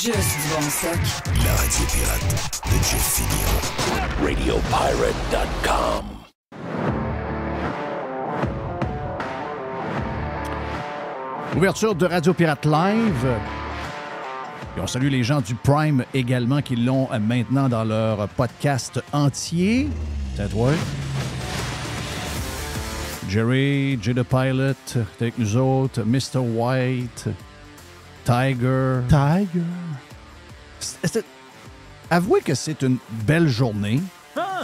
Juste du bon stock. La radio pirate de Jeff Fillion. RadioPirate.com. Ouverture de Radio Pirate Live. Et on salue les gens du Prime également qui l'ont maintenant dans leur podcast entier. C'est à toi. Jerry, Jay the Pilot, t'es avec nous autres, Mr. White, Tiger. Avouez que c'est une belle journée. Ah!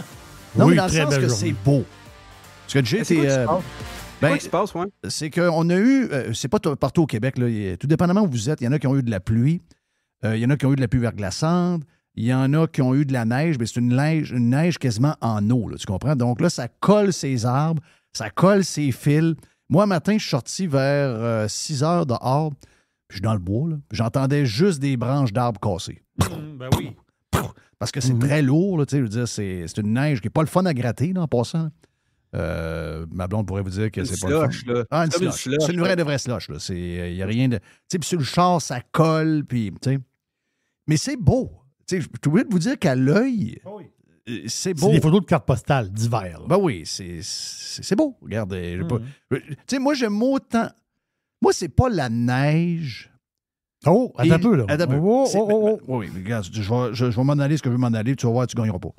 Non, Oui, mais dans le très sens belle que journée. c'est beau. Parce que Jay, C'est quoi qui se passe? ben, Quoi qui se passe, ouais? c'est qu'on a eu, c'est pas partout au Québec, là, tout dépendamment où vous êtes, il y en a qui ont eu de la pluie, il y en a qui ont eu de la pluie verglaçante, il y en a qui ont eu de la neige, mais c'est une neige quasiment en eau, là, tu comprends? Donc là, ça colle ses arbres, ça colle ses fils. Moi, matin, je suis sorti vers 6 heures dehors, puis je suis dans le bois, là, puis j'entendais juste des branches d'arbres cassées. Ben oui. Parce que c'est très lourd, là, tu sais, je veux dire, c'est une neige qui n'est pas le fun à gratter, là, en passant. Ma blonde pourrait vous dire que c'est pas le slush, fun. là. Ah, une C'est comme une slush. slush, C'est une vraie de vraie slush. Il n'y a rien de... Tu sais, puis sur le char, ça colle, puis... tu sais. Mais c'est beau. Tu sais, je suis obligé de vous dire qu'à l'œil, c'est beau. C'est des photos de cartes postales d'hiver. là. Ben oui, c'est beau. Regardez. Tu sais, moi, j'aime autant... Moi, c'est pas la neige... Oh, attends un peu, là. Attends un peu. Oh, C'est- oh, oh, oh. Oui, regarde, je vais m'en aller ce que je veux m'en aller, tu vas voir, tu ne gagneras pas.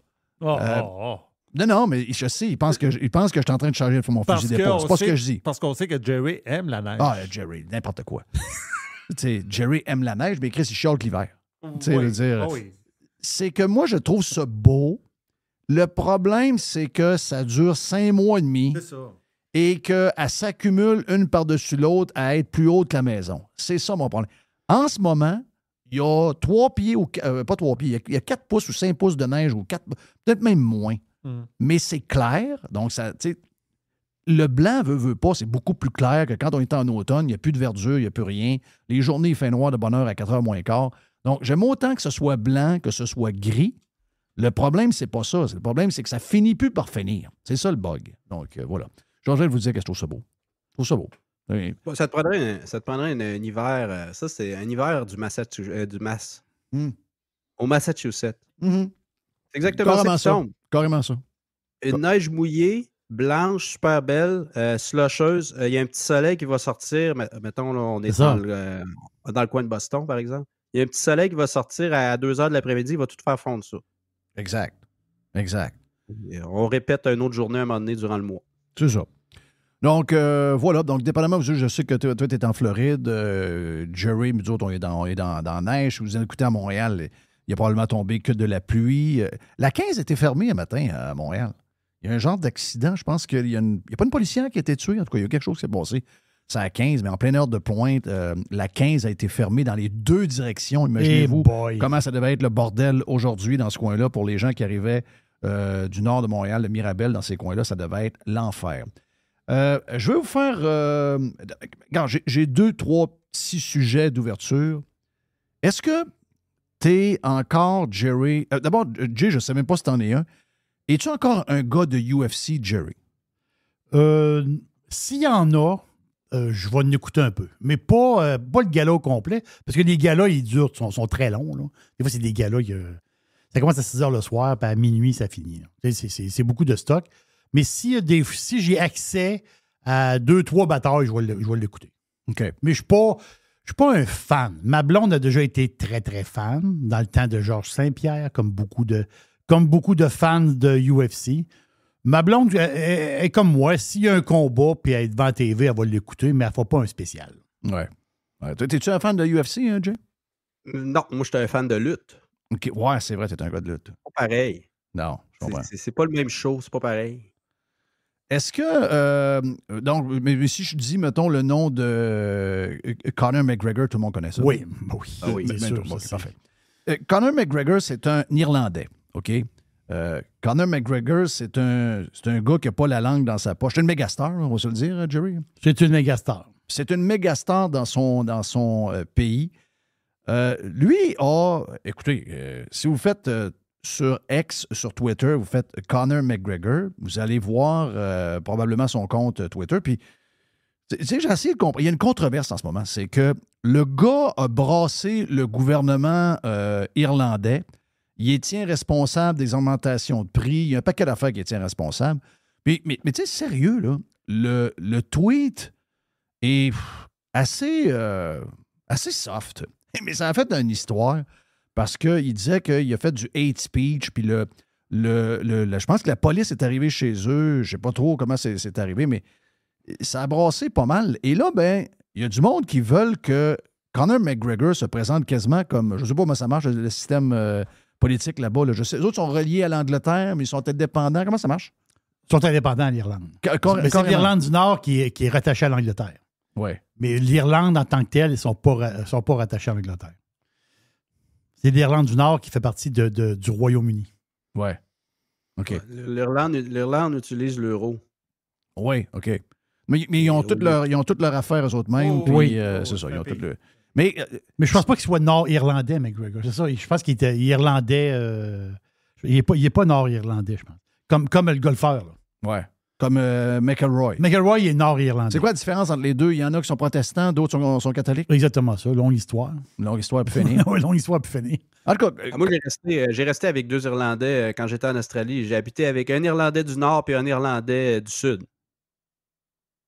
Oh, oh, oh. Non, mais je sais, il pense que je suis en train de charger mon Parce fusil d'épaule. C'est pas ce que je dis. Parce qu'on sait que Jerry aime la neige. Ah, Jerry, n'importe quoi. Tu sais, Jerry aime la neige, mais Chris, il chiale l'hiver. Tu sais, Oui. je veux dire, Ah oui. c'est que moi, je trouve ça beau. Le problème, c'est que ça dure 5 mois et demi C'est ça. et qu'elle s'accumule une par-dessus l'autre à être plus haute que la maison. C'est ça mon problème. En ce moment, il y a 3 pieds, ou pas 3 pieds, il y a 4 pouces ou 5 pouces de neige, ou 4, peut-être même moins. Mais c'est clair. Donc, ça, tu sais, le blanc veut pas, c'est beaucoup plus clair que quand on est en automne, il n'y a plus de verdure, il n'y a plus rien. Les journées, il fait noir de bonne heure à 4h moins quart. Donc, j'aime autant que ce soit blanc que ce soit gris. Le problème, c'est pas ça. Le problème, c'est que ça finit plus par finir. C'est ça le bug. Donc, voilà. J'ai envie de vous dire que je trouve ça beau. Je trouve ça beau. Oui. Bon, ça te prendrait un hiver. Ça, c'est un hiver du Massachusetts. Au Massachusetts. Mhm. C'est exactement Carrément ça qui ça. tombe. Carrément ça. Une neige mouillée, blanche, super belle, slusheuse. Il y a un petit soleil qui va sortir. Mettons, là, on est C'est ça. dans le coin de Boston, par exemple. Il y a un petit soleil qui va sortir à 2 h de l'après-midi. Il va tout faire fondre ça. Exact. Et on répète une autre journée à un moment donné durant le mois. C'est ça. Donc, voilà. Donc, dépendamment, je sais que toi, tu es en Floride. Jerry, nous autres, on est dans la neige. Si vous écoutez à Montréal, il a probablement tombé que de la pluie. La 15 était fermée un matin à Montréal. Il y a un genre d'accident. Je pense qu'il y a pas une policière qui a été tuée. En tout cas, il y a quelque chose qui s'est passé. C'est à 15, mais en pleine heure de pointe, la 15 a été fermée dans les 2 directions. Imaginez-vous boy. comment ça devait être le bordel aujourd'hui dans ce coin-là pour les gens qui arrivaient du nord de Montréal, de Mirabel, dans ces coins-là. Ça devait être l'enfer. Je vais vous faire... regarde, j'ai 2, 3 petits sujets d'ouverture. Est-ce que t'es encore, Jerry... D'abord, Jay, je ne sais même pas si t'en es un. Es-tu encore un gars de UFC, Jerry? S'il y en a, je vais en écouter un peu. Mais pas le gala au complet. Parce que les galas, ils durent, sont très longs. Là. Des fois, c'est des galas, ça commence à 6 h le soir, puis à minuit, ça finit. C'est beaucoup de stock. Mais si j'ai accès à 2-3 batailles, je vais l'écouter. OK. Mais je ne suis pas un fan. Ma blonde a déjà été très, très fan dans le temps de Georges Saint-Pierre, comme beaucoup de fans de UFC. Ma blonde est comme moi. S'il y a un combat puis elle est devant la TV, elle va l'écouter, mais elle ne fera pas un spécial. Ouais. T'es-tu un fan de UFC, hein, Jay? Non, moi, j'étais un fan de lutte. OK. Ouais, c'est vrai, t'es un gars de lutte. Pas pareil. Non, je comprends. C'est pas le même show, c'est pas pareil. Est-ce que... donc, mais si je dis, mettons, le nom de Conor McGregor, tout le monde connaît ça? Oui. Ah oui, c'est sûr. OK, ça, parfait. Conor McGregor, c'est un Irlandais, OK? Conor McGregor, c'est un gars qui n'a pas la langue dans sa poche. C'est une mégastar, on va se le dire, Jerry. C'est une mégastar. C'est une mégastar dans son pays. Lui a... Écoutez, si vous faites sur X, sur Twitter, vous faites Conor McGregor, vous allez voir probablement son compte Twitter. Puis Tu sais, j'ai essayé de comprendre. Il y a une controverse en ce moment. C'est que le gars a brassé le gouvernement irlandais. Il est tient responsable des augmentations de prix. Il y a un paquet d'affaires qui est tient responsable. Mais tu sais, sérieux, là, le tweet est assez soft. Mais ça a fait une histoire parce qu'il disait qu'il a fait du hate speech, puis je pense que la police est arrivée chez eux. Je ne sais pas trop comment c'est arrivé, mais ça a brassé pas mal. Et là, ben, il y a du monde qui veulent que Conor McGregor se présente quasiment comme, je ne sais pas comment ça marche, le système politique là-bas. Là. Je sais, les autres sont reliés à l'Angleterre, mais ils sont indépendants. Comment ça marche? Ils sont indépendants à l'Irlande. Mais c'est l'Irlande du Nord qui est rattachée à l'Angleterre. Oui. Mais l'Irlande, en tant que telle, ils ne sont pas rattachés à l'Angleterre. C'est l'Irlande du Nord qui fait partie du Royaume-Uni. Oui. OK. Ouais, l'Irlande utilise l'euro. Oui, OK. Mais ils ont toutes leurs affaires eux autres mêmes. Oh, puis, oui. C'est ça. Ils ont Puis- tout le... Mais Mais je pense pas qu'il soit nord-irlandais, McGregor. C'est ça. Je pense qu'il était irlandais. Il n'est pas nord-irlandais, je pense. Comme le golfeur. Là. ouais. Comme McElroy. McElroy, il est nord-irlandais. C'est quoi la différence entre les deux? Il y en a qui sont protestants, d'autres sont catholiques. Exactement ça. Longue histoire. Longue histoire pour finir. Oui, longue histoire, puis fini. En tout cas, Moi, j'ai resté avec 2 Irlandais quand j'étais en Australie. J'ai habité avec un Irlandais du Nord et un Irlandais du Sud.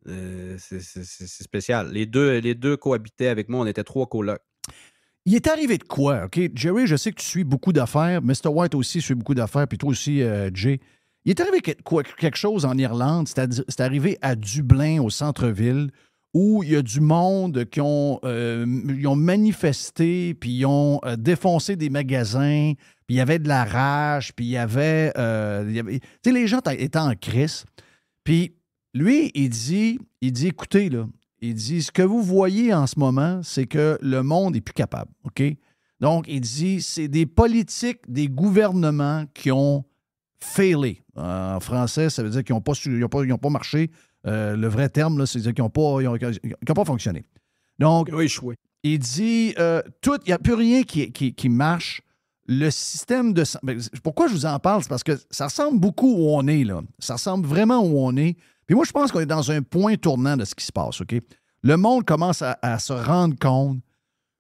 C'est spécial. Les deux cohabitaient avec moi. On était 3 colocs. il est arrivé de quoi? OK? Jerry, je sais que tu suis beaucoup d'affaires. Mr. White aussi suit beaucoup d'affaires. Puis toi aussi, Jay. Il est arrivé quelque chose en Irlande. C'est arrivé à Dublin, au centre-ville, où il y a du monde qui ont manifesté, puis ils ont défoncé des magasins, puis il y avait de la rage, puis il y avait tu sais, les gens étaient en crise. Puis lui, il dit, écoutez, là, il dit, ce que vous voyez en ce moment, c'est que le monde n'est plus capable, OK? Donc, il dit, c'est des politiques, des gouvernements qui ont failé. En français, ça veut dire qu'ils n'ont pas marché. Le vrai terme, là, c'est-à-dire qu'ils n'ont pas fonctionné. Donc, Oui, chouette. il dit, il n'y a plus rien qui marche. Le système de... Pourquoi je vous en parle? C'est parce que ça ressemble beaucoup où on est, là. Ça ressemble vraiment où on est. Puis moi, je pense qu'on est dans un point tournant de ce qui se passe, OK? Le monde commence à se rendre compte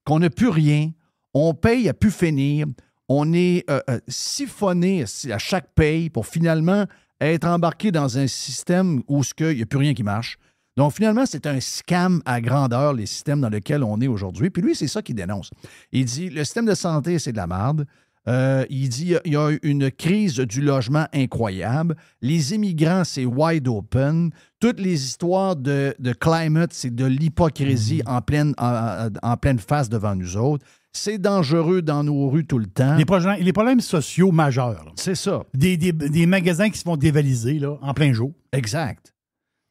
qu'on n'a plus rien. On paye à plus finir. On est siphonné à chaque paye pour finalement être embarqué dans un système où il n'y a plus rien qui marche. Donc, finalement, c'est un scam à grandeur, les systèmes dans lesquels on est aujourd'hui. Puis lui, c'est ça qu'il dénonce. Il dit, le système de santé, c'est de la merde. Il dit, il y a une crise du logement incroyable. Les immigrants, c'est wide open. Toutes les histoires de climate, c'est de l'hypocrisie en pleine face devant nous autres. C'est dangereux dans nos rues tout le temps. Les problèmes sociaux majeurs. Là. C'est ça. Des magasins qui se font dévaliser là, en plein jour. Exact.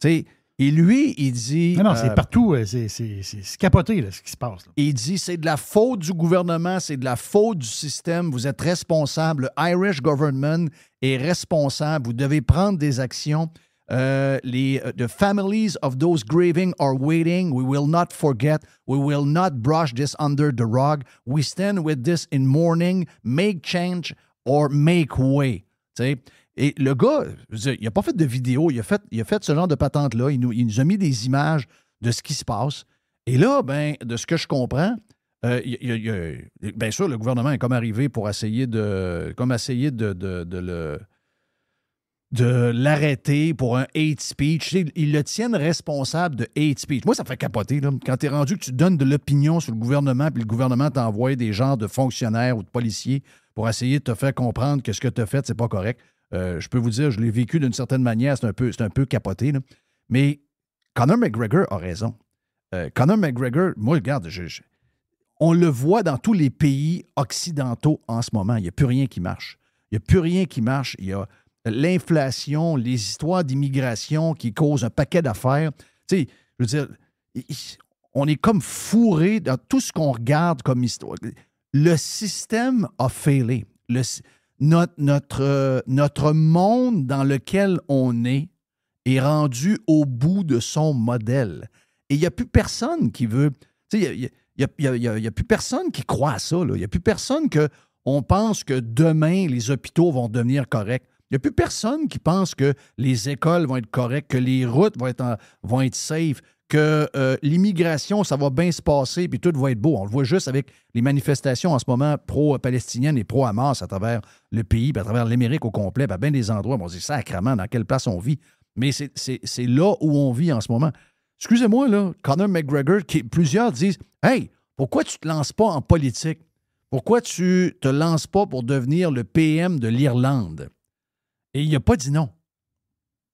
Tu sais, et lui, il dit... Non, c'est partout. C'est capoté là, ce qui se passe. Là. Il dit, c'est de la faute du gouvernement, c'est de la faute du système. Vous êtes responsable. Le Irish government est responsable. Vous devez prendre des actions. The families of those grieving are waiting. We will not forget. We will not brush this under the rug. We stand with this in mourning. Make change or make way. T'sais? Et le gars, je veux dire, il n'a pas fait de vidéo. Il a fait ce genre de patente-là. Il nous a mis des images de ce qui se passe. Et là, ben, de ce que je comprends, bien sûr, le gouvernement est comme arrivé pour essayer de l'arrêter pour un hate speech. Ils le tiennent responsable de hate speech. Moi, ça me fait capoter. Là. Quand tu es rendu que tu donnes de l'opinion sur le gouvernement, puis le gouvernement t'envoie des genres de fonctionnaires ou de policiers pour essayer de te faire comprendre que ce que tu as fait, c'est pas correct. Je peux vous dire, je l'ai vécu d'une certaine manière, c'est un peu capoté. Là. Mais Conor McGregor a raison. Conor McGregor, moi, regarde, on le voit dans tous les pays occidentaux en ce moment. Il n'y a plus rien qui marche. Il n'y a plus rien qui marche. Il y a l'inflation, les histoires d'immigration qui causent un paquet d'affaires. Tu sais, je veux dire, on est comme fourré dans tout ce qu'on regarde comme histoire. Le système a failé. Notre monde dans lequel on est rendu au bout de son modèle. Et il n'y a plus personne qui veut... Tu sais, il n'y a plus personne qui croit à ça. Il n'y a plus personne qu'on pense que demain, les hôpitaux vont devenir corrects. Il n'y a plus personne qui pense que les écoles vont être correctes, que les routes vont être safe, que l'immigration, ça va bien se passer, puis tout va être beau. On le voit juste avec les manifestations en ce moment pro-palestiniennes et pro-Hamas à travers le pays, puis à travers l'Amérique au complet, puis à bien des endroits. On se dit sacrément dans quelle place on vit. Mais c'est là où on vit en ce moment. Excusez-moi, là, Conor McGregor, plusieurs disent « Hey, pourquoi tu ne te lances pas en politique? Pourquoi tu te lances pas pour devenir le PM de l'Irlande? » Et il n'a pas dit non.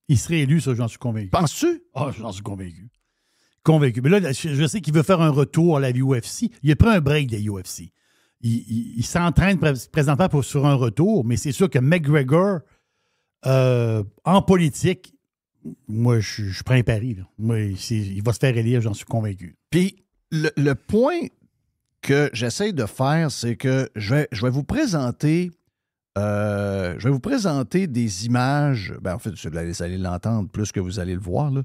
Il serait élu, ça, j'en suis convaincu. Penses-tu? Ah, j'en suis convaincu. Convaincu. Mais là, je sais qu'il veut faire un retour à la UFC. Il a pris un break des UFC. Il s'entraîne présentement sur un retour, mais c'est sûr que McGregor, en politique, moi, je prends un pari. Là. Moi, il va se faire élire, j'en suis convaincu. Puis, le point que j'essaie de faire, c'est que je vais vous présenter des images. Ben, en fait, vous allez l'entendre plus que vous allez le voir, là.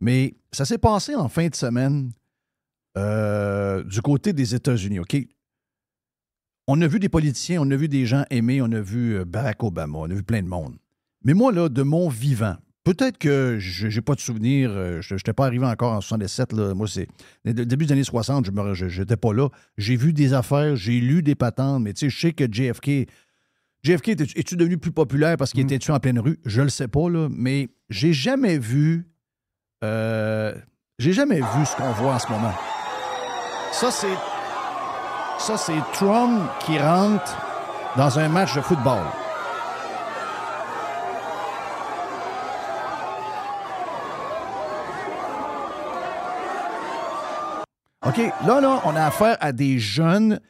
Mais ça s'est passé en fin de semaine du côté des États-Unis, OK? On a vu des politiciens, on a vu des gens aimés, on a vu Barack Obama, on a vu plein de monde. Mais moi, là, de mon vivant, peut-être que je n'ai pas de souvenir, je n'étais pas arrivé encore en 77, là. Moi, c'est début des années 60, je n'étais pas là. J'ai vu des affaires, j'ai lu des patentes, mais tu sais, je sais que JFK, es-tu devenu plus populaire parce qu'il était tué en pleine rue? Je le sais pas, là, mais j'ai jamais vu ce qu'on voit en ce moment. Ça, c'est Trump qui rentre dans un match de football. OK, là, on a affaire à des jeunes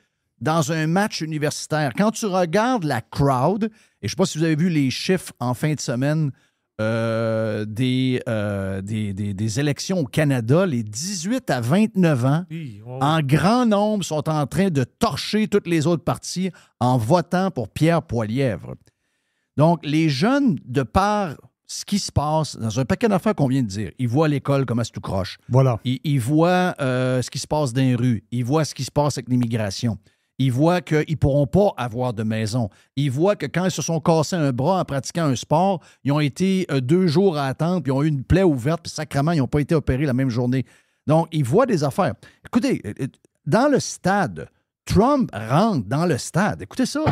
dans un match universitaire. Quand tu regardes la crowd, et je ne sais pas si vous avez vu les chiffres en fin de semaine des élections au Canada, les 18 à 29 ans, en grand nombre, sont en train de torcher toutes les autres partis en votant pour Pierre Poilievre. Donc, les jeunes, de par ce qui se passe dans un paquet d'affaires qu'on vient de dire, ils voient l'école comment c'est tout croche. Voilà. Ils voient ce qui se passe dans les rues. Ils voient ce qui se passe avec l'immigration. Ils voient qu'ils ne pourront pas avoir de maison. Ils voient que quand ils se sont cassés un bras en pratiquant un sport, ils ont été 2 jours à attendre, puis ils ont eu une plaie ouverte, puis sacrément, ils n'ont pas été opérés la même journée. Donc, ils voient des affaires. Écoutez, dans le stade, Trump rentre dans le stade. Écoutez ça.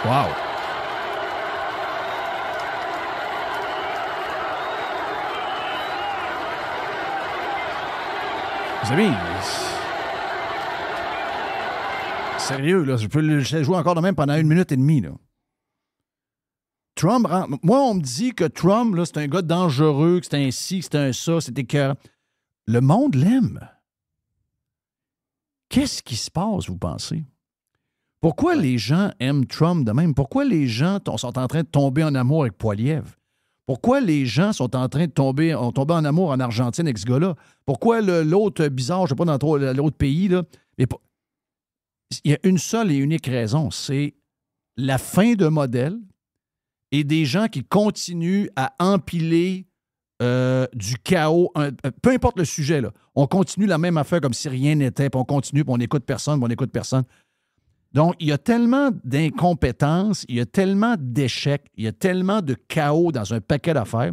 Wow! Les amis, sérieux, là, je peux le jouer encore de même pendant 1 minute et demie, là. Trump, moi, on me dit que Trump, là, c'est un gars dangereux, que c'est un ci, que c'est un ça, c'est écœurant. Le monde l'aime. Qu'est-ce qui se passe, vous pensez? Pourquoi les gens aiment Trump de même? Pourquoi les gens sont en train de tomber en amour avec Poilievre? Pourquoi les gens sont en train de tomber en amour en Argentine avec ce gars-là? Pourquoi l'autre bizarre, je ne sais pas, dans l'autre pays, là? Mais il y a une seule et unique raison, c'est la fin de modèle et des gens qui continuent à empiler du chaos, peu importe le sujet, là. On continue la même affaire comme si rien n'était, puis on continue, puis on n'écoute personne, puis on n'écoute personne. Donc, il y a tellement d'incompétence, il y a tellement d'échecs, il y a tellement de chaos dans un paquet d'affaires.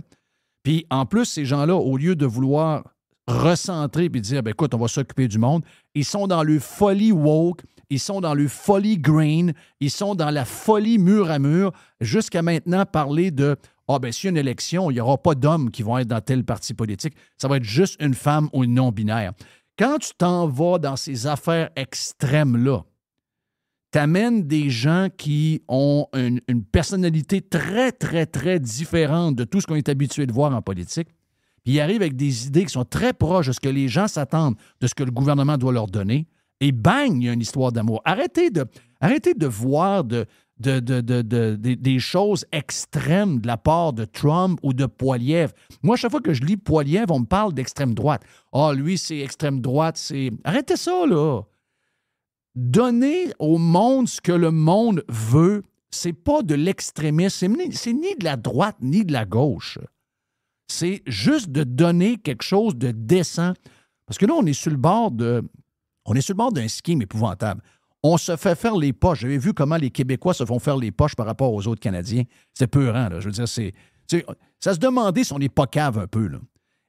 Puis, en plus, ces gens-là, au lieu de vouloir recentrer et dire, ben, écoute, on va s'occuper du monde, ils sont dans le folie woke, ils sont dans le folie green, ils sont dans la folie mur à mur, jusqu'à maintenant parler de, ben, s'il y a une élection, il n'y aura pas d'hommes qui vont être dans tel parti politique, ça va être juste une femme ou une non-binaire. Quand tu t'en vas dans ces affaires extrêmes-là, t'amènes des gens qui ont une personnalité très, très, très différente de tout ce qu'on est habitué de voir en politique. Puis ils arrivent avec des idées qui sont très proches de ce que les gens s'attendent, de ce que le gouvernement doit leur donner. Et bang, il y a une histoire d'amour. Arrêtez de voir des choses extrêmes de la part de Trump ou de Poilievre. Moi, à chaque fois que je lis Poilievre, on me parle d'extrême droite. Ah, lui, c'est extrême droite, c'est... Arrêtez ça, là! donner au monde ce que le monde veut, c'est pas de l'extrémisme, c'est ni de la droite ni de la gauche. C'est juste de donner quelque chose de décent. Parce que là, on est sur le bord d'un scheme épouvantable. On se fait faire les poches. J'avais vu comment les Québécois se font faire les poches par rapport aux autres Canadiens. C'est peurant, là. Je veux dire, ça se demandait si on n'est pas cave un peu, là.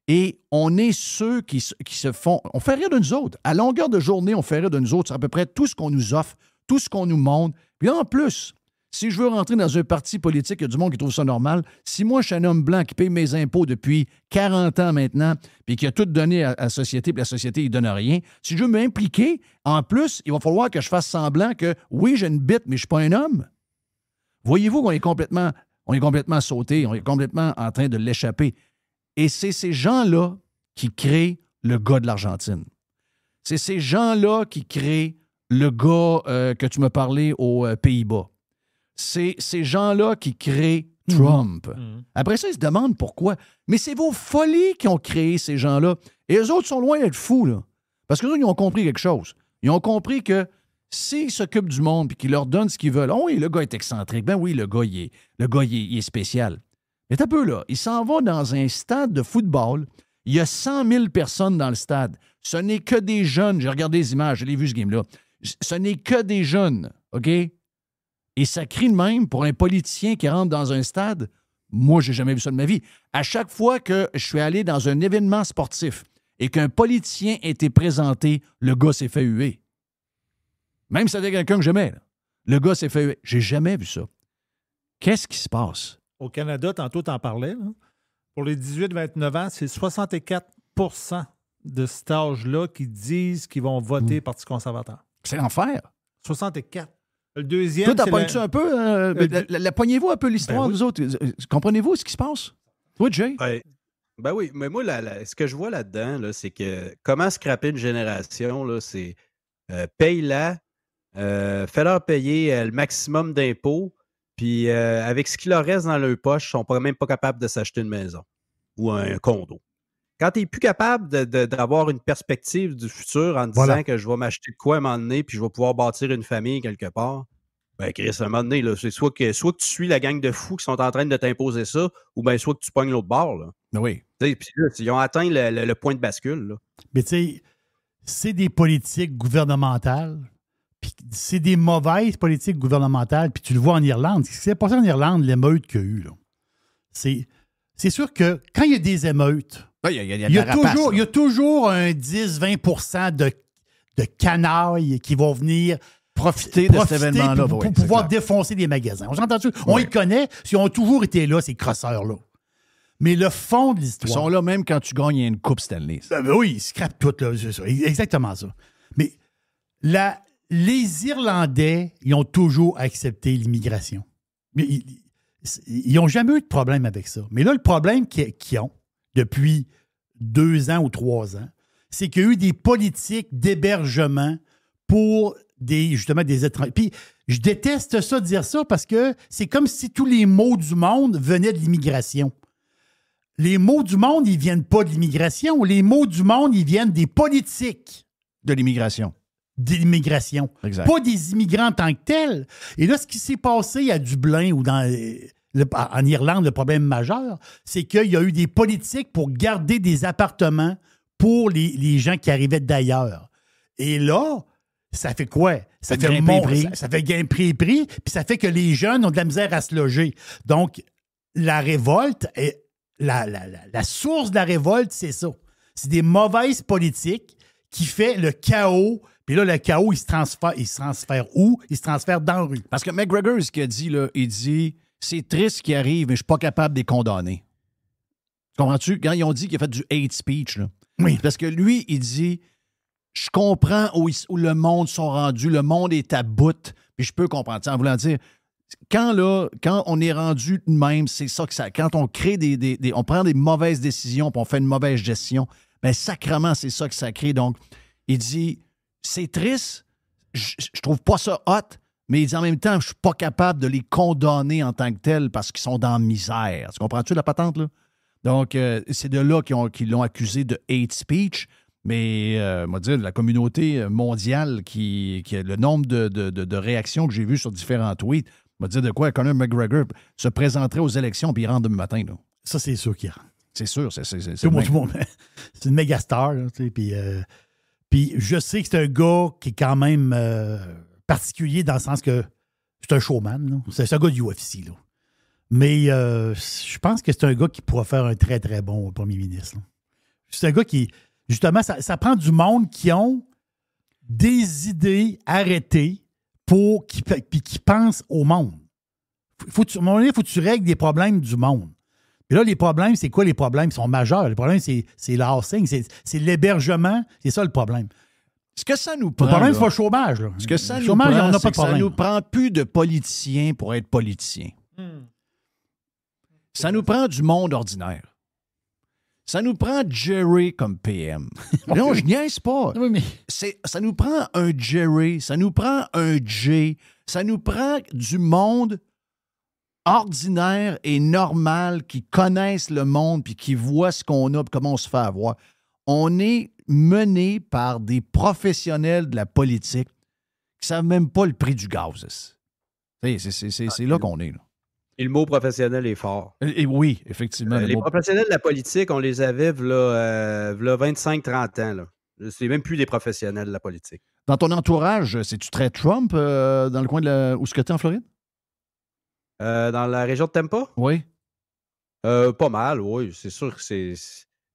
Et on est ceux qui se font... On fait rire de nous autres. À longueur de journée, on fait rire de nous autres. C'est à peu près tout ce qu'on nous offre, tout ce qu'on nous montre. Puis en plus, si je veux rentrer dans un parti politique, il y a du monde qui trouve ça normal. Si moi, je suis un homme blanc qui paye mes impôts depuis 40 ans maintenant, puis qui a tout donné à la société, puis la société, il ne donne rien, si je veux m'impliquer, en plus, il va falloir que je fasse semblant que, oui, j'ai une bite, mais je ne suis pas un homme. Voyez-vous qu'on est complètement sauté, on est complètement en train de l'échapper. Et c'est ces gens-là qui créent le gars de l'Argentine. C'est ces gens-là qui créent le gars que tu m'as parlé aux Pays-Bas. C'est ces gens-là qui créent Trump. Après ça, ils se demandent pourquoi. Mais c'est vos folies qui ont créé ces gens-là. Et eux autres sont loin d'être fous, là. Parce qu'eux autres, ils ont compris quelque chose. Ils ont compris que s'ils s'occupent du monde et qu'ils leur donnent ce qu'ils veulent, oh oui, le gars est excentrique. Ben oui, le gars, il est spécial. Mais t'as peu, là. Il s'en va dans un stade de football. Il y a 100 000 personnes dans le stade. Ce n'est que des jeunes. J'ai regardé les images, je l'ai vu, ce game-là. Ce n'est que des jeunes, OK? Et ça crie de même pour un politicien qui rentre dans un stade. Moi, j'ai jamais vu ça de ma vie. À chaque fois que je suis allé dans un événement sportif et qu'un politicien était présenté, le gars s'est fait huer. Même si c'était quelqu'un que j'aimais, là. Le gars s'est fait huer. J'ai jamais vu ça. Qu'est-ce qui se passe? Au Canada, tantôt, tu en parlais, là. Pour les 18-29 ans, c'est 64 % de cet âge-là qui disent qu'ils vont voter Parti conservateur. C'est l'enfer. 64. Le deuxième, toi, t'apprends-tu un peu? Pognez-vous un peu l'histoire, oui. vous autres? Comprenez-vous ce qui se passe? Toi, Jay? Ben oui, mais moi, ce que je vois là-dedans, là, c'est que comment scraper une génération, là, c'est paye-la, fais-leur payer le maximum d'impôts, puis avec ce qui leur reste dans leur poche, ils ne sont même pas capables de s'acheter une maison ou un condo. Quand tu n'es plus capable d'avoir une perspective du futur en disant que je vais m'acheter de quoi à un moment donné puis je vais pouvoir bâtir une famille quelque part, ben Chris, à un moment donné, là, c'est soit que tu suis la gang de fous qui sont en train de t'imposer ça ou bien soit que tu pognes l'autre bord. Là. Oui. Puis là, ils ont atteint le point de bascule. Là. Mais tu sais, c'est des politiques gouvernementales. Puis c'est des mauvaises politiques gouvernementales. Puis tu le vois en Irlande. Ce qui s'est passé en Irlande, l'émeute qu'il y a eu, là. C'est sûr que quand il y a des émeutes, il y a toujours un 10-20 % de canailles qui vont venir profiter de cet événement-là. Pour pouvoir défoncer des magasins. On s'entend-tu? On les connaît. Ils ont toujours été là, ces crosseurs-là. Mais le fond de l'histoire... Ils sont là même quand tu gagnes une coupe Stanley. Oui, ils scrapent tout. Là, c'est ça, exactement ça. Mais les Irlandais, ils ont toujours accepté l'immigration. Ils n'ont jamais eu de problème avec ça. Mais là, le problème qu'ils ont depuis 2 ans ou 3 ans, c'est qu'il y a eu des politiques d'hébergement pour justement des étrangers. Puis, je déteste ça, dire ça, parce que c'est comme si tous les maux du monde venaient de l'immigration. Les maux du monde, ils ne viennent pas de l'immigration. Les maux du monde, ils viennent des politiques. De l'immigration. De l'immigration. Exact. Pas des immigrants en tant que tels. Et là, ce qui s'est passé à Dublin ou en Irlande, le problème majeur, c'est qu'il y a eu des politiques pour garder des appartements pour les gens qui arrivaient d'ailleurs. Et là, ça fait quoi? Ça fait grimper prix, puis ça fait que les jeunes ont de la misère à se loger. Donc, la révolte, la source de la révolte, c'est ça. C'est des mauvaises politiques qui fait le chaos. Puis là, le chaos, il se transfère où? Il se transfère dans la rue. Parce que McGregor, ce qu'il a dit, là, il dit, c'est triste ce qui arrive, mais je ne suis pas capable de les condamner. Comprends-tu? Quand ils ont dit qu'il a fait du hate speech, là. Oui. Parce que lui, il dit, je comprends où le monde sont rendus, le monde est à bout, puis je peux comprendre. En voulant dire, quand on est rendu de même, c'est ça que ça... Quand on crée on prend des mauvaises décisions, puis on fait une mauvaise gestion, bien, sacrément, c'est ça que ça crée. Donc, il dit... C'est triste, je trouve pas ça hot, mais il dit en même temps, je suis pas capable de les condamner en tant que tels parce qu'ils sont dans la misère. Tu comprends-tu la patente, là? Donc, c'est de là qu'ils l'ont accusé de hate speech. Mais, on va dire, la communauté mondiale qui a le nombre de réactions que j'ai vues sur différents tweets, on va dire de quoi Conor McGregor se présenterait aux élections puis il rentre demain matin. Là. Ça, c'est sûr qu'il rentre. C'est sûr. C'est une méga star. Là, puis je sais que c'est un gars qui est quand même particulier dans le sens que c'est un showman. Là. C'est un gars du UFC. Là. Mais je pense que c'est un gars qui pourra faire un très, très bon premier ministre. Là. C'est un gas qui, justement, ça prend du monde qui ont des idées qui pensent au monde. À un moment donné, il faut que tu règles des problèmes du monde. Puis là, les problèmes, c'est quoi les problèmes? Ils sont majeurs. Le problème, c'est l'housing, c'est l'hébergement. C'est ça le problème. Ce que ça nous prend. Le problème, là, c'est pas le chômage. Là. Ce que ça le nous chômage, prend, on n'a c'est pas de que ça problème. nous prend plus de politiciens pour être politiciens. Ça nous prend du monde ordinaire. Ça nous prend Jerry comme PM. Non, je niaise pas. Oui, mais... Ça nous prend un Jerry, ça nous prend un Jay, ça nous prend du monde ordinaire et normal qui connaissent le monde puis qui voient ce qu'on a et comment on se fait avoir. On est mené par des professionnels de la politique qui ne savent même pas le prix du gaz. C'est là qu'on est. Là. Et le mot professionnel est fort. Et oui, effectivement. Les professionnels de la politique, on les avait v'là 25-30 ans. Là. C'est même plus des professionnels de la politique. Dans ton entourage, c'est-tu très Trump dans le coin de où est-ce que tu es en Floride? Dans la région de Tampa? Oui. Pas mal, oui. C'est sûr que c'est...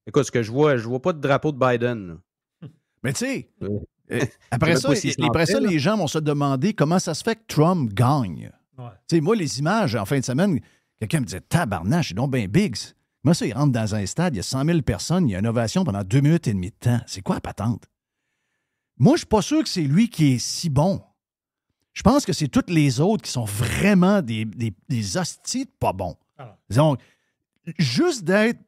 Écoute, ce que je vois pas de drapeau de Biden. Là. Mais tu sais, après ça, les gens vont se demander comment ça se fait que Trump gagne. Ouais. Tu sais, moi, les images, en fin de semaine, quelqu'un me disait « Tabarnache, c'est donc bien big. » Moi, ça, il rentre dans un stade, il y a 100 000 personnes, il y a une ovation pendant 2 minutes et demie de temps. C'est quoi la patente? Moi, je suis pas sûr que c'est lui qui est si bon. Je pense que c'est tous les autres qui sont vraiment des hosties de pas bons. Ah. Donc, juste d'être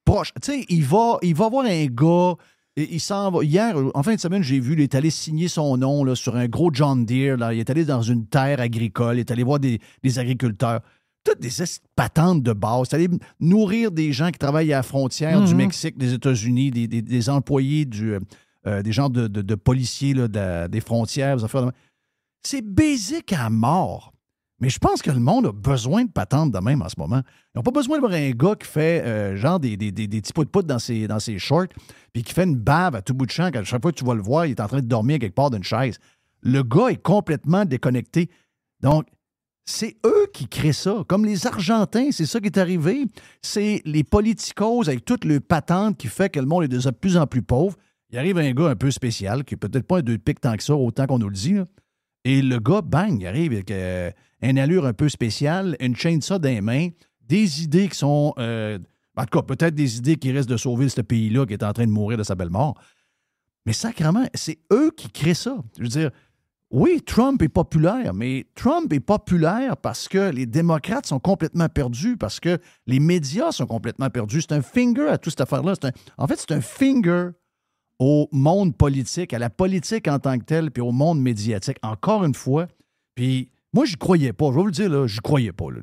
proche. Tu sais, il va voir un gars... Il s'en va. Hier, en fin de semaine, j'ai vu, il est allé signer son nom là, sur un gros John Deere. Là. Il est allé dans une terre agricole. Il est allé voir des agriculteurs. Toutes des patentes de base. Il est allé nourrir des gens qui travaillent à la frontière du Mexique, des États-Unis, des employés, des gens de policiers là, des frontières. C'est basique à mort. Mais je pense que le monde a besoin de patentes de même en ce moment. Ils n'ont pas besoin de voir un gars qui fait genre des petits pots de poudre dans ses shorts puis qui fait une bave à tout bout de champ. Chaque fois que tu vas le voir, il est en train de dormir quelque part d'une chaise. Le gars est complètement déconnecté. Donc, c'est eux qui créent ça. Comme les Argentins, c'est ça qui est arrivé. C'est les politicos avec toutes les patentes qui fait que le monde est de plus en plus pauvre. Il arrive un gars un peu spécial qui n'est peut-être pas un 2 de pique tant que ça, autant qu'on nous le dit, là. Et le gars, bang, il arrive avec une allure un peu spéciale, une chaîne de ça dans les mains, des idées qui sont... en tout cas, peut-être des idées qui restent de sauver ce pays-là qui est en train de mourir de sa belle mort. Mais sacrément, c'est eux qui créent ça. Je veux dire, oui, Trump est populaire, mais Trump est populaire parce que les démocrates sont complètement perdus, parce que les médias sont complètement perdus. C'est un finger à toute cette affaire-là. En fait, c'est un finger au monde politique, à la politique en tant que telle, puis au monde médiatique. Encore une fois, puis moi, j'y croyais pas. Je vais vous le dire, là, j'y croyais pas. Là.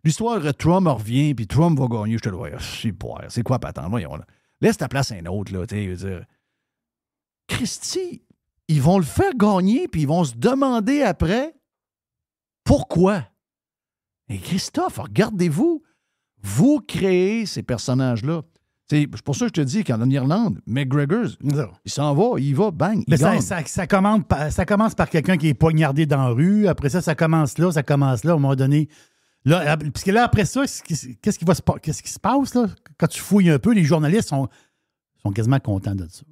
L'histoire Trump revient, puis Trump va gagner. Je te le vois. C'est quoi, patente? Voyons, là. Laisse ta place à un autre, là. Tu sais, Christy, ils vont le faire gagner, puis ils vont se demander après pourquoi. Et Christophe, regardez-vous. Vous créez ces personnages-là. C'est pour ça que je te dis qu'en Irlande, McGregor, il s'en va, il va, bang, il gagne. Ça commence par quelqu'un qui est poignardé dans la rue. Après ça commence là. À un moment donné. Là, parce que là, après ça, qu'est-ce qui se passe là? Quand tu fouilles un peu, les journalistes sont quasiment contents de ça.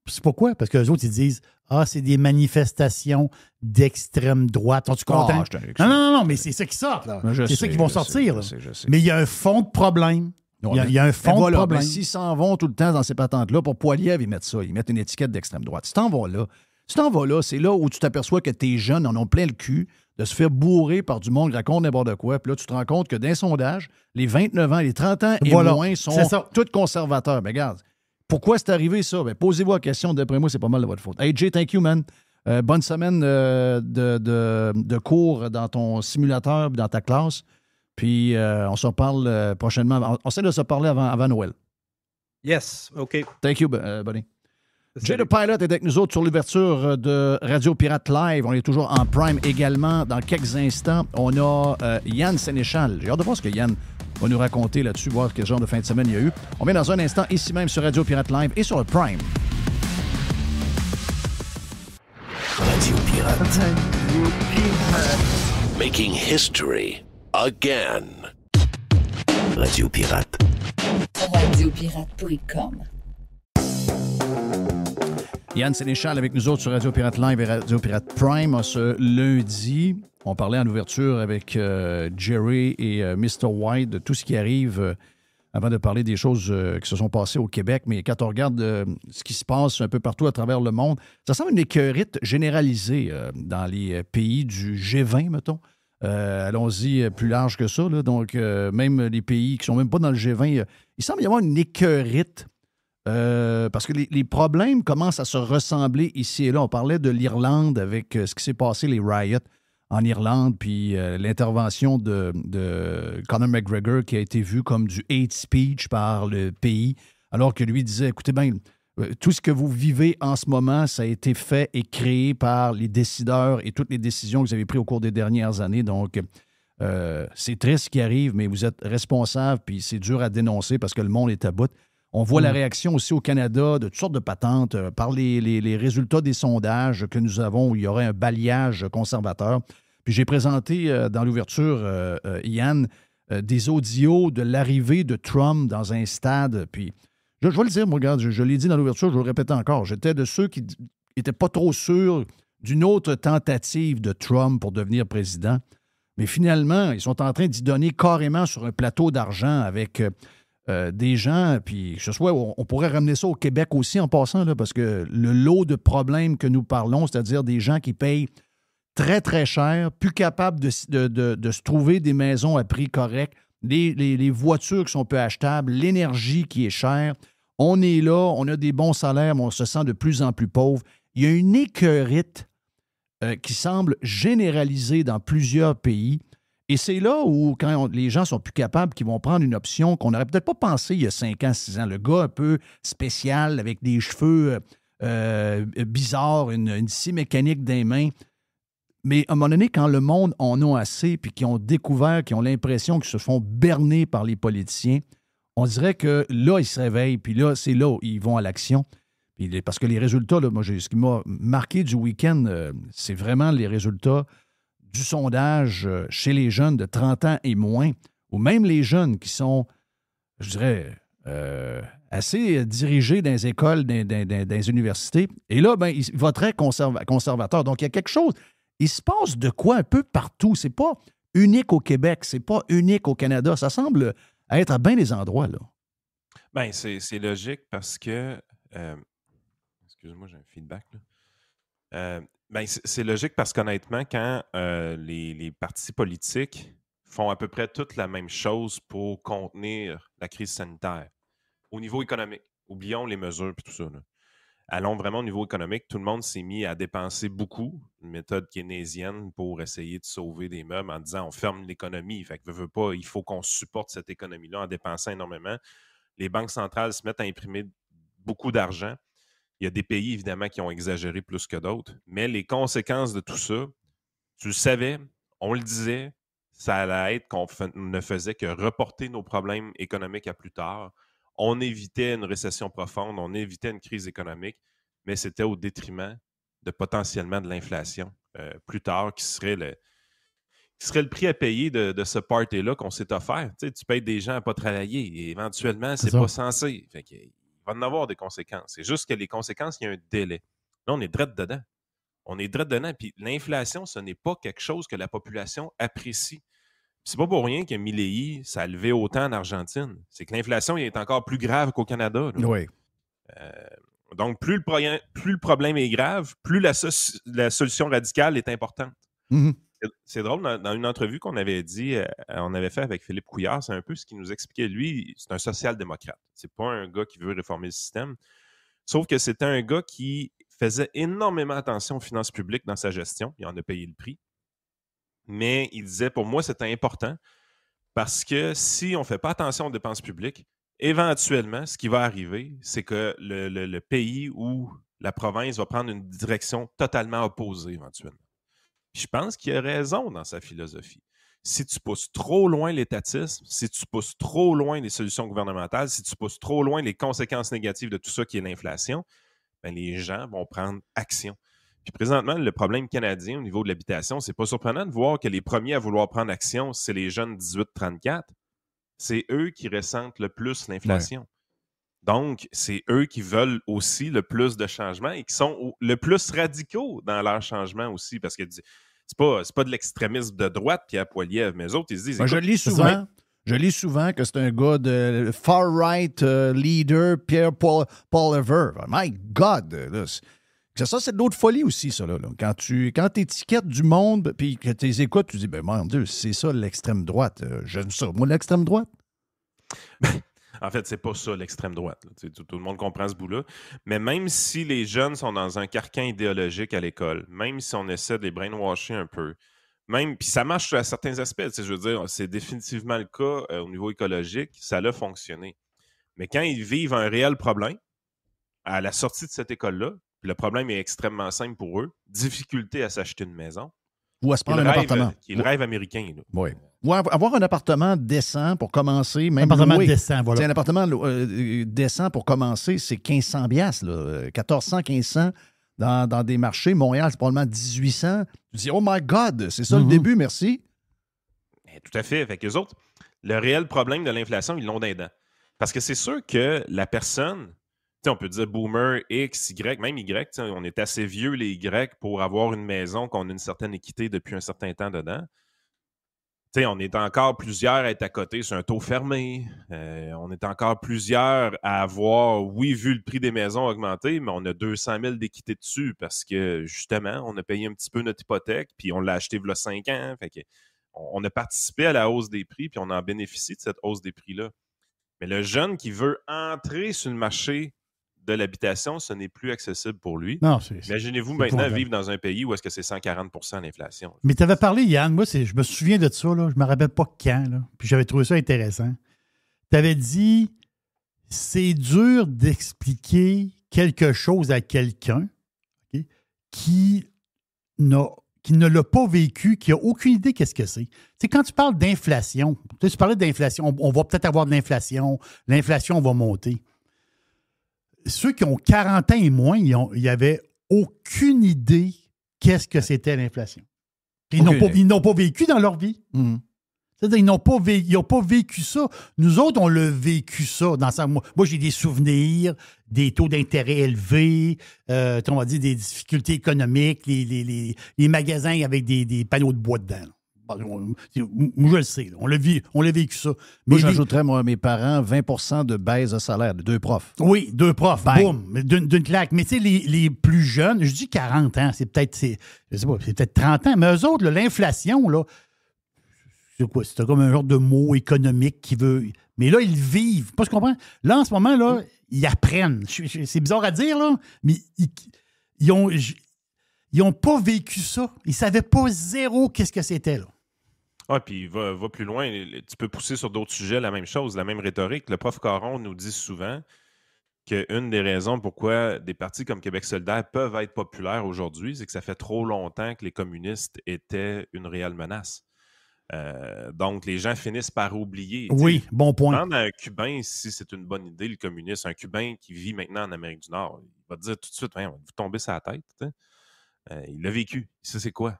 C'est pourquoi? Parce que les autres, ils disent c'est des manifestations d'extrême droite. Sont-tu contents? Non, mais c'est ça qui sort, là. C'est ça qui vont sortir. Je sais. Mais il y a un fond de problème. Il y a un fond de problème. S'ils s'en vont tout le temps dans ces patentes-là, pour Poilievre, ils mettent ça. Ils mettent une étiquette d'extrême droite. Si t'en vas là, c'est là où tu t'aperçois que tes jeunes en ont plein le cul de se faire bourrer par du monde qui raconte n'importe quoi. Puis là, tu te rends compte que dans les sondages, les 29 ans, les 30 ans et moins sont tous conservateurs. Mais regarde, pourquoi c'est arrivé ça? Ben, posez-vous la question. D'après moi, c'est pas mal de votre faute. Hey, Jay, thank you, man. Bonne semaine de cours dans ton simulateur et dans ta classe. Puis, on se reparle prochainement. On essaie de se parler avant Noël. Yes, OK. Thank you, buddy. Jay the Pilot est avec nous autres sur l'ouverture de Radio Pirate Live. On est toujours en prime également. Dans quelques instants, on a Yann Sénéchal. J'ai hâte de voir ce que Yann va nous raconter là-dessus, voir quel genre de fin de semaine il y a eu. On vient dans un instant ici même sur Radio Pirate Live et sur le Prime. Radio Pirate. Making history again. Radio Pirate. Radiopirate.com. Yann Sénéchal avec nous autres sur Radio Pirate Live et Radio Pirate Prime. Ce lundi, on parlait en ouverture avec Jerry et Mr. White de tout ce qui arrive avant de parler des choses qui se sont passées au Québec. Mais quand on regarde ce qui se passe un peu partout à travers le monde, ça semble une écœurite généralisée dans les pays du G20, mettons. Allons-y plus large que ça. Là. Donc, même les pays qui ne sont même pas dans le G20, il semble y avoir une écœurite parce que les problèmes commencent à se ressembler ici et là. On parlait de l'Irlande avec ce qui s'est passé, les riots en Irlande, puis l'intervention de Conor McGregor qui a été vu comme du hate speech par le pays, alors que lui disait, écoutez bien, tout ce que vous vivez en ce moment, ça a été fait et créé par les décideurs et toutes les décisions que vous avez prises au cours des dernières années. Donc, c'est triste ce qui arrive, mais vous êtes responsable, puis c'est dur à dénoncer parce que le monde est à bout. On voit la réaction aussi au Canada de toutes sortes de patentes par les résultats des sondages que nous avons où il y aurait un balayage conservateur. Puis j'ai présenté dans l'ouverture, Yann, des audios de l'arrivée de Trump dans un stade. Puis je vais le dire, moi, regarde, je l'ai dit dans l'ouverture, je vais le répéter encore. J'étais de ceux qui n'étaient pas trop sûrs d'une autre tentative de Trump pour devenir président. Mais finalement, ils sont en train d'y donner carrément sur un plateau d'argent avec des gens, puis que ce soit, on pourrait ramener ça au Québec aussi en passant, là, parce que le lot de problèmes que nous parlons, c'est-à-dire des gens qui payent très, très cher, plus capables de se trouver des maisons à prix correct, les voitures qui sont peu achetables, l'énergie qui est chère. On est là, on a des bons salaires, mais on se sent de plus en plus pauvre. Il y a une écœurite qui semble généralisée dans plusieurs pays. Et c'est là où, quand les gens sont plus capables, qu'ils vont prendre une option qu'on n'aurait peut-être pas pensé il y a 5 ans, 6 ans. Le gars un peu spécial, avec des cheveux bizarres, une scie mécanique des mains. Mais à un moment donné, quand le monde en a assez, puis qu'ils ont découvert, qu'ils ont l'impression qu'ils se font berner par les politiciens, on dirait que là, ils se réveillent, puis là, c'est là où ils vont à l'action. Puis, parce que les résultats, là, moi, ce qui m'a marqué du week-end, c'est vraiment les résultats du sondage chez les jeunes de 30 ans et moins, ou même les jeunes qui sont, je dirais, assez dirigés dans les écoles, dans les universités. Et là, ben, ils voteraient conservateurs. Donc, il y a quelque chose. Il se passe de quoi un peu partout. C'est pas unique au Québec, c'est pas unique au Canada. Ça semble être à bien des endroits, là. Bien, c'est logique parce que... excuse-moi, j'ai un feedback, là. Ben, c'est logique parce qu'honnêtement, quand les partis politiques font à peu près toute la même chose pour contenir la crise sanitaire, au niveau économique, oublions les mesures et tout ça, là. Allons vraiment au niveau économique, tout le monde s'est mis à dépenser beaucoup, une méthode keynésienne pour essayer de sauver des meubles en disant on ferme l'économie, fait que veut pas, il faut qu'on supporte cette économie-là en dépensant énormément. Les banques centrales se mettent à imprimer beaucoup d'argent. Il y a des pays, évidemment, qui ont exagéré plus que d'autres, mais les conséquences de tout ça, tu le savais, on le disait, ça allait être qu'on ne faisait que reporter nos problèmes économiques à plus tard. On évitait une récession profonde, on évitait une crise économique, mais c'était au détriment de potentiellement de l'inflation plus tard, qui serait le prix à payer de ce party-là qu'on s'est offert. Tu sais, tu payes des gens à ne pas travailler et éventuellement, c'est pas censé. Fait qu'il va en avoir des conséquences. C'est juste que les conséquences, il y a un délai. Là, on est direct dedans. On est direct dedans. Puis l'inflation, ce n'est pas quelque chose que la population apprécie. C'est pas pour rien que Milei, ça a levé autant en Argentine. C'est que l'inflation est encore plus grave qu'au Canada. Là. Oui. Donc, plus le problème est grave, plus la solution radicale est importante. Mm-hmm. C'est drôle, dans une entrevue qu'on avait dit, on avait fait avec Philippe Couillard, c'est un peu ce qu'il nous expliquait. Lui, c'est un social-démocrate. C'est pas un gars qui veut réformer le système. Sauf que c'était un gars qui faisait énormément attention aux finances publiques dans sa gestion. Il en a payé le prix. Mais il disait, pour moi, c'était important parce que si on ne fait pas attention aux dépenses publiques, éventuellement, ce qui va arriver, c'est que le pays ou la province va prendre une direction totalement opposée éventuellement. Puis je pense qu'il a raison dans sa philosophie. Si tu pousses trop loin l'étatisme, si tu pousses trop loin les solutions gouvernementales, si tu pousses trop loin les conséquences négatives de tout ça qui est l'inflation, ben les gens vont prendre action. Puis présentement, le problème canadien au niveau de l'habitation, c'est pas surprenant de voir que les premiers à vouloir prendre action, c'est les jeunes 18-34. C'est eux qui ressentent le plus l'inflation. Ouais. Donc, c'est eux qui veulent aussi le plus de changements et qui sont le plus radicaux dans leur changement aussi, parce que c'est pas de l'extrémisme de droite, Pierre Poilievre, mais eux autres, ils se disent... Ben, je lis souvent que c'est un gars de far-right leader, Pierre Poilievre. My God! Là, ça, c'est de l'autre folie aussi, ça. Là. Quand tu étiquettes du monde puis que tu les écoutes, tu dis, ben mon Dieu, c'est ça l'extrême droite. J'aime ça. Moi, l'extrême droite? En fait, c'est pas ça, l'extrême droite. Tout le monde comprend ce bout-là. Mais même si les jeunes sont dans un carcan idéologique à l'école, même si on essaie de les brainwasher un peu, puis ça marche à certains aspects, je veux dire, c'est définitivement le cas au niveau écologique, ça a fonctionné. Mais quand ils vivent un réel problème, à la sortie de cette école-là, puis le problème est extrêmement simple pour eux, difficulté à s'acheter une maison. Ou à se prendre un appartement. Qui est le rêve américain. Là. Oui. Ou avoir un appartement décent pour commencer. Même un appartement décent, voilà. Un appartement décent pour commencer, c'est 1500 $, là. 1400, 1500 dans des marchés. Montréal, c'est probablement 1800. Tu dis, oh my God, c'est ça le début, merci. Tout à fait. Fait qu'eux autres, le réel problème de l'inflation, ils l'ont d'un dent. Parce que c'est sûr que la personne... on peut dire boomer, X, Y, même Y. On est assez vieux, les Y, pour avoir une maison qu'on a une certaine équité depuis un certain temps dedans. On est encore plusieurs à être à côté sur un taux fermé. On est encore plusieurs à avoir, oui, vu le prix des maisons augmenter, mais on a 200 000 d'équité dessus parce que, justement, on a payé un petit peu notre hypothèque, puis on l'a acheté il y a 5 ans. Fait que on a participé à la hausse des prix, puis on en bénéficie de cette hausse des prix-là. Mais le jeune qui veut entrer sur le marché de l'habitation, ce n'est plus accessible pour lui. Non, imaginez-vous maintenant vivre dans un pays où est-ce que c'est 140 % l'inflation. Mais tu avais parlé, Yann, moi, je me souviens de ça, là, je me rappelle pas quand, là, puis j'avais trouvé ça intéressant. Tu avais dit, c'est dur d'expliquer quelque chose à quelqu'un qui ne l'a pas vécu, qui n'a aucune idée qu'est-ce que c'est. Tu sais, quand tu parles d'inflation, tu parlais d'inflation, on va peut-être avoir de l'inflation va monter. Ceux qui ont 40 ans et moins, ils n'avaient aucune idée qu'est-ce que c'était l'inflation. Ils n'ont pas vécu dans leur vie. Mm-hmm. C'est-à-dire, ils n'ont pas vécu ça. Nous autres, on l'a vécu ça. Moi, j'ai des souvenirs, des taux d'intérêt élevés, on va dire des difficultés économiques, les magasins avec des panneaux de bois dedans. Moi, je le sais. Là. On l'a vécu ça. Mais moi, j'ajouterais, mes parents, 20 % de baisse de salaire de 2 profs. Oui, 2 profs. Boum, d'une claque. Mais tu sais, les plus jeunes, je dis 40 ans, c'est peut-être 30 ans, mais eux autres, là, l'inflation, là, c'est quoi? C'est comme un genre de mot économique qui veut... Mais là, ils vivent. Pas ce qu'on comprend? Là, en ce moment, là, ils apprennent. C'est bizarre à dire, là, mais ils ont pas vécu ça. Ils savaient pas zéro qu'est-ce que c'était, là. Ah, puis va plus loin. Tu peux pousser sur d'autres sujets la même chose, la même rhétorique. Le prof Caron nous dit souvent qu'une des raisons pourquoi des partis comme Québec solidaire peuvent être populaires aujourd'hui, c'est que ça fait trop longtemps que les communistes étaient une réelle menace. Donc, les gens finissent par oublier. Oui, bon point. Demande à un Cubain si c'est une bonne idée, le communisme. Un Cubain qui vit maintenant en Amérique du Nord, il va te dire tout de suite, vous tombez sur la tête. Il l'a vécu. Ça, c'est quoi?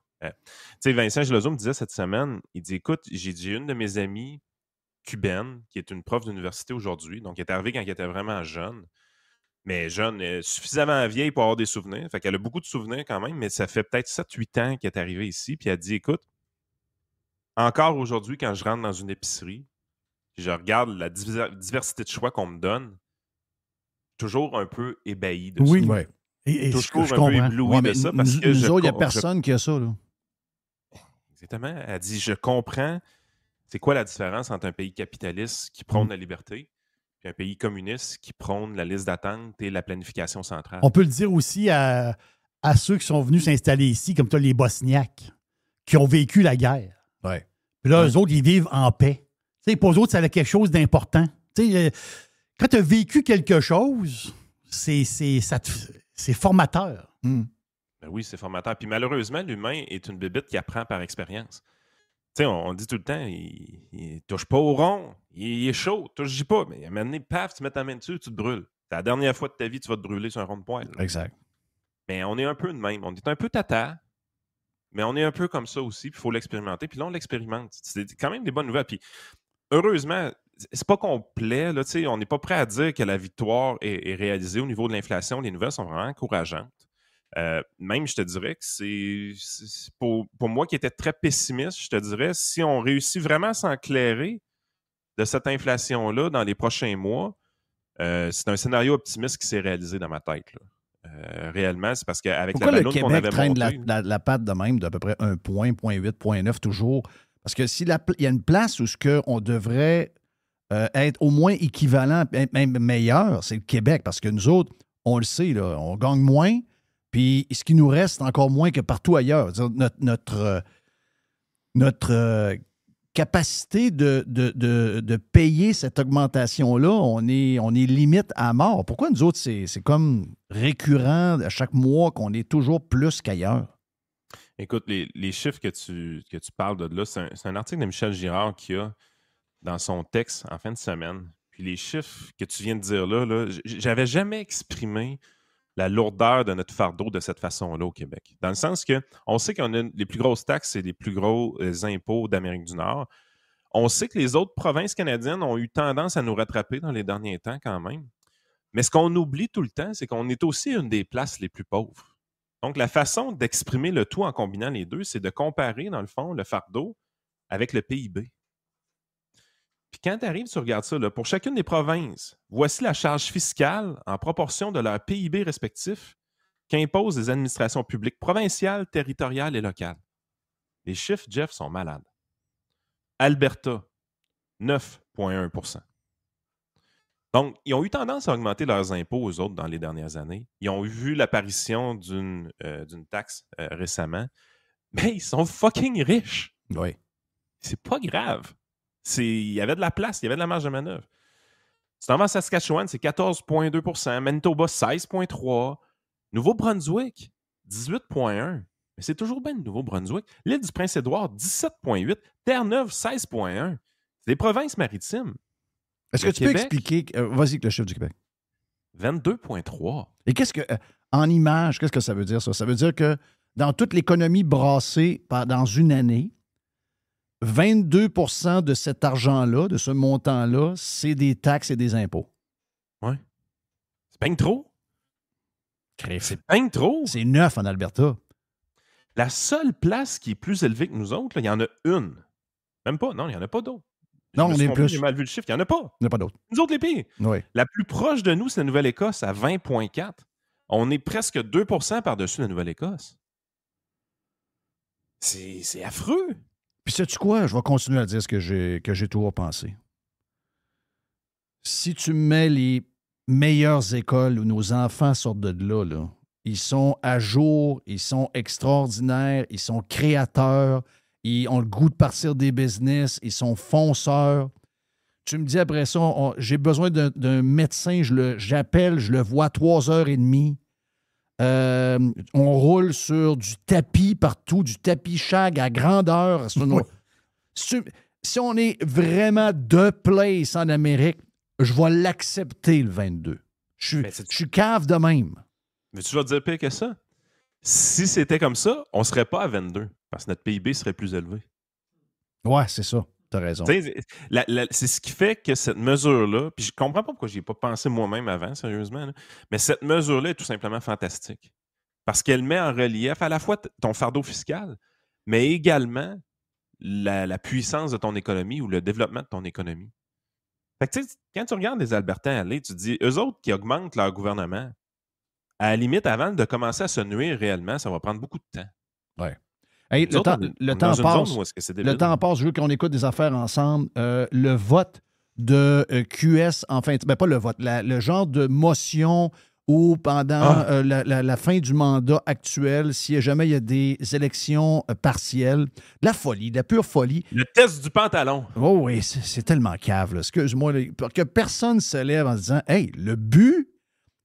Vincent Gelozo me disait cette semaine, il dit, écoute, j'ai dit une de mes amies cubaine, qui est une prof d'université aujourd'hui, donc elle est arrivée quand elle était vraiment jeune, mais jeune, suffisamment vieille pour avoir des souvenirs. Fait qu'elle a beaucoup de souvenirs quand même, mais ça fait peut-être 7-8 ans qu'elle est arrivée ici, puis elle dit, écoute, encore aujourd'hui, quand je rentre dans une épicerie, je regarde la diversité de choix qu'on me donne, toujours un peu ébahi de ça. Oui, oui. Et toujours un peu ébloui de ça. Parce que nous autres, il n'y a personne qui a ça, là. Exactement. Elle dit, je comprends, c'est quoi la différence entre un pays capitaliste qui prône la liberté et un pays communiste qui prône la liste d'attente et la planification centrale. On peut le dire aussi à ceux qui sont venus s'installer ici, comme toi, les Bosniaques, qui ont vécu la guerre. Ouais. Puis là, eux autres, ils vivent en paix. T'sais, pour eux autres, ça a quelque chose d'important. Quand tu as vécu quelque chose, c'est formateur. Hmm. Ben oui, c'est formateur. Puis malheureusement, l'humain est une bébite qui apprend par expérience. Tu sais, on dit tout le temps, il touche pas au rond, il est chaud, touche pas. Mais à un moment donné, paf, tu mets ta main dessus, tu te brûles. C'est la dernière fois de ta vie que tu vas te brûler sur un rond de poêle. Exact. Mais on est un peu de même. On est un peu tata, mais on est un peu comme ça aussi, puis il faut l'expérimenter. Puis là, on l'expérimente. C'est quand même des bonnes nouvelles. Puis heureusement, c'est pas complet. Là, on n'est pas prêt à dire que la victoire est réalisée au niveau de l'inflation. Les nouvelles sont vraiment encourageantes. Même, je te dirais que c'est pour moi qui était très pessimiste, je te dirais, si on réussit vraiment à s'enclairer de cette inflation-là dans les prochains mois, c'est un scénario optimiste qui s'est réalisé dans ma tête. Là. Réellement, c'est parce qu'avec la Pourquoi le balloune qu'on Québec avait traîne montée... la patte de même d'à peu près 1 point, 0.8, 0.9 toujours? Parce que s'il y a une place où on devrait être au moins équivalent, même meilleur, c'est le Québec. Parce que nous autres, on le sait, là, on gagne moins, puis ce qui nous reste, encore moins que partout ailleurs. Notre capacité de payer cette augmentation-là, on est limite à mort. Pourquoi nous autres, c'est comme récurrent à chaque mois qu'on est toujours plus qu'ailleurs? Écoute, les chiffres que tu parles de là, c'est un article de Michel Girard qui a dans son texte en fin de semaine. Puis les chiffres que tu viens de dire là, j'avais jamais exprimé la lourdeur de notre fardeau de cette façon-là au Québec. Dans le sens qu'on sait qu'on a les plus grosses taxes et les plus gros impôts d'Amérique du Nord. On sait que les autres provinces canadiennes ont eu tendance à nous rattraper dans les derniers temps quand même. Mais ce qu'on oublie tout le temps, c'est qu'on est aussi une des places les plus pauvres. Donc, la façon d'exprimer le tout en combinant les deux, c'est de comparer, dans le fond, le fardeau avec le PIB. Puis quand tu arrives, tu regardes ça, là, pour chacune des provinces, voici la charge fiscale en proportion de leur PIB respectif qu'imposent les administrations publiques provinciales, territoriales et locales. Les chiffres, Jeff, sont malades. Alberta, 9,1 %. Donc, ils ont eu tendance à augmenter leurs impôts aux autres dans les dernières années. Ils ont vu l'apparition d'une taxe récemment, mais ils sont fucking riches. Oui. C'est pas grave. Il y avait de la place, il y avait de la marge de manœuvre. Tu t'en vas à Saskatchewan, c'est 14,2 %, Manitoba, 16,3 %, Nouveau-Brunswick, 18,1 %. Mais c'est toujours bien le Nouveau-Brunswick. L'île du Prince-Édouard, 17,8 %, Terre-Neuve, 16,1 %. C'est des provinces maritimes. Est-ce que tu peux expliquer... vas-y avec le chiffre du Québec. 22,3 %. Et en image, qu'est-ce que ça veut dire, ça? Ça veut dire que dans toute l'économie brassée dans une année, 22 % de cet argent-là, de ce montant-là, c'est des taxes et des impôts. Oui. C'est bien trop. C'est bien trop. C'est 9 en Alberta. La seule place qui est plus élevée que nous autres, il y en a une. Même pas. Non, il n'y en a pas d'autres. Non, on est plus. J'ai mal vu le chiffre. Il n'y en a pas. Il n'y en a pas d'autres. Nous autres, les pays. Oui. La plus proche de nous, c'est la Nouvelle-Écosse à 20,4 %. On est presque 2 % par-dessus la Nouvelle-Écosse. C'est affreux. Puis sais-tu quoi? Je vais continuer à dire ce que j'ai toujours pensé. Si tu mets les meilleures écoles où nos enfants sortent de là, ils sont à jour, ils sont extraordinaires, ils sont créateurs, ils ont le goût de partir des business, ils sont fonceurs. Tu me dis après ça, j'ai besoin d'un médecin, j'appelle, je le vois 3h30. On roule sur du tapis partout, du tapis shag à grandeur. Si on est vraiment de place en Amérique, je vais l'accepter le 22. Je suis cave de même. Mais tu vas te dire pire que ça. Si c'était comme ça, on ne serait pas à 22 parce que notre PIB serait plus élevé. Ouais, c'est ça. T'as raison. C'est ce qui fait que cette mesure-là, puis je comprends pas pourquoi je n'y ai pas pensé moi-même avant, sérieusement, là, mais cette mesure-là est tout simplement fantastique. Parce qu'elle met en relief à la fois ton fardeau fiscal, mais également la puissance de ton économie ou le développement de ton économie. Fait que, quand tu regardes les Albertains aller, tu te dis, eux autres qui augmentent leur gouvernement, à la limite, avant de commencer à se nuire réellement, ça va prendre beaucoup de temps. Ouais. Hey, le temps passe, je veux qu'on écoute des affaires ensemble. Le vote de QS, enfin, ben pas le vote, le genre de motion où pendant la fin du mandat actuel, si jamais il y a des élections partielles, de la folie, de la pure folie. Le test du pantalon. Oh oui, c'est tellement cave, là. Excuse-moi, que personne ne se lève en se disant « Hey, le but,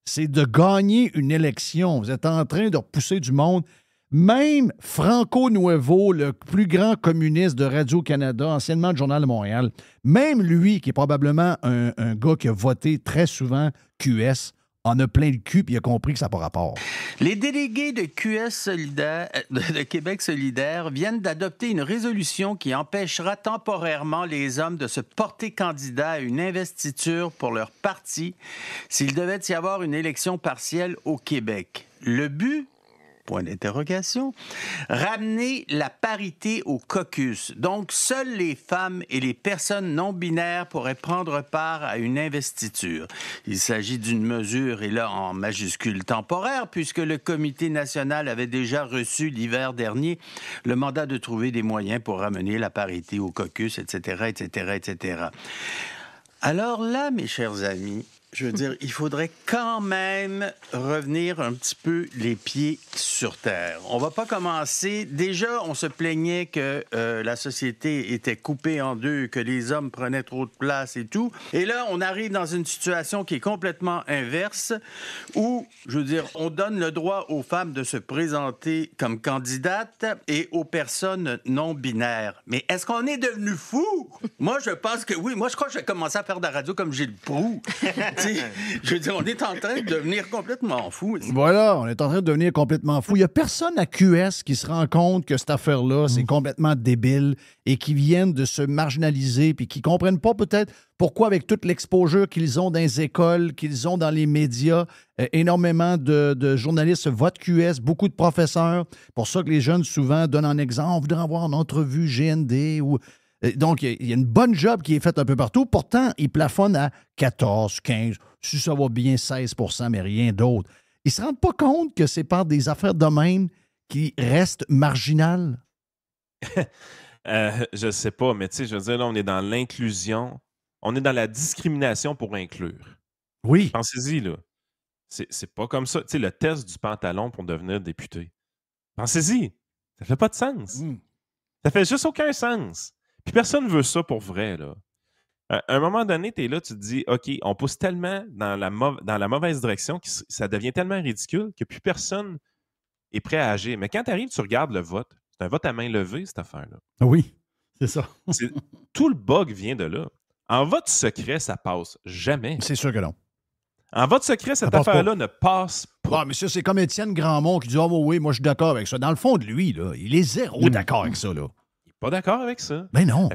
c'est de gagner une élection. Vous êtes en train de repousser du monde. Même Franco Nuevo, le plus grand communiste de Radio-Canada, anciennement du Journal de Montréal, même lui, qui est probablement un gars qui a voté très souvent QS, en a plein le cul puis il a compris que ça n'a pas rapport. Les délégués de QS solidaire, de Québec solidaire viennent d'adopter une résolution qui empêchera temporairement les hommes de se porter candidat à une investiture pour leur parti s'il devait y avoir une élection partielle au Québec. Le but? Point d'interrogation. Ramener la parité au caucus. Donc, seules les femmes et les personnes non-binaires pourraient prendre part à une investiture. Il s'agit d'une mesure, et là en majuscule temporaire, puisque le Comité national avait déjà reçu l'hiver dernier le mandat de trouver des moyens pour ramener la parité au caucus, etc., etc., etc. Alors là, mes chers amis, je veux dire, il faudrait quand même revenir un petit peu les pieds sur terre. On va pas commencer. Déjà, on se plaignait que la société était coupée en deux, que les hommes prenaient trop de place et tout. Et là, on arrive dans une situation qui est complètement inverse, où, je veux dire, on donne le droit aux femmes de se présenter comme candidates et aux personnes non binaires. Mais est-ce qu'on est devenu fou? Moi, je pense que oui. Moi, je crois que je vais commencer à faire de la radio comme Gilles Proulx. Je veux dire, on est en train de devenir complètement fou. Voilà, on est en train de devenir complètement fou. Il n'y a personne à QS qui se rend compte que cette affaire-là, c'est complètement débile et qui viennent de se marginaliser puis qui ne comprennent pas peut-être pourquoi, avec toute l'exposure qu'ils ont dans les écoles, qu'ils ont dans les médias, énormément de journalistes votent QS, beaucoup de professeurs. Pour ça que les jeunes, souvent, donnent un exemple. On voudrait avoir une entrevue GND ou... Donc, il y a une bonne job qui est faite un peu partout. Pourtant, ils plafonnent à 14, 15, si ça va bien, 16 %, mais rien d'autre. Ils ne se rendent pas compte que c'est par des affaires de même qui restent marginales? Je sais pas, mais tu sais, je veux dire, là, on est dans l'inclusion. On est dans la discrimination pour inclure. Oui. Pensez-y, là. C'est pas comme ça. Tu sais, le test du pantalon pour devenir député. Pensez-y. Ça fait pas de sens. Ça fait juste aucun sens. Puis personne ne veut ça pour vrai, là. À un moment donné, tu es là, tu te dis, OK, on pousse tellement dans la mauvaise direction que ça devient tellement ridicule que plus personne est prêt à agir. Mais quand tu arrives, tu regardes le vote. C'est un vote à main levée, cette affaire-là. Oui, c'est ça. Tout le bug vient de là. En vote secret, ça passe jamais. C'est sûr que non. En vote secret, cette affaire-là ne passe pas. Ah, mais ça, c'est comme Étienne Grandmont qui dit « Ah, oui, moi, je suis d'accord avec ça. » Dans le fond de lui, là, il est zéro d'accord avec ça, là. Il n'est pas d'accord avec ça. Ben non.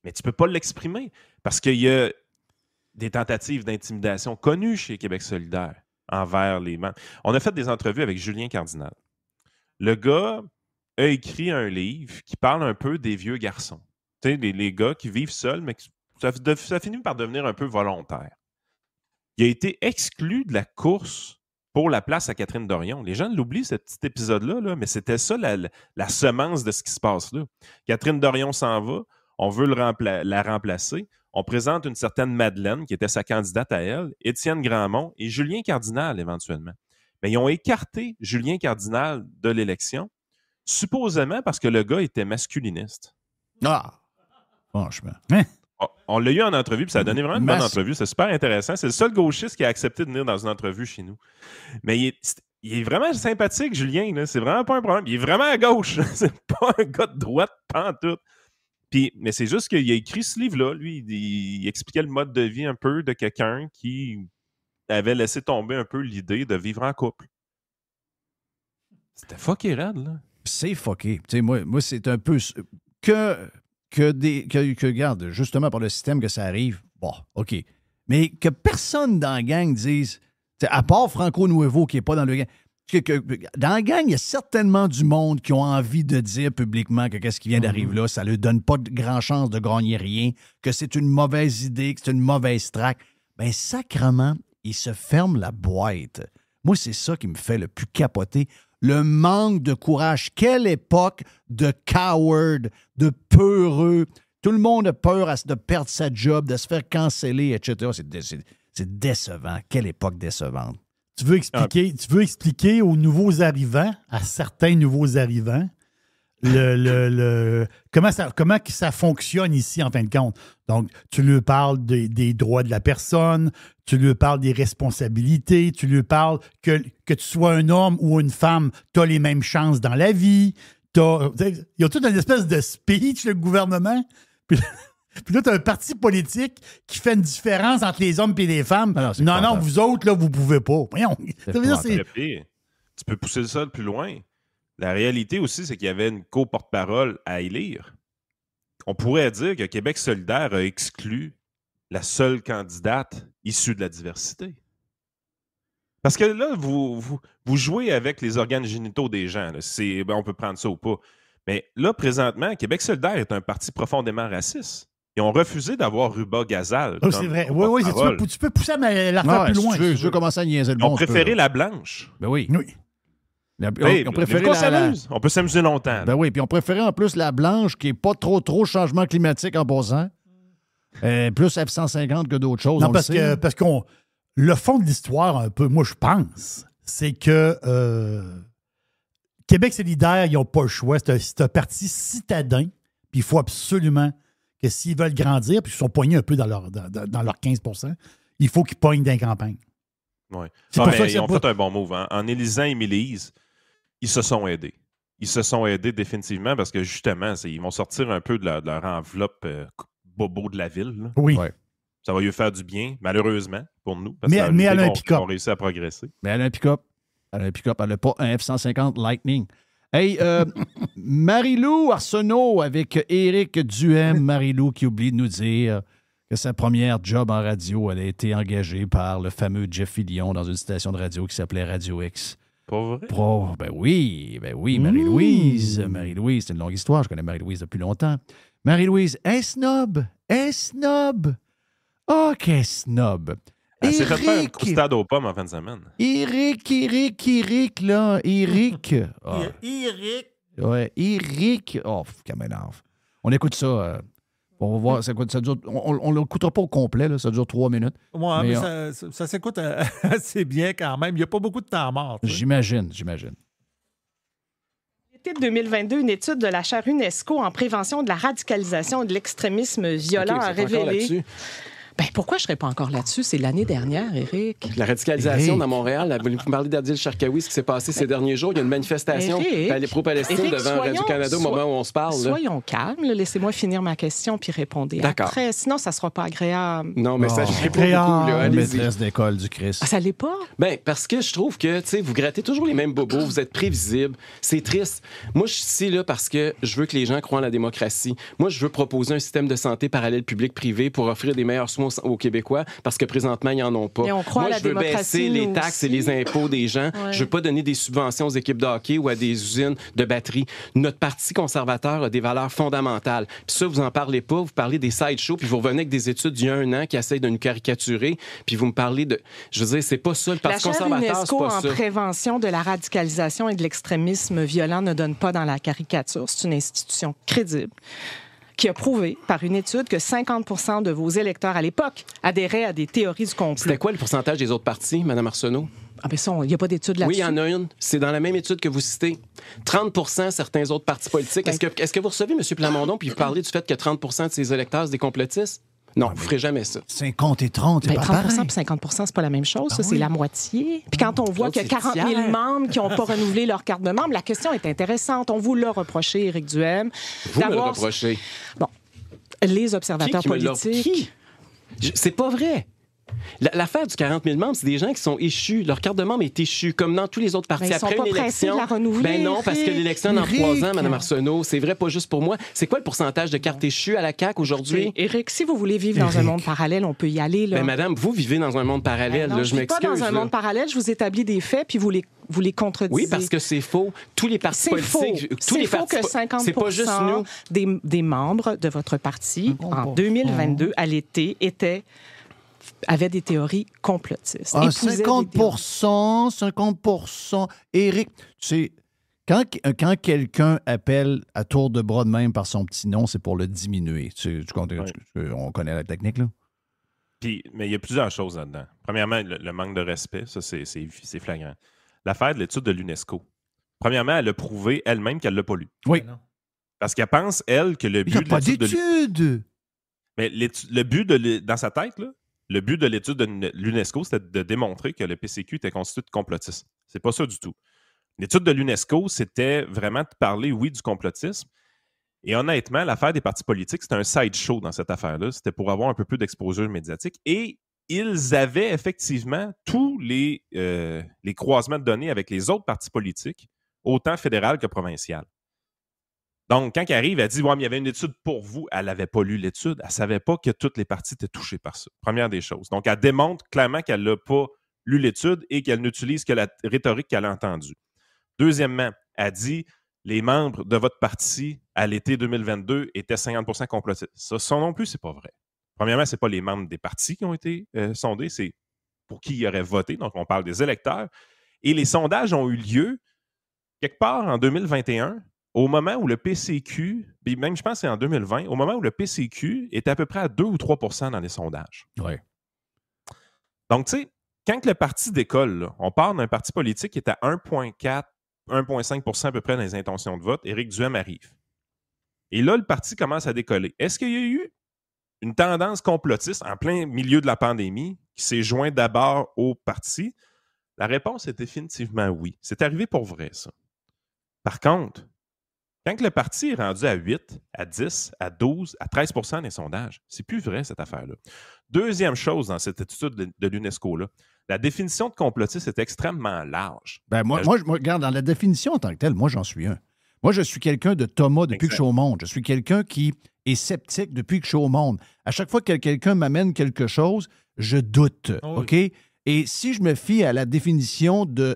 Mais tu ne peux pas l'exprimer parce qu'il y a des tentatives d'intimidation connues chez Québec solidaire envers les membres. On a fait des entrevues avec Julien Cardinal. Le gars a écrit un livre qui parle un peu des vieux garçons. Tu sais, les gars qui vivent seuls, mais ça finit par devenir un peu volontaire. Il a été exclu de la course pour la place à Catherine Dorion. Les gens l'oublient, ce petit épisode-là, là, mais c'était ça la semence de ce qui se passe là. Catherine Dorion s'en va, on veut la remplacer. On présente une certaine Madeleine, qui était sa candidate à elle, Étienne Grandmont et Julien Cardinal, éventuellement. Mais ils ont écarté Julien Cardinal de l'élection, supposément parce que le gars était masculiniste. Ah! Franchement. On l'a eu en entrevue, puis ça a donné vraiment une bonne entrevue. C'est super intéressant. C'est le seul gauchiste qui a accepté de venir dans une entrevue chez nous. Mais il est vraiment sympathique, Julien. Là. C'est vraiment pas un problème. Il est vraiment à gauche. C'est pas un gars de droite, pantoute. Mais c'est juste qu'il a écrit ce livre-là. Lui, il expliquait le mode de vie un peu de quelqu'un qui avait laissé tomber un peu l'idée de vivre en couple. C'était fucké raide, là. C'est fucké. Tu sais, moi, c'est un peu... Que regarde, justement par le système que ça arrive, bon, OK. Mais que personne dans la gang dise, à part Franco Nuevo qui n'est pas dans le gang, dans la gang, il y a certainement du monde qui ont envie de dire publiquement que qu'est-ce qui vient d'arriver là, ça ne leur donne pas de grand chance de gagner rien, que c'est une mauvaise idée, que c'est une mauvaise traque. Bien, sacrement, ils se ferment la boîte. Moi, c'est ça qui me fait le plus capoter. Le manque de courage. Quelle époque de coward, de peureux. Tout le monde a peur de perdre sa job, de se faire canceller, etc. C'est décevant. Quelle époque décevante. Tu veux expliquer aux nouveaux arrivants, à certains nouveaux arrivants, comment que ça fonctionne ici, en fin de compte. Donc, tu lui parles des droits de la personne, tu lui parles des responsabilités, tu lui parles que tu sois un homme ou une femme, tu as les mêmes chances dans la vie. Il y a toute une espèce de speech, le gouvernement. Puis là, tu as un parti politique qui fait une différence entre les hommes et les femmes. Non, vous autres, là, vous pouvez pas. Voyons. Ça veut dire, c'est... Tu peux pousser ça plus loin. La réalité aussi, c'est qu'il y avait une co-porte-parole à élire. On pourrait dire que Québec solidaire a exclu la seule candidate issue de la diversité. Parce que là, vous jouez avec les organes génitaux des gens. Là. On peut prendre ça ou pas. Mais là, présentement, Québec solidaire est un parti profondément raciste. Ils ont refusé d'avoir Ruba Gazal. Oh, c'est vrai. Oui, tu peux pousser l'affaire plus loin. Je veux commencer à niaiser le monde. Ils ont préféré la blanche. Ben oui. On peut s'amuser longtemps. Ben oui, puis on préférait en plus la blanche qui n'est pas trop changement climatique en passant. Plus F-150 que d'autres choses. Non, parce que le fond de l'histoire, un peu, moi, je pense, c'est que Québec solidaire, ils n'ont pas le choix. C'est un parti citadin, puis il faut absolument que s'ils veulent grandir, puis ils sont poignés un peu dans leur 15 %, il faut qu'ils pognent dans les campagnes. Oui. Ils ont fait un bon move. Hein. En élisant Émilie, ils se sont aidés. Ils se sont aidés définitivement parce que justement, ils vont sortir un peu de leur enveloppe bobo de la ville. Là. Oui. Ouais. Ça va lui faire du bien, malheureusement, pour nous. Parce mais elle a un pick-up. Ils ont réussi à progresser. Mais elle a un pick-up. Elle n'a pas un F-150 Lightning. Hey, Marie-Lou Arsenault avec Éric Duhem. Marie-Lou qui oublie de nous dire que sa première job en radio, elle a été engagée par le fameux Jeff Fillion dans une station de radio qui s'appelait Radio X. Pas vrai? Ben oui, Marie-Louise. Marie-Louise, c'est une longue histoire. Je connais Marie-Louise depuis longtemps. Marie-Louise, snob. Oh, qu'est snob. Elle s'est fait faire un croustade aux pommes en fin de semaine. Eric, là. Eric. Oh. Eric. Ouais, Eric. Oh, qu'elle m'énerve. On écoute ça. On va voir. Ça dure, on ne l'écoutera pas au complet. Là, ça dure 3 minutes. Ouais, mais ça s'écoute assez bien quand même. Il n'y a pas beaucoup de temps mort. J'imagine. L'été de 2022, une étude de la chaire UNESCO en prévention de la radicalisation et de l'extrémisme violent a révélé... Ben, pourquoi je ne serais pas encore là-dessus? C'est l'année dernière, Éric. La radicalisation dans Montréal, vous parlez d'Adil Sharkawi, ce qui s'est passé ces derniers jours. Il y a une manifestation pro-Palestine devant Radio-Canada au moment où on se parle. Soyons calmes. Laissez-moi finir ma question puis répondez après. Sinon, ça ne sera pas agréable. Non, mais ça ne serait pas beaucoup. La maîtresse d'école du Christ. Ah, ça ne l'est pas? Ben, parce que je trouve que vous grattez toujours les mêmes bobos, vous êtes prévisibles. C'est triste. Moi, je suis ici là, parce que je veux que les gens croient en la démocratie. Moi, je veux proposer un système de santé parallèle public-privé pour offrir des meilleurs soins aux Québécois, parce que présentement, ils n'en ont pas. Moi, je veux baisser les taxes et les impôts des gens. Ouais. Je veux pas donner des subventions aux équipes de hockey ou à des usines de batterie. Notre Parti conservateur a des valeurs fondamentales. Puis ça, vous en parlez pas. Vous parlez des sideshows, puis vous revenez avec des études d'il y a 1 an qui essayent de nous caricaturer, puis vous me parlez de... Je veux dire, c'est pas ça. Le Parti conservateur, c'est pas ça. La chaire UNESCO en prévention de la radicalisation et de l'extrémisme violent ne donne pas dans la caricature. C'est une institution crédible qui a prouvé par une étude que 50 % de vos électeurs à l'époque adhéraient à des théories du complot. C'était quoi le pourcentage des autres partis, Mme Arsenault? Ah, ben ça, il n'y a pas d'étude là-dessus. Oui, il y en a une. C'est dans la même étude que vous citez. 30 % certains autres partis politiques. Est-ce que vous recevez M. Plamondon puis vous parlez du fait que 30 % de ses électeurs sont des complotistes? Non, vous ne ferez jamais ça. 50 et 30, c'est pas 30 pareil. et 50 % c'est pas la même chose. Ça, c'est la moitié. Puis quand on voit qu'il y a 40 000 membres qui n'ont pas renouvelé leur carte de membre, la question est intéressante. On vous l'a reproché, Éric Duhem. Vous me le reprochez. Bon. Les observateurs politiques. C'est pas vrai. L'affaire du 40 000 membres, c'est des gens qui sont échus. Leur carte de membre est échue, comme dans tous les autres partis. Après une élection, de la renouveler, ben non, parce que l'élection dans 3 ans, Mme Arsenault, c'est vrai pas juste pour moi. C'est quoi le pourcentage de cartes échues à la CAQ aujourd'hui? Éric, si vous voulez vivre dans un monde parallèle, on peut y aller. Là. Ben, madame, vous vivez dans un monde parallèle. Non, je m'excuse. Pas dans un monde parallèle, je vous établis des faits, puis vous les contredisez. Oui, parce que c'est faux. Tous les partis politiques... C'est faux que 50 % des membres de votre parti, en 2022, à l'été, avaient des théories complotistes. 50%. Éric, tu sais, quand quelqu'un appelle à tour de bras de même par son petit nom, c'est pour le diminuer. On connaît la technique, là? Mais il y a plusieurs choses là-dedans. Premièrement, le manque de respect, ça, c'est flagrant. L'affaire de l'étude de l'UNESCO. Premièrement, elle a prouvé elle-même qu'elle ne l'a pas lu. Oui. Parce qu'elle pense, elle, que le Il n'y a but pas de l'étude d'études. Mais le but dans sa tête, là, le but de l'étude de l'UNESCO, c'était de démontrer que le PCQ était constitué de complotisme. C'est pas ça du tout. L'étude de l'UNESCO, c'était vraiment de parler, oui, du complotisme. Et honnêtement, l'affaire des partis politiques, c'était un sideshow dans cette affaire-là. C'était pour avoir un peu plus d'exposure médiatique. Et ils avaient effectivement tous les croisements de données avec les autres partis politiques, autant fédéral que provincial. Donc, quand elle arrive, elle dit « Ouais, mais il y avait une étude pour vous. » Elle n'avait pas lu l'étude. Elle ne savait pas que toutes les parties étaient touchées par ça. Première des choses. Donc, elle démontre clairement qu'elle n'a pas lu l'étude et qu'elle n'utilise que la rhétorique qu'elle a entendue. Deuxièmement, elle dit « Les membres de votre parti, à l'été 2022, étaient 50% complotistes. » Ça non plus, c'est pas vrai. Premièrement, ce n'est pas les membres des partis qui ont été sondés, c'est pour qui ils auraient voté. Donc, on parle des électeurs. Et les sondages ont eu lieu quelque part en 2021, au moment où le PCQ, puis même je pense que c'est en 2020, au moment où le PCQ était à peu près à 2 ou 3% dans les sondages. Oui. Donc, tu sais, quand le parti décolle, là, on part d'un parti politique qui est à 1,4, 1,5% à peu près dans les intentions de vote, Éric Duhem arrive. Et là, le parti commence à décoller. Est-ce qu'il y a eu une tendance complotiste en plein milieu de la pandémie qui s'est joint d'abord au parti? La réponse est définitivement oui. C'est arrivé pour vrai, ça. Par contre, quand le parti est rendu à 8, à 10, à 12, à 13% des sondages, c'est plus vrai, cette affaire-là. Deuxième chose dans cette étude de l'UNESCO-là, la définition de complotiste est extrêmement large. Ben moi, regarde, dans la définition en tant que telle, moi, j'en suis un. Moi, je suis quelqu'un de Thomas depuis que je suis au monde. Je suis quelqu'un qui est sceptique depuis que je suis au monde. À chaque fois que quelqu'un m'amène quelque chose, je doute, OK? Et si je me fie à la définition de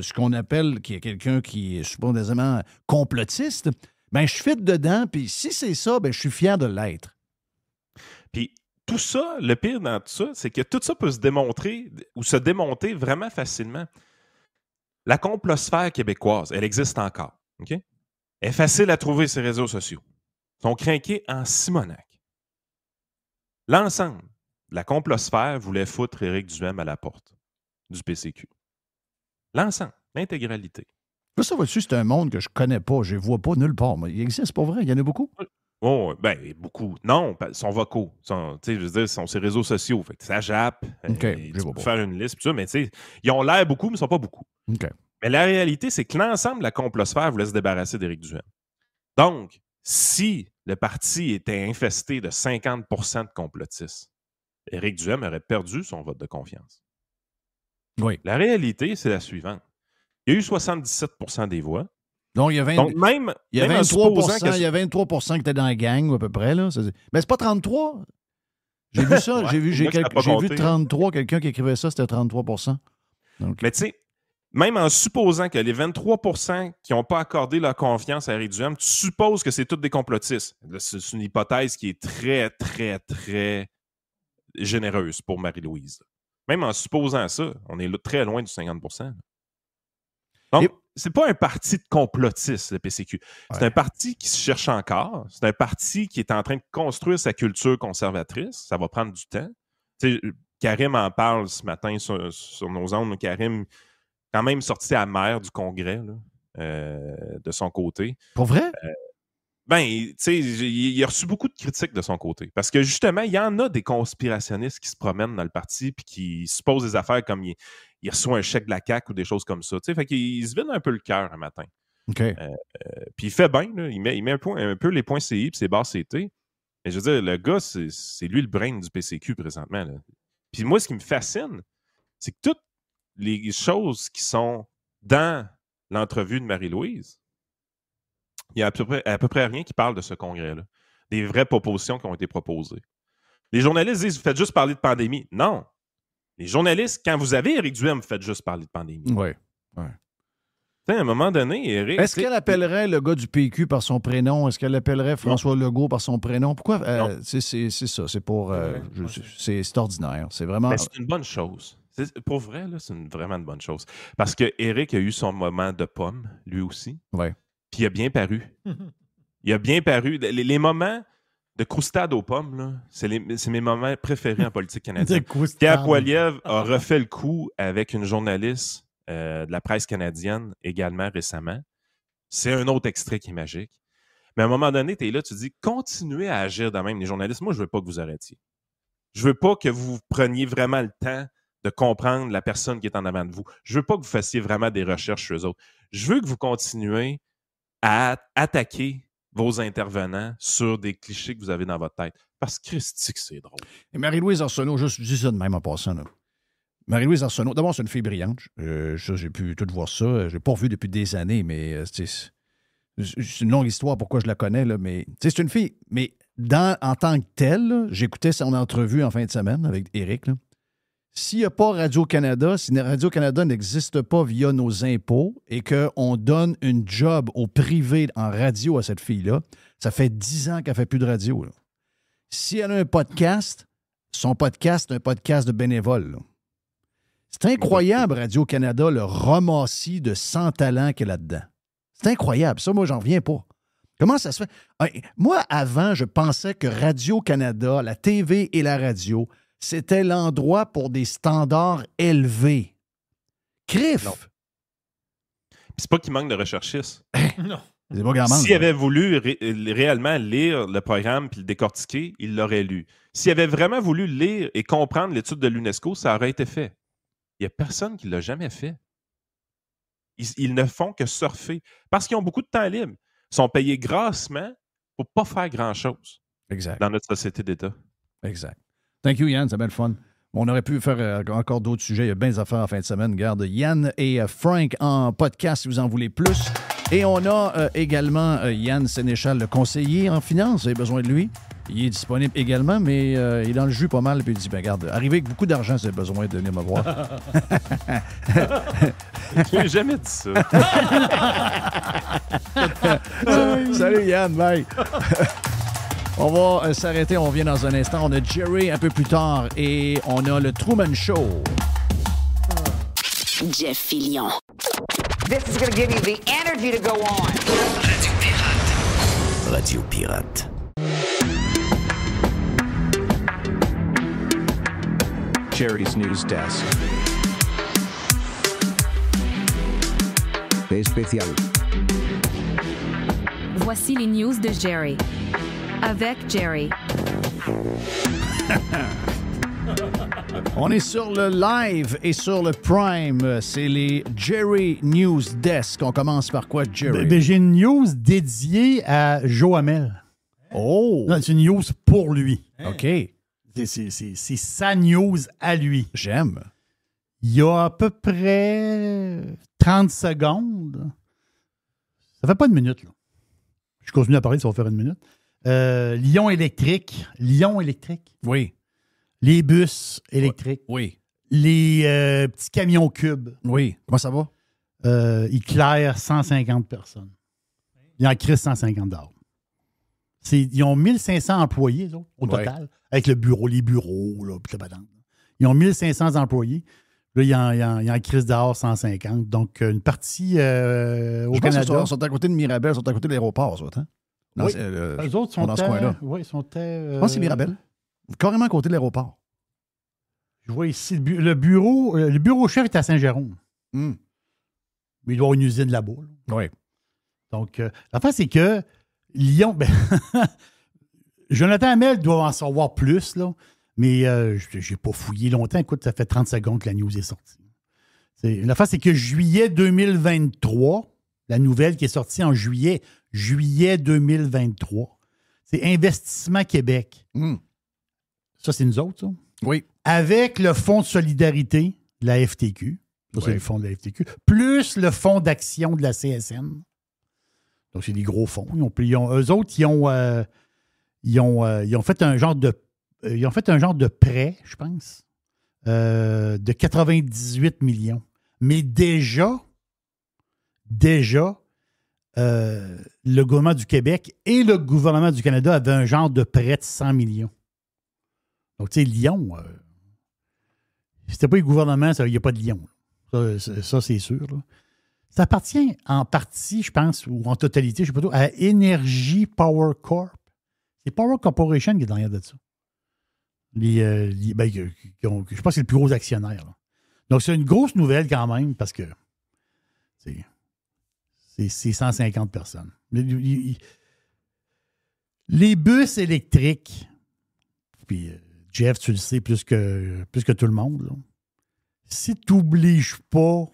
ce qu'on appelle, qui est quelqu'un qui est supposément complotiste, ben je fit dedans, puis si c'est ça, ben je suis fier de l'être. Puis tout ça, le pire dans tout ça, c'est que tout ça peut se démontrer ou se démonter vraiment facilement. La complosphère québécoise, elle existe encore, OK? Elle est facile à trouver sur les réseaux sociaux. Ils sont crinqués en Simonac. L'ensemble de la complosphère voulait foutre Éric Duhem à la porte du PCQ. L'ensemble, l'intégralité. Ça, vois-tu, c'est un monde que je connais pas, je ne vois pas nulle part. Mais il existe, pas vrai? Il y en a beaucoup? Oh, ben, beaucoup. Non, ils sont vocaux. Je veux dire, ils sont sur les réseaux sociaux. Fait que ça jappe. Okay, tu peux faire une liste, ça, mais ils ont l'air beaucoup, mais ils ne sont pas beaucoup. Okay. Mais la réalité, c'est que l'ensemble de la complosphère voulait se débarrasser d'Éric Duhem. Donc, si le parti était infesté de 50% de complotistes, Éric Duhem aurait perdu son vote de confiance. Oui. La réalité, c'est la suivante. Il y a eu 77% des voix. Donc, il y a 23%, il y a 23% qui étaient dans la gang, à peu près. Là. Mais c'est pas 33. J'ai vu ça. J'ai vu 33, quelqu'un qui écrivait ça, c'était 33%. Donc... Mais tu sais, même en supposant que les 23% qui n'ont pas accordé leur confiance à Éric Duhem, tu supposes que c'est tous des complotistes. C'est une hypothèse qui est très, très, très généreuse pour Marie-Louise. Même en supposant ça, on est très loin du 50%. Donc, c'est pas un parti de complotistes, le PCQ. C'est un parti qui se cherche encore. C'est un parti qui est en train de construire sa culture conservatrice. Ça va prendre du temps. T'sais, Karim en parle ce matin sur nos ondes. Karim, quand même sorti amer du Congrès, là, de son côté. Pour vrai? Tu sais, il a reçu beaucoup de critiques de son côté. Parce que, justement, il y en a des conspirationnistes qui se promènent dans le parti puis qui se posent des affaires comme il reçoit un chèque de la CAQ ou des choses comme ça. Fait qu'il se vide un peu le cœur un matin. Okay. Puis il fait bien. Il met un peu les points CI puis ses barres CT. Mais je veux dire, le gars, c'est lui le brain du PCQ présentement. Là. Puis moi, ce qui me fascine, c'est que toutes les choses qui sont dans l'entrevue de Marie-Louise, il n'y a à peu près rien qui parle de ce congrès-là. Des vraies propositions qui ont été proposées. Les journalistes disent, vous faites juste parler de pandémie. Non. Les journalistes, quand vous avez Éric Duhem, vous faites juste parler de pandémie. Oui. À un moment donné, Éric... Est-ce qu'elle appellerait le gars du PQ par son prénom? Est-ce qu'elle appellerait François Legault par son prénom? Pourquoi? C'est ça. C'est pour... c'est ordinaire. C'est vraiment... Mais c'est une bonne chose. Pour vrai, là, c'est vraiment une bonne chose. Parce que Éric a eu son moment de pomme, lui aussi. Oui. Puis il a bien paru. Il a bien paru. Les moments de croustade aux pommes, là, c'est mes moments préférés en politique canadienne. Pierre Poilievre a refait le coup avec une journaliste de la presse canadienne également récemment. C'est un autre extrait qui est magique. Mais à un moment donné, tu es là, tu dis, continuez à agir de même, les journalistes. Moi, je veux pas que vous arrêtiez. Je veux pas que vous preniez vraiment le temps de comprendre la personne qui est en avant de vous. Je veux pas que vous fassiez vraiment des recherches sur eux autres. Je veux que vous continuez à attaquer vos intervenants sur des clichés que vous avez dans votre tête. Parce que Christy, que c'est drôle. Et Marie-Louise Arsenault, je dis ça de même en passant. Là. Marie-Louise Arsenault, d'abord, c'est une fille brillante. Ça, j'ai pu tout voir ça. Je l'ai pas revue depuis des années, mais c'est une longue histoire pourquoi je la connais. Là, mais c'est une fille. Mais en tant que telle, là, j'écoutais son entrevue en fin de semaine avec Éric. S'il n'y a pas Radio-Canada, si Radio-Canada n'existe pas via nos impôts et qu'on donne une job au privé en radio à cette fille-là, ça fait 10 ans qu'elle ne fait plus de radio. Là. Si elle a un podcast, son podcast est un podcast de bénévoles. Là. C'est incroyable, Radio-Canada, le ramassis de 100 talents qu'il y a là-dedans. C'est incroyable. Ça, moi, j'en reviens pas. Comment ça se fait? Moi, avant, je pensais que Radio-Canada, la TV et la radio, c'était l'endroit pour des standards élevés. Crif! C'est pas qu'il manque de recherchistes. Non. C'est pas grand manque. S'il avait voulu réellement lire le programme puis le décortiquer, il l'aurait lu. S'il avait vraiment voulu lire et comprendre l'étude de l'UNESCO, ça aurait été fait. Il n'y a personne qui ne l'a jamais fait. Ils ne font que surfer parce qu'ils ont beaucoup de temps libre. Ils sont payés grassement pour ne pas faire grand-chose dans notre société d'État. Exact. Thank you, Yann. C'est bien le fun. On aurait pu faire encore d'autres sujets. Il y a bien des affaires en fin de semaine. Regarde, Yann et Frank en podcast si vous en voulez plus. Et on a également Yann Sénéchal, le conseiller en finance. Vous avez besoin de lui. Il est disponible également, mais il est dans le jus pas mal. Puis il dit, ben, regarde, arrivez avec beaucoup d'argent si vous avez besoin de venir me voir. Je n'ai jamais dit ça. Salut Yann, bye. On va s'arrêter, on revient dans un instant. On a Jerry un peu plus tard et on a le Truman Show. Jeff Fillion. This is going to give you the energy to go on. Radio Pirate. Radio Pirate. Jerry's News Desk. Especial. Voici les news de Jerry. Avec Jerry. On est sur le live et sur le prime. C'est les Jerry News Desk. On commence par quoi, Jerry? J'ai une news dédiée à Joe Hamel. Oh! Non, c'est une news pour lui. OK. C'est sa news à lui. J'aime. Il y a à peu près 30 secondes. Ça fait pas une minute, là. Je continue à parler, ça va faire une minute. Lyon électrique. Oui. Les bus électriques. Oui. Les petits camions cubes. Oui. Comment ça va? Ils clairent 150 personnes. Ils en crissent 150 $. Ils ont 1500 employés, là, au total, avec les bureaux, là, puis la patente. Ils ont 1500 employés. Là, ils en crissent dehors 150. Donc, une partie au Canada. Ils sont à côté de Mirabel, ils sont à côté de l'aéroport, ça, hein? Oui. Eux autres sont dans ce coin-là. Oui, ils sont Je pense que c'est Mirabel. Carrément à côté de l'aéroport. Je vois ici, le bureau chef est à Saint-Jérôme. Mm. Mais il doit y avoir une usine là-bas. Là. Oui. Donc, l'affaire, c'est que Lyon, Jonathan Hamel doit en savoir plus, là, mais je n'ai pas fouillé longtemps. Écoute, ça fait 30 secondes que la news est sortie. L'affaire, c'est que juillet 2023, la nouvelle qui est sortie en juillet 2023, c'est Investissement Québec. Mm. Ça, c'est nous autres, ça? Oui. Avec le fonds de solidarité de la FTQ, ça, c'est le fonds de la FTQ, plus le fonds d'action de la CSN. Donc, c'est des gros fonds. Eux autres, ils ont fait un genre de prêt, je pense, de 98 millions. Mais déjà, le gouvernement du Québec et le gouvernement du Canada avaient un genre de prêt de 100 millions. Donc, tu sais, Lyon, c'était pas le gouvernement, il n'y a pas de Lyon. Ça c'est sûr. Là. Ça appartient en partie, je pense, ou en totalité, je ne sais pas trop, à Energy Power Corp. C'est Power Corporation qui est derrière de ça. Je pense que c'est le plus gros actionnaire. Là. Donc, c'est une grosse nouvelle quand même, parce que c'est 150 personnes. Les bus électriques, puis Jeff, tu le sais plus que tout le monde, là. Si tu n'obliges pas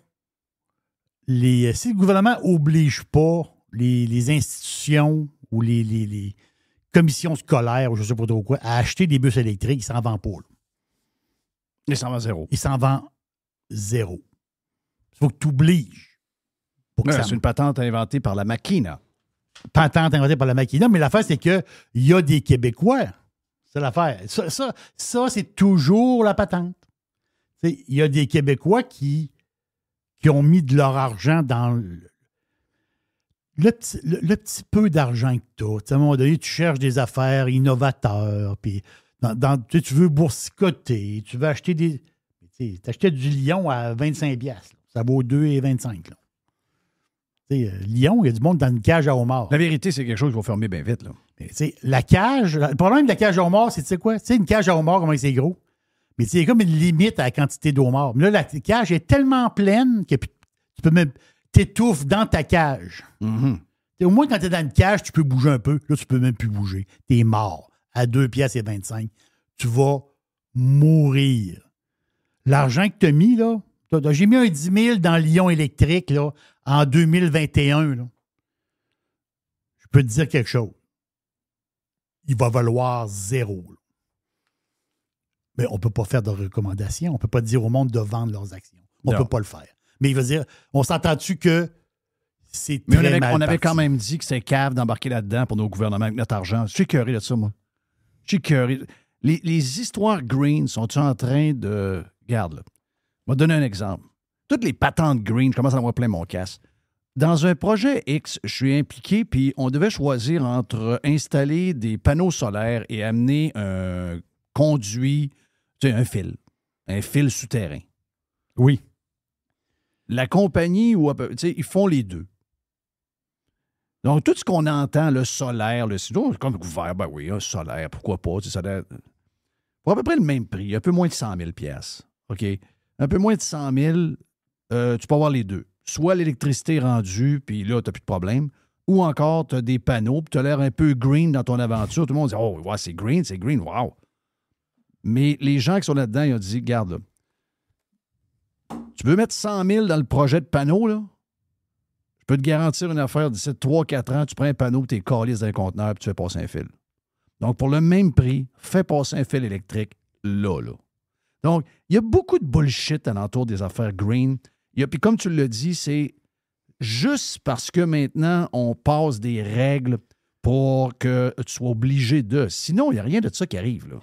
si le gouvernement n'oblige pas les institutions ou les commissions scolaires ou je ne sais pas trop quoi à acheter des bus électriques, ils s'en vendent pas. Là. Il s'en vend zéro. Il s'en vend zéro. Il faut que tu obliges. C'est une patente inventée par la Makina. Patente inventée par la Makina, mais l'affaire, c'est qu'il y a des Québécois. C'est l'affaire. Ça c'est toujours la patente. Il y a des Québécois qui ont mis de leur argent dans le petit peu d'argent que tu as. À un moment donné, tu cherches des affaires innovateurs, puis tu veux boursicoter, tu veux acheter des... Tu achetais du lion à 25$. Ça vaut 2,25$. Lion, il y a du monde dans une cage à homard. La vérité, c'est quelque chose qu'il faut fermer bien vite. Là. Mais, la cage, le problème de la cage à homard, c'est, tu sais quoi? Tu sais, une cage à homard, comment c'est gros? Mais il y a comme une limite à la quantité d'homards. Mais là, la cage est tellement pleine que tu peux même t'étouffes dans ta cage. Mm-hmm. Au moins, quand tu es dans une cage, tu peux bouger un peu. Là, tu peux même plus bouger. Tu es mort. À 2,25$. Tu vas mourir. L'argent que tu as mis, là, j'ai mis un 10 000 dans le lion électrique là, en 2021. Là. Je peux te dire quelque chose. Il va valoir zéro. Là. Mais on ne peut pas faire de recommandations. On ne peut pas dire au monde de vendre leurs actions. On ne peut pas le faire. Mais il veut dire, on s'entend-tu que c'est très mal on avait parti. quand même dit que c'est cave d'embarquer là-dedans pour nos gouvernements avec notre argent. Je suis écœuré de ça, moi. Je suis écœuré. Les histoires green sont-ils en train de... Regarde, là. Je vais te donner un exemple. Toutes les patentes green, je commence à en avoir plein mon casse. Dans un projet X, je suis impliqué, puis on devait choisir entre installer des panneaux solaires et amener un conduit, tu sais, un fil souterrain. Oui. La compagnie, tu sais, ils font les deux. Donc, tout ce qu'on entend, le solaire, comme couvert, ben oui, un solaire, pourquoi pas, tu sais, ça doit... Pour à peu près le même prix, un peu moins de 100 000 $. OK? Un peu moins de 100 000, tu peux avoir les deux. Soit l'électricité rendue, puis là, tu n'as plus de problème, ou encore tu as des panneaux, puis tu as l'air un peu green dans ton aventure. Tout le monde dit « Oh, ouais, c'est green, wow! » Mais les gens qui sont là-dedans, ils ont dit « Regarde, là, tu veux mettre 100 000 dans le projet de panneau, là? Je peux te garantir une affaire, d'ici 3-4 ans, tu prends un panneau, tu es calé dans un conteneur, puis tu fais passer un fil. Donc, pour le même prix, fais passer un fil électrique là. Donc, il y a beaucoup de bullshit alentour des affaires green. Puis comme tu l'as dit, c'est juste parce que maintenant, on passe des règles pour que tu sois obligé de... Sinon, il n'y a rien de ça qui arrive, là.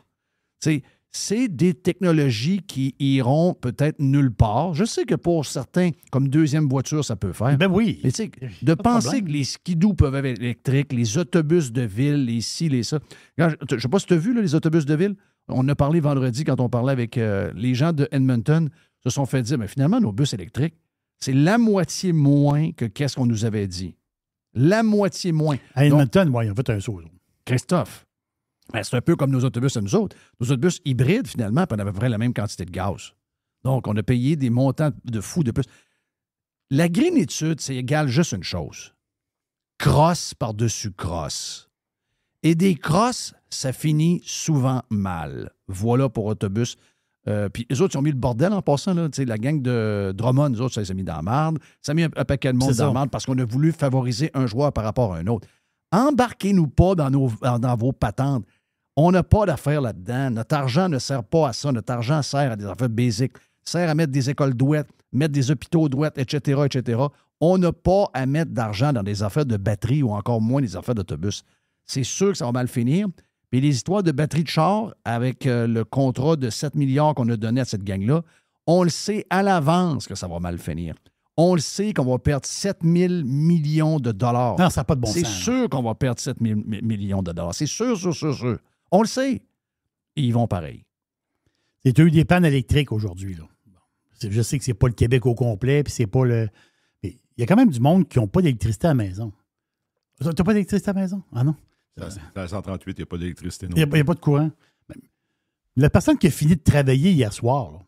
C'est des technologies qui iront peut-être nulle part. Je sais que pour certains, comme deuxième voiture, ça peut faire. Ben oui. Mais tu sais, de penser que les skidoo peuvent être électriques, les autobus de ville, les ci, les ça. Je ne sais pas si tu as vu là, les autobus de ville. On a parlé vendredi quand on parlait avec les gens de Edmonton, se sont fait dire, mais finalement, nos bus électriques, c'est la moitié moins que qu'est-ce qu'on nous avait dit. La moitié moins. À Edmonton, ils ont fait un saut. Christophe, ben, c'est un peu comme nos autobus à nous autres. Nos autobus hybrides, finalement, prennent à peu près la même quantité de gaz. Donc, on a payé des montants de fous de plus. La greenitude, c'est égal juste une chose. Crosse par-dessus crosse. Et des crosses, ça finit souvent mal. Voilà pour autobus. Puis les autres, ils ont mis le bordel en passant. Là, la gang de Drummond, nous autres, ça les a mis dans la marde. Ça a mis un paquet de monde dans la marde parce qu'on a voulu favoriser un joueur par rapport à un autre. Embarquez-nous pas dans vos patentes. On n'a pas d'affaires là-dedans. Notre argent ne sert pas à ça. Notre argent sert à des affaires basiques. Sert à mettre des écoles douettes, mettre des hôpitaux douettes, etc., etc. On n'a pas à mettre d'argent dans des affaires de batterie ou encore moins des affaires d'autobus. C'est sûr que ça va mal finir. Puis les histoires de batterie de char avec le contrat de 7 milliards qu'on a donné à cette gang-là, on le sait à l'avance que ça va mal finir. On le sait qu'on va perdre 7 000 millions de dollars. Non, ça n'a pas de bon sens. C'est sûr qu'on va perdre 7 000 millions de dollars. C'est sûr. On le sait. Et ils vont pareil. C'est eu des pannes électriques aujourd'hui. Là. Je sais que c'est pas le Québec au complet, puis c'est pas le... Mais il y a quand même du monde qui n'ont pas d'électricité à la maison. T'as pas d'électricité à la maison? Ah non? Dans le 138, il n'y a pas d'électricité. Il n'y a pas de courant. La personne qui a fini de travailler hier soir, là,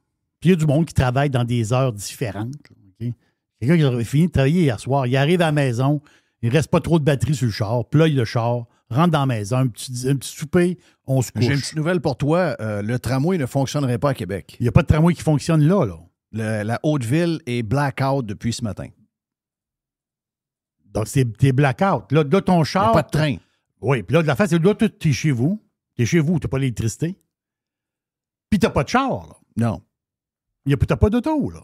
puis il y a du monde qui travaille dans des heures différentes. Là, okay? Quelqu'un qui a fini de travailler hier soir, il arrive à la maison, il ne reste pas trop de batterie sur le char, puis là, le char rentre dans la maison, un petit souper, on se couche. J'ai une petite nouvelle pour toi. Le tramway ne fonctionnerait pas à Québec. Il n'y a pas de tramway qui fonctionne là. La Haute-Ville est blackout depuis ce matin. Donc, t'es blackout. Là, ton char... Il n'y a pas de train. Oui, puis là, de la face, là, t'es chez vous. T'es chez vous, t'as pas l'électricité. Puis t'as pas de char, là. Non. T'as pas d'auto, là.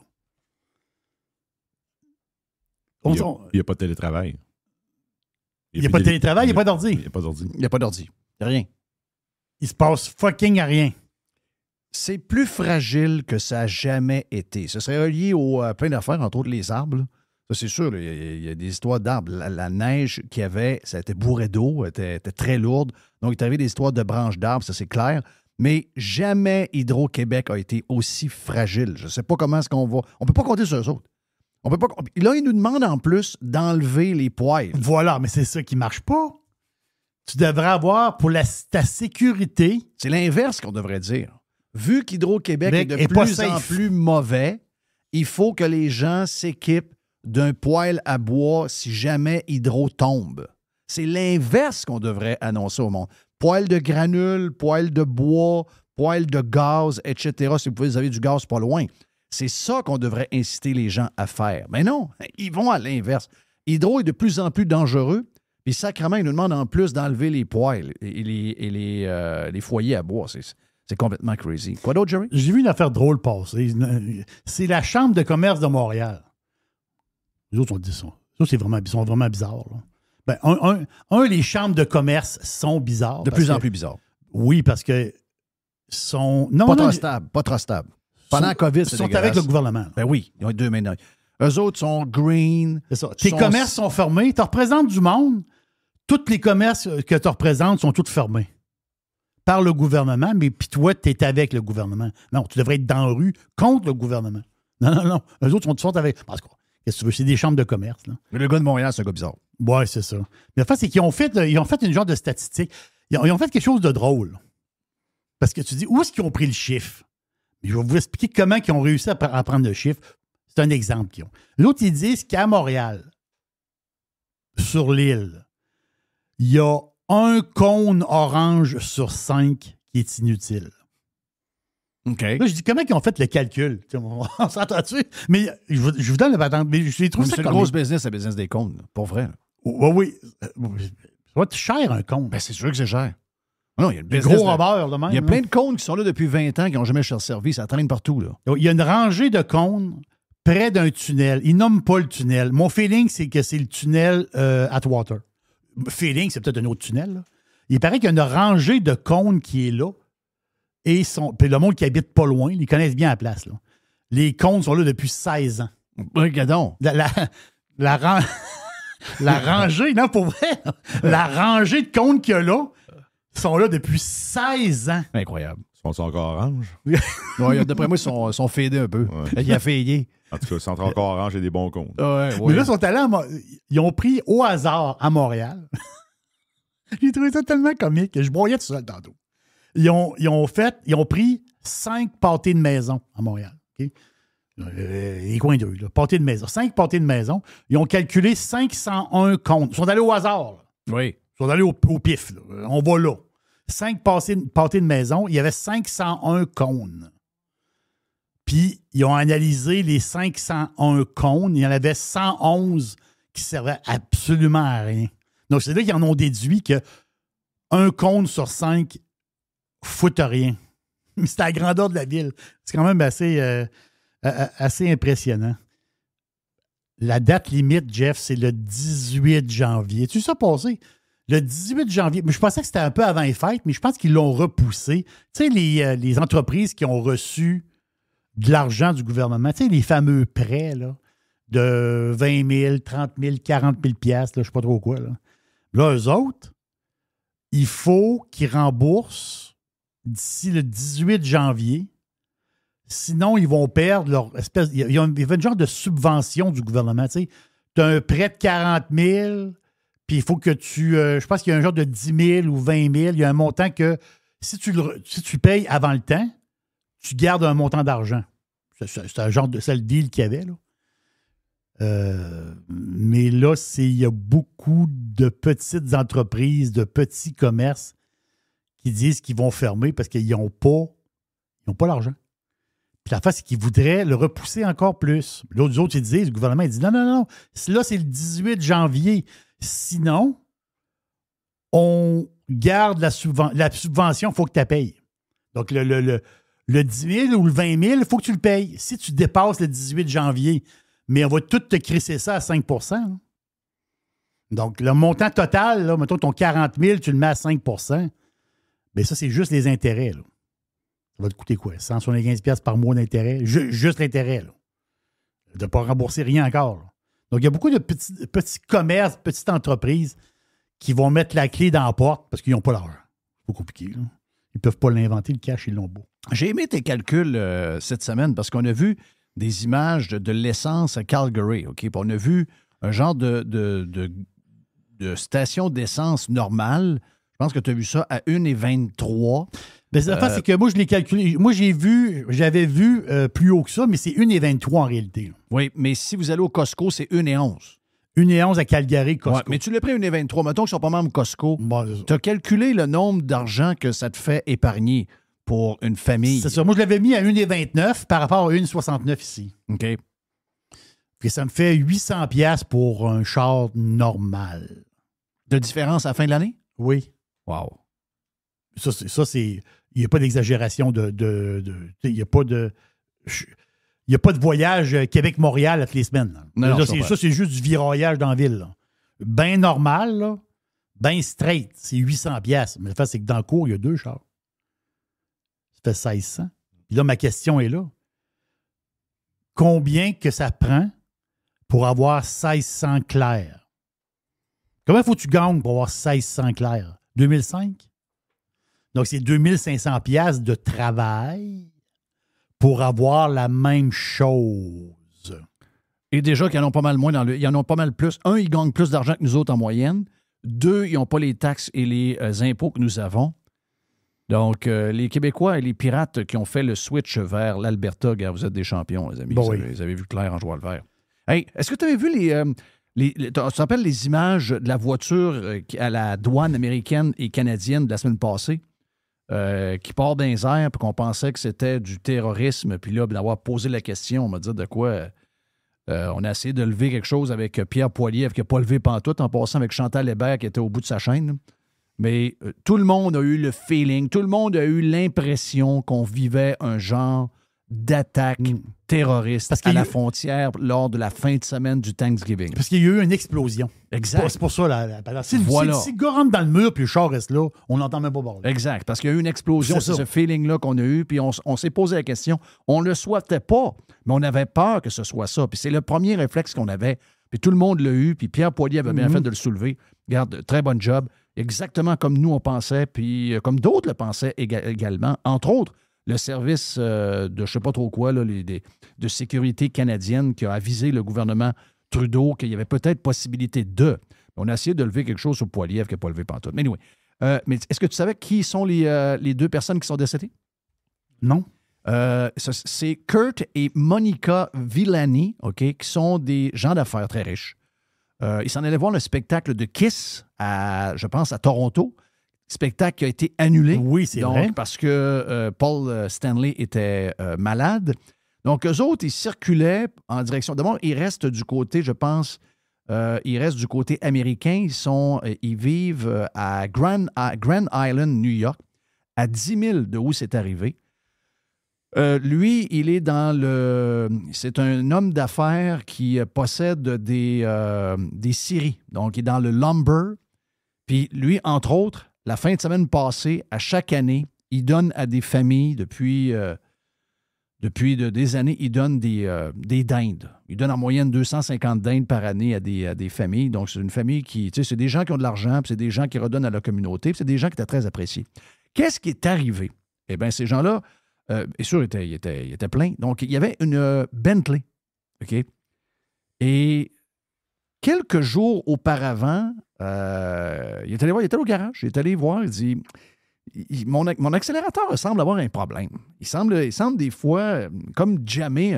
Il n'y a pas de télétravail. Il n'y a pas de télétravail, il n'y a pas d'ordi. Il n'y a pas d'ordi. Il n'y a pas d'ordi. Il n'y a rien. Il se passe fucking à rien. C'est plus fragile que ça n'a jamais été. Ce serait relié à plein d'affaires, entre autres les arbres. Là. Ça, c'est sûr, il y a des histoires d'arbres. La neige qu'il y avait, ça était bourré d'eau, était très lourde. Donc, il y avait des histoires de branches d'arbres, ça c'est clair. Mais jamais Hydro-Québec a été aussi fragile. Je ne sais pas comment est-ce qu'on va... On ne peut pas compter sur eux autres. On peut pas... Là, ils nous demandent en plus d'enlever les poêles. Voilà, mais c'est ça qui ne marche pas. Tu devrais avoir, pour ta sécurité... C'est l'inverse qu'on devrait dire. Vu qu'Hydro-Québec est de plus en plus mauvais, il faut que les gens s'équipent d'un poêle à bois si jamais Hydro tombe. C'est l'inverse qu'on devrait annoncer au monde. Poêle de granules, poêle de bois, poêle de gaz, etc. Si vous avez du gaz pas loin. C'est ça qu'on devrait inciter les gens à faire. Mais non, ils vont à l'inverse. Hydro est de plus en plus dangereux, puis sacrément, ils nous demandent en plus d'enlever les poêles et les foyers à bois. C'est complètement crazy. Quoi d'autre, Jerry? J'ai vu une affaire drôle passer. C'est la Chambre de commerce de Montréal. Les autres ont dit ça. Ça, ils sont vraiment bizarres. Là. Ben, les chambres de commerce sont bizarres. De plus en plus bizarres. Oui, parce que sont... Pas trop stable. Pendant la COVID, c'est dégueulasse. Ils sont avec le gouvernement. Là. Ben oui, ils ont deux mains. Eux autres sont green. C'est ça. Tes commerces sont fermés. Tu représentes du monde. Tous les commerces que tu représentes sont tous fermés par le gouvernement, mais puis toi, tu es avec le gouvernement. Non, tu devrais être dans la rue contre le gouvernement. Non. Eux autres sont avec... Parce que, qu'est-ce que tu veux? C'est des chambres de commerce. Là. Mais le gars de Montréal, c'est un gars bizarre. Oui, c'est ça. Mais en fait, c'est qu'ils ont fait une genre de statistique. Ils ont fait quelque chose de drôle. Parce que tu dis, où est-ce qu'ils ont pris le chiffre? Je vais vous expliquer comment ils ont réussi à prendre le chiffre. C'est un exemple qu'ils ont. L'autre, ils disent qu'à Montréal, sur l'île, il y a un cône orange sur 5 qui est inutile. OK. Là, je dis, comment ils ont fait le calcul? On s'entend-tu? Mais je vous donne la patente. Mais je les trouve c'est une grosse business, la business des cônes. Pour vrai. Oui. Ça va être cher, un cône. Ben, c'est sûr que c'est cher. Non, il y a des gros robbeurs de même. Il y a plein de cônes qui sont là depuis 20 ans qui n'ont jamais servi. Ça traîne partout. Là. Il y a une rangée de cônes près d'un tunnel. Ils nomment pas le tunnel. Mon feeling, c'est que c'est le tunnel Atwater. Feeling, c'est peut-être un autre tunnel. Là. Il paraît qu'il y a une rangée de cônes qui est là. Et puis le monde qui habite pas loin, ils connaissent bien la place. Là. Les cônes sont là depuis 16 ans. Regardons. La rangée, non, pour vrai, la rangée de cônes qu'il y a là sont là depuis 16 ans. Incroyable. Ils sont encore orange? Ouais, d'après moi, ils sont fadés un peu. Ouais. Il a fadé. En tout cas, ils sont encore orange et des bons comptes. Ouais. Mais là, ils sont allés ils ont pris au hasard à Montréal. J'ai trouvé ça tellement comique que je broyais tout seul tantôt. Ils ont pris 5 pâtés de maison à Montréal. Okay? Les coins de rue, là, pâtés de maison. 5 pâtés de maison. Ils ont calculé 501 comptes. Ils sont allés au hasard. Là. Oui. Ils sont allés au pif. Là. On va là. 5 pâtés de maison. Il y avait 501 cônes. Puis, ils ont analysé les 501 cônes. Il y en avait 111 qui servaient absolument à rien. Donc, c'est là qu'ils en ont déduit que un cône sur 5 fout rien. C'est à la grandeur de la ville. C'est quand même assez impressionnant. La date limite, Jeff, c'est le 18 janvier. Tu sais ça passer? Le 18 janvier. Mais je pensais que c'était un peu avant les fêtes, mais je pense qu'ils l'ont repoussé. Tu sais, les entreprises qui ont reçu de l'argent du gouvernement, tu sais, les fameux prêts là, de 20 000, 30 000, 40 000 piastres, je ne sais pas trop quoi. Là, eux autres, il faut qu'ils remboursent d'ici le 18 janvier. Sinon, ils vont perdre leur espèce... Il y a une genre de subvention du gouvernement. Tu as un prêt de 40 000, puis il faut que tu... je pense qu'il y a un genre de 10 000 ou 20 000. Il y a un montant que si tu payes avant le temps, tu gardes un montant d'argent. C'est un genre de... C'est le deal qu'il y avait. Là. Mais là, il y a beaucoup de petites entreprises, de petits commerces qui disent qu'ils vont fermer parce qu'ils n'ont pas l'argent. Puis la face, c'est qu'ils voudraient le repousser encore plus. L'autre autres, ils disent, le gouvernement, il dit non. Là, c'est le 18 janvier. Sinon, on garde la subvention, il faut que tu la payes. Donc, le 10 000 ou le 20 000, il faut que tu le payes. Si tu dépasses le 18 janvier, mais on va tout te crisser ça à 5 hein. Donc, le montant total, là, mettons ton 40 000, tu le mets à 5 bien ça, c'est juste les intérêts. Là. Ça va te coûter quoi? 175$ par mois d'intérêt? Juste l'intérêt. Là. De ne pas rembourser rien encore. Là. Donc, il y a beaucoup de petits commerces, petites entreprises qui vont mettre la clé dans la porte parce qu'ils n'ont pas l'argent. C'est pas compliqué. Là. Ils ne peuvent pas l'inventer, le cash, ils l'ont beau. J'ai aimé tes calculs cette semaine parce qu'on a vu des images de l'essence à Calgary. OK? Puis on a vu un genre de station d'essence normale. Je pense que tu as vu ça à 1,23. Mais c'est que moi, je l'ai calculé. Moi, j'avais vu plus haut que ça, mais c'est 1,23 en réalité. Là. Oui, mais si vous allez au Costco, c'est 1,11. 1,11 à Calgary, Costco. Ouais, mais tu l'as pris 1,23. Mettons qu'ils sont pas membres Costco. Bon, tu as calculé le nombre d'argent que ça te fait épargner pour une famille. C'est ça. Moi, je l'avais mis à 1,29 par rapport à 1,69 ici. OK. Puis ça me fait 800$ pour un char normal. De différence à la fin de l'année? Oui. Wow. Ça c'est... Il n'y a pas d'exagération il n'y a pas de... Il n'y a pas de voyage Québec-Montréal à toutes les semaines. Non, ça, c'est juste du viroyage dans la ville. Bien normal, là. Bien straight. C'est 800$. Mais le fait, c'est que dans le cours, il y a 2 chars. Ça fait 1600. Puis là, ma question est là. Combien que ça prend pour avoir 1600 clairs? Comment faut que tu gagnes pour avoir 1600 clairs? 2005? Donc, c'est 2500$ de travail pour avoir la même chose. Et déjà qu'ils en ont pas mal moins ils en ont pas mal plus. 1, ils gagnent plus d'argent que nous autres en moyenne. 2, ils n'ont pas les taxes et les impôts que nous avons. Donc, les Québécois et les pirates qui ont fait le switch vers l'Alberta, vous êtes des champions, les amis. Bon, vous avez vu clair en jouant le vert. Hey, est-ce que tu avais vu tu te rappelles les images de la voiture à la douane américaine et canadienne de la semaine passée? Qui part dans les airs, puis qu'on pensait que c'était du terrorisme, puis là, d'avoir posé la question, on m'a dit de quoi on a essayé de lever quelque chose avec Pierre Poilievre qui n'a pas levé pantoute, en passant avec Chantal Hébert qui était au bout de sa chaîne. Mais tout le monde a eu le feeling, tout le monde a eu l'impression qu'on vivait un genre d'attaque terroriste à la frontière lors de la fin de semaine du Thanksgiving. Parce qu'il y a eu une explosion. Exact. C'est pour ça, si le gars rentre dans le mur puis le char reste là, on n'entend même pas parler. Exact. Parce qu'il y a eu une explosion, c'est ce feeling-là qu'on a eu, puis on s'est posé la question. On ne le souhaitait pas, mais on avait peur que ce soit ça. Puis c'est le premier réflexe qu'on avait. Puis tout le monde l'a eu, puis Pierre Poilievre avait bien fait de le soulever. Regarde, très bon job. Exactement comme nous, on pensait, puis comme d'autres le pensaient également. Entre autres, le service de je ne sais pas trop quoi, là, de sécurité canadienne qui a avisé le gouvernement Trudeau qu'il y avait peut-être possibilité de. On a essayé de lever quelque chose sur Poilievre qui n'a pas levé pantoute. Mais anyway, mais est-ce que tu savais qui sont les 2 personnes qui sont décédées? Non. C'est Kurt et Monica Villani, OK, qui sont des gens d'affaires très riches. Ils s'en allaient voir le spectacle de Kiss, je pense, à Toronto. Spectacle qui a été annulé. Oui, c'est vrai. Parce que Paul Stanley était malade. Donc, eux autres, ils circulaient en direction... D'abord, ils restent du côté, je pense, ils restent du côté américain. Ils vivent à Grand Island, New York, à 10 000 de où c'est arrivé. Lui, il est dans le... C'est un homme d'affaires qui possède des scieries. Donc, il est dans le lumber. Puis lui, entre autres, la fin de semaine passée, à chaque année, il donne à des familles, depuis des années, il donne des dindes. Il donne en moyenne 250 dindes par année à des familles. Donc, c'est une famille qui... Tu sais, c'est des gens qui ont de l'argent, puis c'est des gens qui redonnent à la communauté, puis c'est des gens qui étaient très appréciés. Qu'est-ce qui est arrivé? Eh bien, ces gens-là, bien sûr, ils étaient pleins. Donc, il y avait une Bentley, OK? Et quelques jours auparavant, il est allé au garage, il est allé voir, il dit... Mon accélérateur semble avoir un problème. Il semble des fois, comme jamais,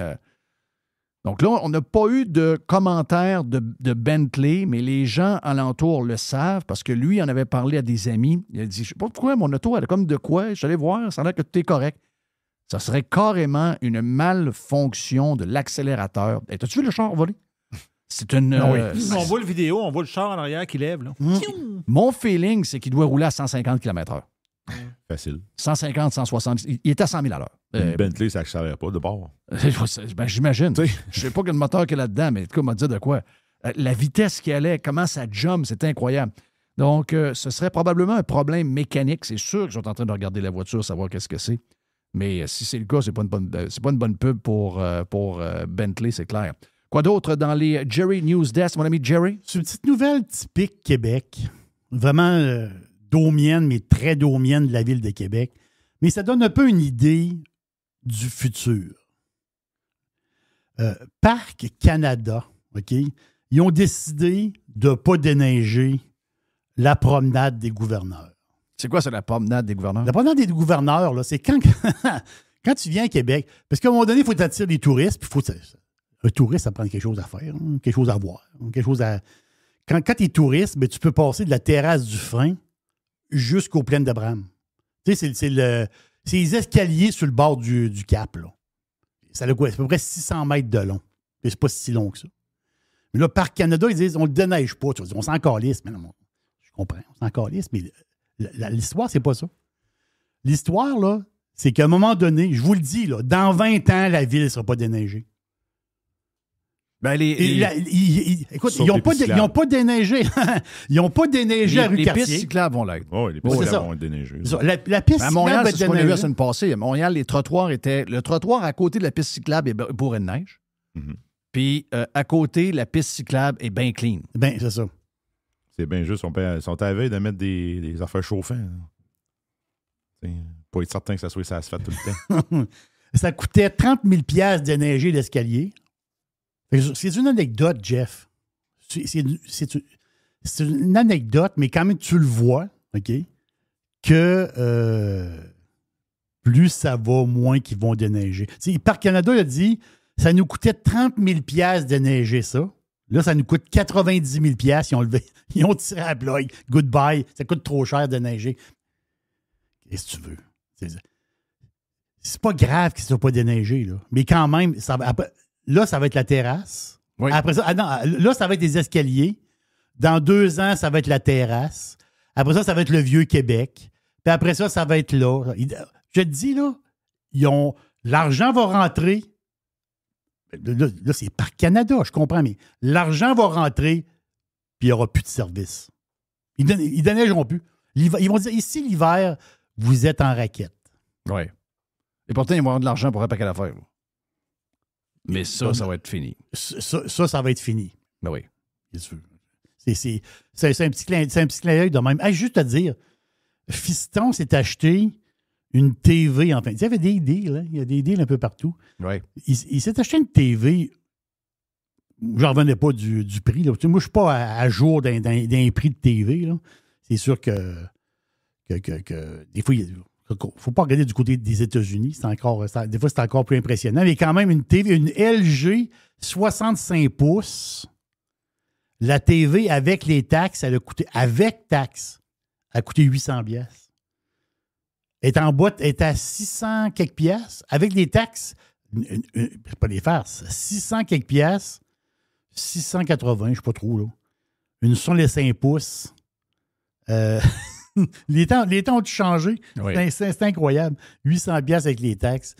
Donc là, on n'a pas eu de commentaires de Bentley, mais les gens alentour le savent parce que lui en avait parlé à des amis. Il a dit, je sais pas pourquoi, mon auto, elle a comme de quoi. Je suis allé voir, ça a l'air que tout est correct. Ça serait carrément une malfonction de l'accélérateur. Hey, t'as-tu vu le char volé? C'est une... On voit le vidéo, on voit le char en arrière qui lève. Là. Mon feeling, c'est qu'il doit rouler à 150 km/h. Facile. 150, 160. Il est à 100 000 à l'heure. Une Bentley, ça n'accélère pas de bord. Ben, j'imagine. Je ne sais pas quel moteur qu'il y a là-dedans, mais en tout cas, on m'a dit de quoi. La vitesse qu'il allait, comment ça jump, c'est incroyable. Donc, ce serait probablement un problème mécanique. C'est sûr qu'ils sont en train de regarder la voiture, savoir qu'est-ce que c'est. Mais si c'est le cas, c'est pas une bonne pub pour Bentley, c'est clair. Quoi d'autre dans les Jerry News Desk, mon ami Jerry? C'est une petite nouvelle typique Québec. Vraiment domienne, mais très domienne de la ville de Québec. Mais ça donne un peu une idée du futur. Parc Canada, OK? Ils ont décidé de ne pas déneiger la promenade des gouverneurs. C'est quoi, ça, la promenade des gouverneurs? La promenade des gouverneurs, là, c'est quand tu viens à Québec. Parce qu'à un moment donné, il faut attirer des touristes. Puis un touriste, ça prend quelque chose à faire, hein, quelque chose à voir. Quelque chose à... Quand tu es touriste, ben, tu peux passer de la terrasse du Frein jusqu'aux plaines d'Abraham. Tu sais, c'est les escaliers sur le bord du cap. Là. Ça a quoi? C'est à peu près 600 mètres de long. Et c'est pas si long que ça. Mais là, Parc Canada, ils disent on le déneige pas. Tu vas dire, on s'en calisse. Mais non, je comprends, on s'en calisse, mais l'histoire, c'est pas ça. L'histoire, là, c'est qu'à un moment donné, je vous le dis, là, dans 20 ans, la ville ne sera pas déneigée. Ben, écoute, ils n'ont pas déneigé. Ils n'ont pas déneigé à rue Cartier. Les pistes cyclables vont l'être. Oui, les pistes cyclables vont être déneigées. La piste à Montréal, cyclable c'est ce qu'on a vu la semaine passée. À Montréal, les trottoirs étaient... Le trottoir à côté de la piste cyclable est bourré de neige. Mm-hmm. Puis à côté, la piste cyclable est bien clean. Ben, c'est ça. C'est bien juste. Ils sont à la veille de mettre des affaires chauffants. Pour être certain que ça soit ça asphalte tout le temps. Ça coûtait 30 000 $ déneiger l'escalier. C'est une anecdote, Jeff. C'est une anecdote, mais quand même, tu le vois, OK, que plus ça va, moins qu'ils vont déneiger. Parc Canada a dit ça nous coûtait 30 000 $ déneiger ça. Là, ça nous coûte 90 000 $. Ils ont tiré à la blague. Goodbye. Ça coûte trop cher de neiger. Qu'est-ce que tu veux? C'est pas grave qu'ils ne soient pas déneigés, là. Mais quand même, là, ça va être la terrasse. Oui. Après ça, là, ça va être des escaliers. Dans 2 ans, ça va être la terrasse. Après ça va être le Vieux-Québec. Puis après ça va être là. Je te dis, là, l'argent va rentrer. Là, c'est Parc Canada, je comprends, mais l'argent va rentrer, puis il n'y aura plus de service. Ils ne déneigeront plus. Ils vont dire, ici, l'hiver, vous êtes en raquette. Oui. Et pourtant, ils vont avoir de l'argent pour un paquet d'affaires. Mais ça va être fini. Ça va être fini. Ben oui. C'est un petit clin d'œil de même. Hey, juste à dire, Fiston s'est acheté une TV, enfin. Il y avait des deals, hein? Il y a des deals un peu partout. Oui. Il s'est acheté une TV. Je n'en revenais pas du prix. Là. Moi, je ne suis pas à jour d'un prix de TV. Là. C'est sûr que des fois, il ne faut pas regarder du côté des États-Unis. Des fois, c'est encore plus impressionnant. Mais quand même, une TV, une LG 65 pouces, la TV avec les taxes, elle a coûté, avec taxes, elle a coûté 800 $. Elle est en boîte, elle est à 600 quelques piastres. Avec les taxes, pas des farces, 600 quelques piastres, 680, je ne sais pas trop, là. Une 65 pouces. Les temps ont changé. Oui. C'est incroyable. 800 $ avec les taxes.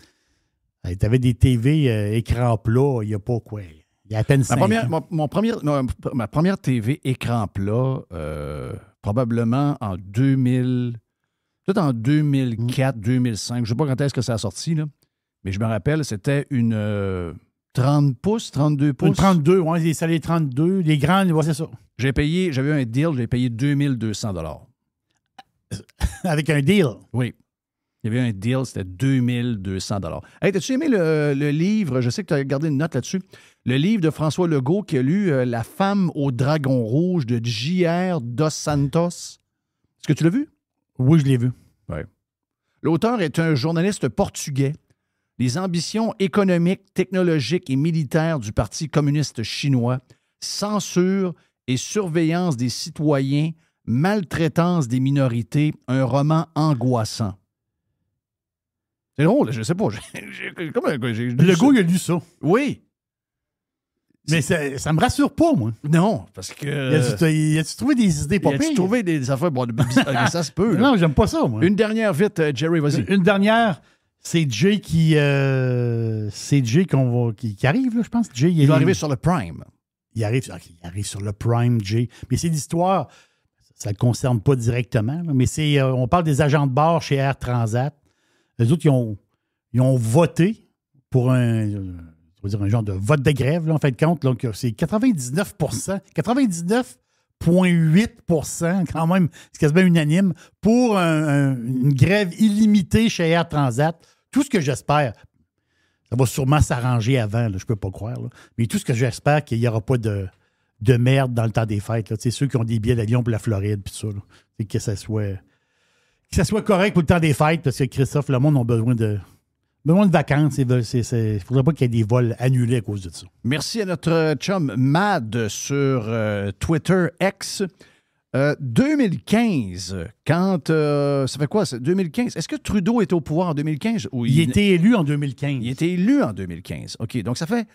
Tu avais des TV écran plat, il n'y a pas quoi. Il y a à peine 5 ans. Ma première TV écran plat, probablement en 2000... Peut-être en 2004, 2005. Je ne sais pas quand est-ce que ça a sorti, là. Mais je me rappelle, c'était une 30 pouces, 32 pouces. Une 32, oui, ça les 32. Les grandes, c'est ça. J'avais eu un deal, j'ai payé 2200 $. Avec un deal? Oui. Il y avait un deal, c'était 2200 $. Hey, t'as-tu aimé le livre? Je sais que tu as gardé une note là-dessus. Le livre de François Legault qui a lu La femme au dragon rouge de J.R. Dos Santos. Est-ce que tu l'as vu? Oui, je l'ai vu. Ouais. L'auteur est un journaliste portugais. les ambitions économiques, technologiques et militaires du Parti communiste chinois, censure et surveillance des citoyens, maltraitance des minorités, un roman angoissant. C'est drôle, je sais pas. Le gars, il a lu ça. Oui. Mais ça me rassure pas, moi. Non, parce que... Y a-tu trouvé des idées pas pires? Y a-tu trouvé des affaires... Bon, ça se peut. Non, j'aime pas ça, moi. Une dernière vite, Jerry, vas-y. Une dernière, c'est Jay qui arrive, là, je pense. Jay, il va arriver sur le Prime. Il arrive sur le Prime, Jay. Mais c'est l'histoire, ça ne le concerne pas directement, là, mais on parle des agents de bord chez Air Transat. Eux autres, ils ont voté pour un genre de vote de grève, là, en fin de compte. Donc, c'est 99,8 quand même, c'est quasiment unanime, pour une grève illimitée chez Air Transat. Tout ce que j'espère, ça va sûrement s'arranger avant, là, je ne peux pas croire, là, mais tout ce que j'espère, qu'il n'y aura pas de merde dans le temps des fêtes. Là, ceux qui ont des billets d'avion pour la Floride, puis tout ça, là, que ça soit correct pour le temps des fêtes, parce que Christophe, le monde a besoin de vacances. Il ne faudrait pas qu'il y ait des vols annulés à cause de ça. Merci à notre chum Mad sur Twitter X. 2015, quand... ça fait quoi, ça? 2015? Est-ce que Trudeau était au pouvoir en 2015? Ou il était élu en 2015. Il était élu en 2015. OK, donc ça fait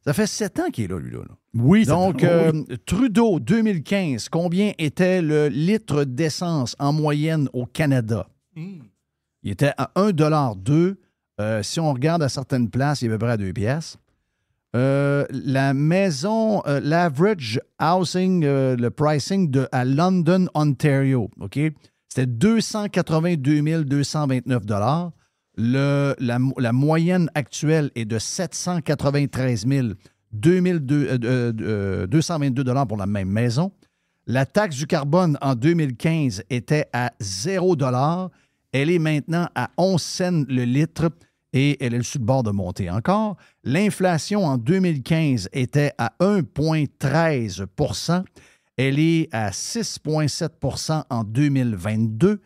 7 ans qu'il est là, lui, là. Oui, donc, Trudeau, 2015, combien était le litre d'essence en moyenne au Canada? Il était à 1,2 $. Si on regarde à certaines places, il est à peu près à 2 piastres. La maison, l'average housing, le pricing à London, Ontario, OK? C'était 282 229 $. La moyenne actuelle est de 793 222 $ pour la même maison. La taxe du carbone en 2015 était à 0 $. Elle est maintenant à 11 cents le litre. Et elle est sur le bord de monter encore. L'inflation en 2015 était à 1,13 %. Elle est à 6,7 % en 2022.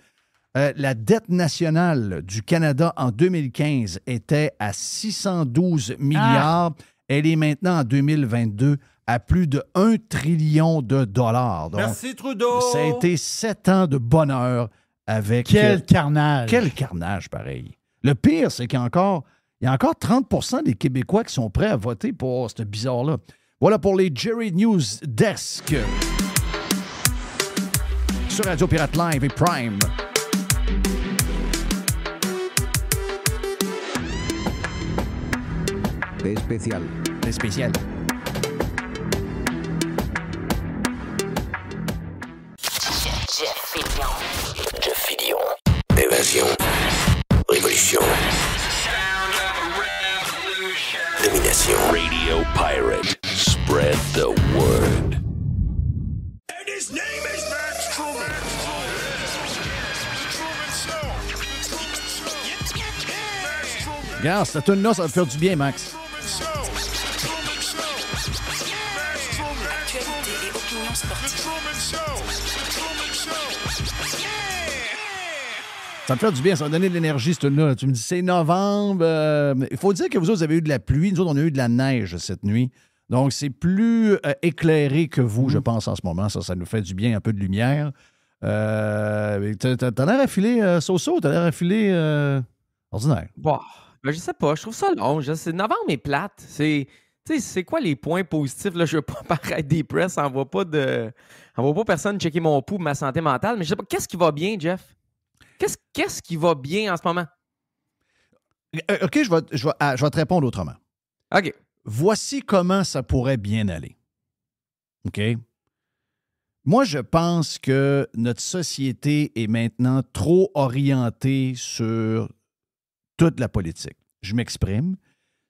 La dette nationale du Canada en 2015 était à 612 milliards. Elle est maintenant en 2022 à plus de 1 trillion de dollars. Donc, merci Trudeau! Ça a été 7 ans de bonheur avec... Quel carnage! Quel carnage, pareil. Le pire, c'est qu'il y a encore 30 % des Québécois qui sont prêts à voter pour ce bizarre-là. Voilà pour les Jerry News Desk sur Radio Pirate Live et Prime. Especial. Especial. Jeff Fillion. Évasion. Révolution. Domination. Radio Pirate. Spread the word. And his name is Max Truman. Regarde, cette tune-là, ça va te faire du bien, Max. Actualité et opinion sportive. Ça me fait du bien, ça va donner de l'énergie, cette tune-là. Tu me dis, c'est novembre. Il faut dire que vous autres, vous avez eu de la pluie. Nous autres, on a eu de la neige cette nuit. Donc, c'est plus éclairé que vous, je pense, en ce moment. Ça nous fait du bien, un peu de lumière. T'as l'air affilé so-so, t'as l'air affilé ordinaire. Bon, ben, je sais pas, je trouve ça long. Novembre est plate. C'est quoi les points positifs? Là, je veux pas paraître dépressé, on voit pas personne checker mon pouls, ma santé mentale, mais je sais pas, qu'est-ce qui va bien, Jeff? Qu'est-ce qui va bien en ce moment? OK, je vais te répondre autrement. OK. Voici comment ça pourrait bien aller. OK? Moi, je pense que notre société est maintenant trop orientée sur toute la politique. Je m'exprime.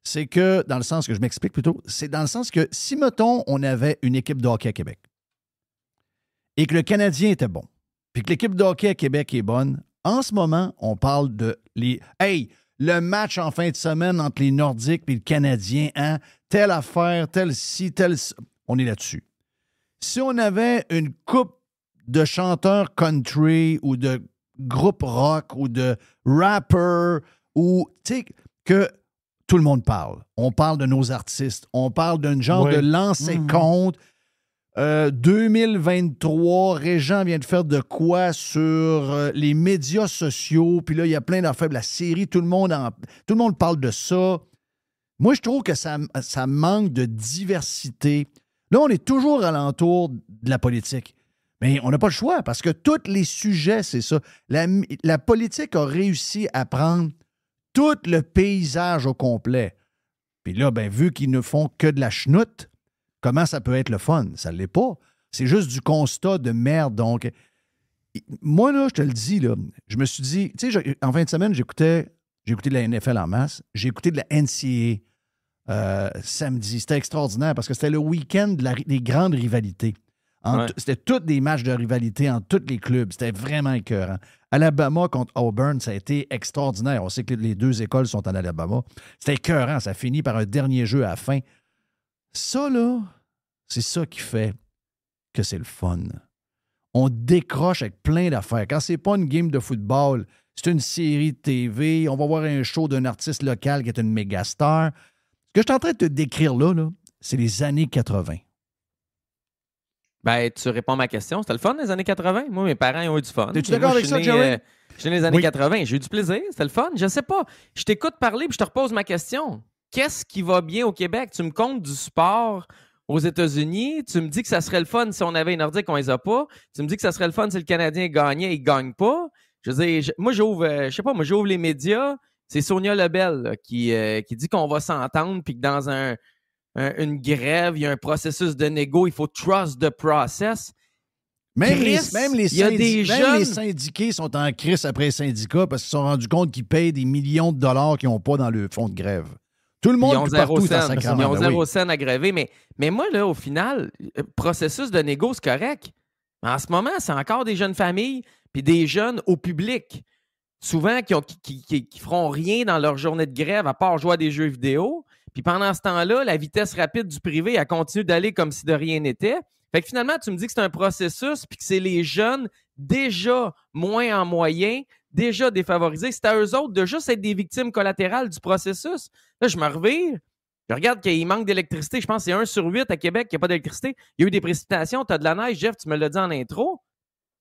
C'est que, dans le sens que je m'explique plutôt, c'est dans le sens que si, mettons, on avait une équipe de hockey à Québec et que le Canadien était bon, puis que l'équipe de hockey à Québec est bonne, en ce moment, on parle de le match en fin de semaine entre les Nordiques et le Canadien, hein? Telle affaire, telle ci, telle... On est là-dessus. Si on avait une coupe de chanteurs country ou de groupes rock ou de rappers ou, tu sais, que tout le monde parle. On parle de nos artistes. On parle d'un genre de lancer-compte. 2023, Régent vient de faire de quoi sur les médias sociaux. Puis là, il y a plein d'affaires. La série, tout le monde parle de ça. Moi, je trouve que ça manque de diversité. Là, on est toujours alentour de la politique. Mais on n'a pas le choix parce que tous les sujets, c'est ça. La politique a réussi à prendre tout le paysage au complet. Puis là, ben, vu qu'ils ne font que de la chenoute, comment ça peut être le fun? Ça ne l'est pas. C'est juste du constat de merde. Donc, moi, là, je te le dis, là, je me suis dit, tu sais, en fin de semaine, j'écoutais de la NFL en masse. J'ai écouté de la NCAA samedi. C'était extraordinaire parce que c'était le week-end des grandes rivalités. C'était tous des matchs de rivalité entre tous les clubs. C'était vraiment écœurant. Alabama contre Auburn, ça a été extraordinaire. On sait que les deux écoles sont en Alabama. C'était écœurant. Ça finit par un dernier jeu à la fin. Ça, là, c'est ça qui fait que c'est le fun. On décroche avec plein d'affaires. Quand c'est pas une game de football, c'est une série de TV. On va voir un show d'un artiste local qui est une méga star. Ce que je suis en train de te décrire là, c'est les années 80. Ben, tu réponds à ma question. C'était le fun, les années 80? Moi, mes parents ils ont eu du fun. Es-tu d'accord avec ça, Jerry? Je suis né les années 80. J'ai eu du plaisir. C'était le fun. Je sais pas. Je t'écoute parler puis je te repose ma question. Qu'est-ce qui va bien au Québec? Tu me comptes du sport aux États-Unis. Tu me dis que ça serait le fun si on avait les Nordiques, on les a pas. Tu me dis que ça serait le fun si le Canadien gagnait et il gagne pas. Je veux dire, moi, j'ouvre les médias. C'est Sonia Lebel là, qui dit qu'on va s'entendre puis que dans une grève, il y a un processus de négo, il faut trust the process. Même les syndiqués sont en crise après les syndicats parce qu'ils se sont rendus compte qu'ils payent des millions de dollars qu'ils n'ont pas dans le fonds de grève. Tout le monde partout est en sacrament. Ils ont 0 cent à gréver. Mais moi, là, au final, processus de négo, c'est correct. En ce moment, c'est encore des jeunes familles puis des jeunes au public. Souvent, qui feront rien dans leur journée de grève à part jouer à des jeux vidéo. Puis pendant ce temps-là, la vitesse rapide du privé, elle continue d'aller comme si de rien n'était. Fait que finalement, tu me dis que c'est un processus puis que c'est les jeunes déjà moins en moyen, déjà défavorisés. C'est à eux autres de juste être des victimes collatérales du processus. Là, je me revire. Je regarde qu'il manque d'électricité. Je pense que c'est 1 sur 8 à Québec qui n'a pas d'électricité. Il y a eu des précipitations. Tu as de la neige, Jeff, tu me l'as dit en intro.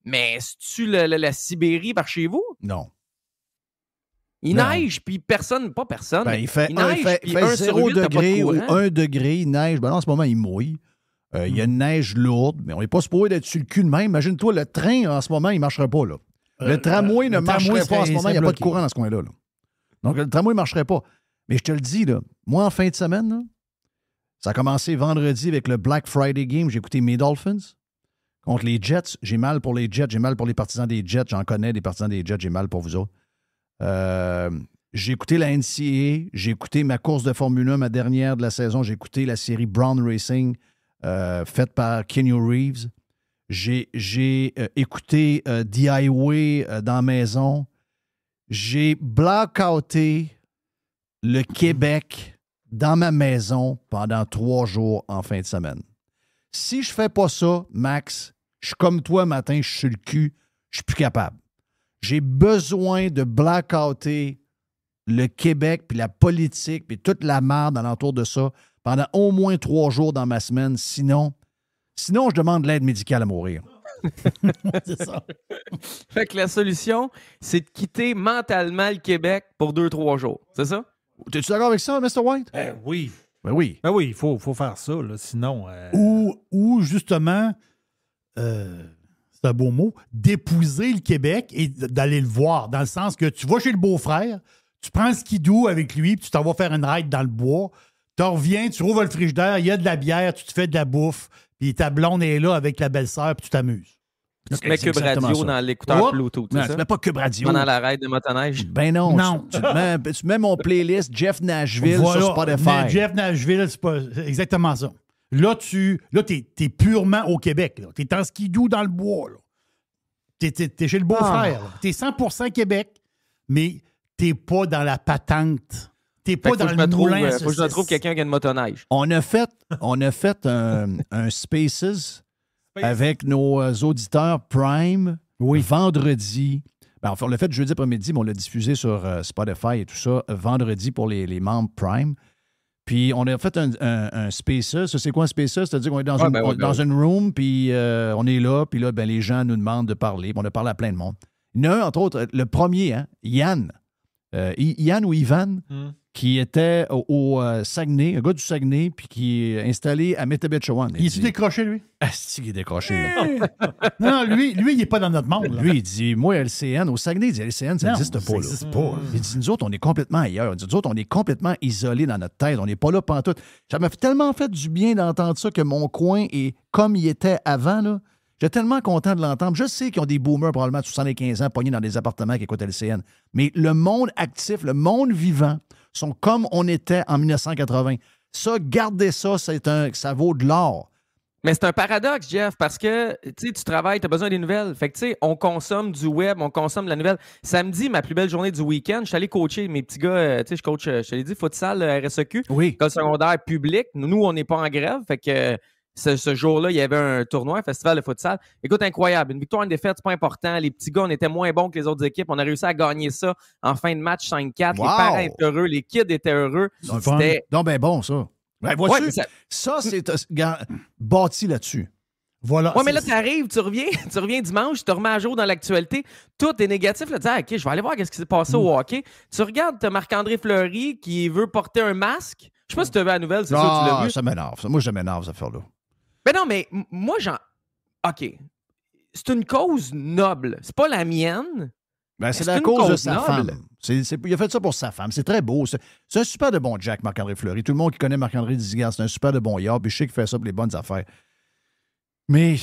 Mais c'est-tu la Sibérie par chez vous? Non. Il neige, puis pas personne. Ben, il fait 0 degré ou 1 degré, il neige. Ben, en ce moment, il mouille. Il y a une neige lourde, mais on n'est pas supposé d'être sur le cul de même. Imagine-toi, le train, en ce moment, il ne marcherait pas. Là. Le tramway ne marcherait pas en ce moment. Il n'y a pas de courant dans ce coin-là. Là. Donc, le tramway ne marcherait pas. Mais je te le dis, là, moi, en fin de semaine, là, ça a commencé vendredi avec le Black Friday Game. J'ai écouté mes Dolphins contre les Jets. J'ai mal pour les Jets. J'ai mal pour les partisans des Jets. J'en connais des partisans des Jets. J'ai mal pour vous autres. J'ai écouté la NCAA, j'ai écouté ma course de Formule 1, ma dernière de la saison, j'ai écouté la série Brown Racing faite par Keanu Reeves. J'ai écouté The Highway dans la maison. J'ai blackouté le Québec dans ma maison pendant 3 jours en fin de semaine. Si je fais pas ça, Max, je suis comme toi matin, je suis sur le cul, je suis plus capable. J'ai besoin de blackouter le Québec, puis la politique, puis toute la merde alentour de ça pendant au moins 3 jours dans ma semaine. Sinon, je demande l'aide médicale à mourir. C'est ça. Fait que la solution, c'est de quitter mentalement le Québec pour 2-3 jours. C'est ça? T'es-tu d'accord avec ça, Mr. White? Oui. Ben oui. Ben oui, il faut faire ça. Là, sinon... Ou justement... c'est un beau mot, d'épouser le Québec et d'aller le voir, dans le sens que tu vas chez le beau-frère, tu prends le skidoo avec lui, puis tu t'en vas faire une ride dans le bois, tu reviens, tu rouvres le frigidaire, il y a de la bière, tu te fais de la bouffe, puis ta blonde est là avec la belle-sœur, puis tu t'amuses. Tu mets Cube Radio dans l'écouteur Bluetooth, non, tu mets pas Cube Radio. Pendant la ride de motoneige. Ben non. Tu mets mon playlist Jeff Nashville sur Spotify. Mais Jeff Nashville, c'est pas exactement ça. Là, t'es purement au Québec. T'es en skidoo dans le bois. T'es chez le beau-frère. T'es 100% Québec, mais t'es pas dans la patente. T'es pas dans le moulin. Faut que je trouve quelqu'un qui a une motoneige. On a fait un Spaces avec nos auditeurs Prime vendredi. Ben, enfin, on l'a fait jeudi après-midi, mais on l'a diffusé sur Spotify et tout ça vendredi pour les membres Prime. Puis on a fait un Spaces. Ça, c'est quoi un Spaces? C'est-à-dire qu'on est dans une room, puis on est là, puis là, ben, les gens nous demandent de parler. Puis on a parlé à plein de monde. Il y en a un, entre autres, le premier, hein, Yann. Yann ou Ivan, qui était au Saguenay, un gars du Saguenay, puis qui est installé à Métabetchouan. Il est-tu décroché, lui? Ah, c'est qu'il est décroché. Non, lui, il n'est pas dans notre monde. Là. Lui, il dit, moi, LCN, au Saguenay, il dit, LCN, ça n'existe pas. Ça n'existe pas. Il dit, nous autres, on est complètement ailleurs. Nous autres, on est complètement isolés dans notre tête. On n'est pas là pantoute. Ça m'a tellement fait du bien d'entendre ça que mon coin est comme il était avant, là. J'étais tellement content de l'entendre. Je sais qu'ils ont des boomers probablement de 75 ans pognés dans des appartements qui écoutent LCN. Mais le monde actif, le monde vivant, sont comme on était en 1980. Ça, gardez ça, ça vaut de l'or. Mais c'est un paradoxe, Jeff, parce que tu travailles, tu as besoin des nouvelles. Fait que tu sais, on consomme du web, on consomme de la nouvelle. Samedi, ma plus belle journée du week-end, je suis allé coacher mes petits gars. Tu sais, je coach, je te l'ai dit, futsal, RSEQ, école secondaire publique. Nous, on n'est pas en grève. Fait que ce jour-là, il y avait un tournoi, un festival de futsal. Écoute, incroyable. Une victoire, une défaite, c'est pas important. Les petits gars, on était moins bons que les autres équipes. On a réussi à gagner ça en fin de match 5-4. Wow. Les parents étaient heureux, les kids étaient heureux. C'était donc ben bon, ça. Ben, vois-tu, ça, c'est bâti là-dessus. Voilà. Oui, mais là, tu arrives, tu reviens dimanche, tu te remets à jour dans l'actualité. Tout est négatif. Là, tu dis, OK, je vais aller voir ce qui s'est passé au hockey. Tu regardes, tu as Marc-André Fleury qui veut porter un masque. Je sais pas si tu as vu la nouvelle, c'est ça, tu l'as vu. Ça m'énerve. Moi, je m'énerve, cette affaire-là. Ben non, mais moi, OK. C'est une cause noble. C'est pas la mienne. Ben, c'est la cause de sa femme. Il a fait ça pour sa femme. C'est très beau. C'est un super de bon Jack, Marc-André Fleury. Tout le monde qui connaît Marc-André dit, c'est un super de bon yard. Puis je sais qu'il fait ça pour les bonnes affaires. Mais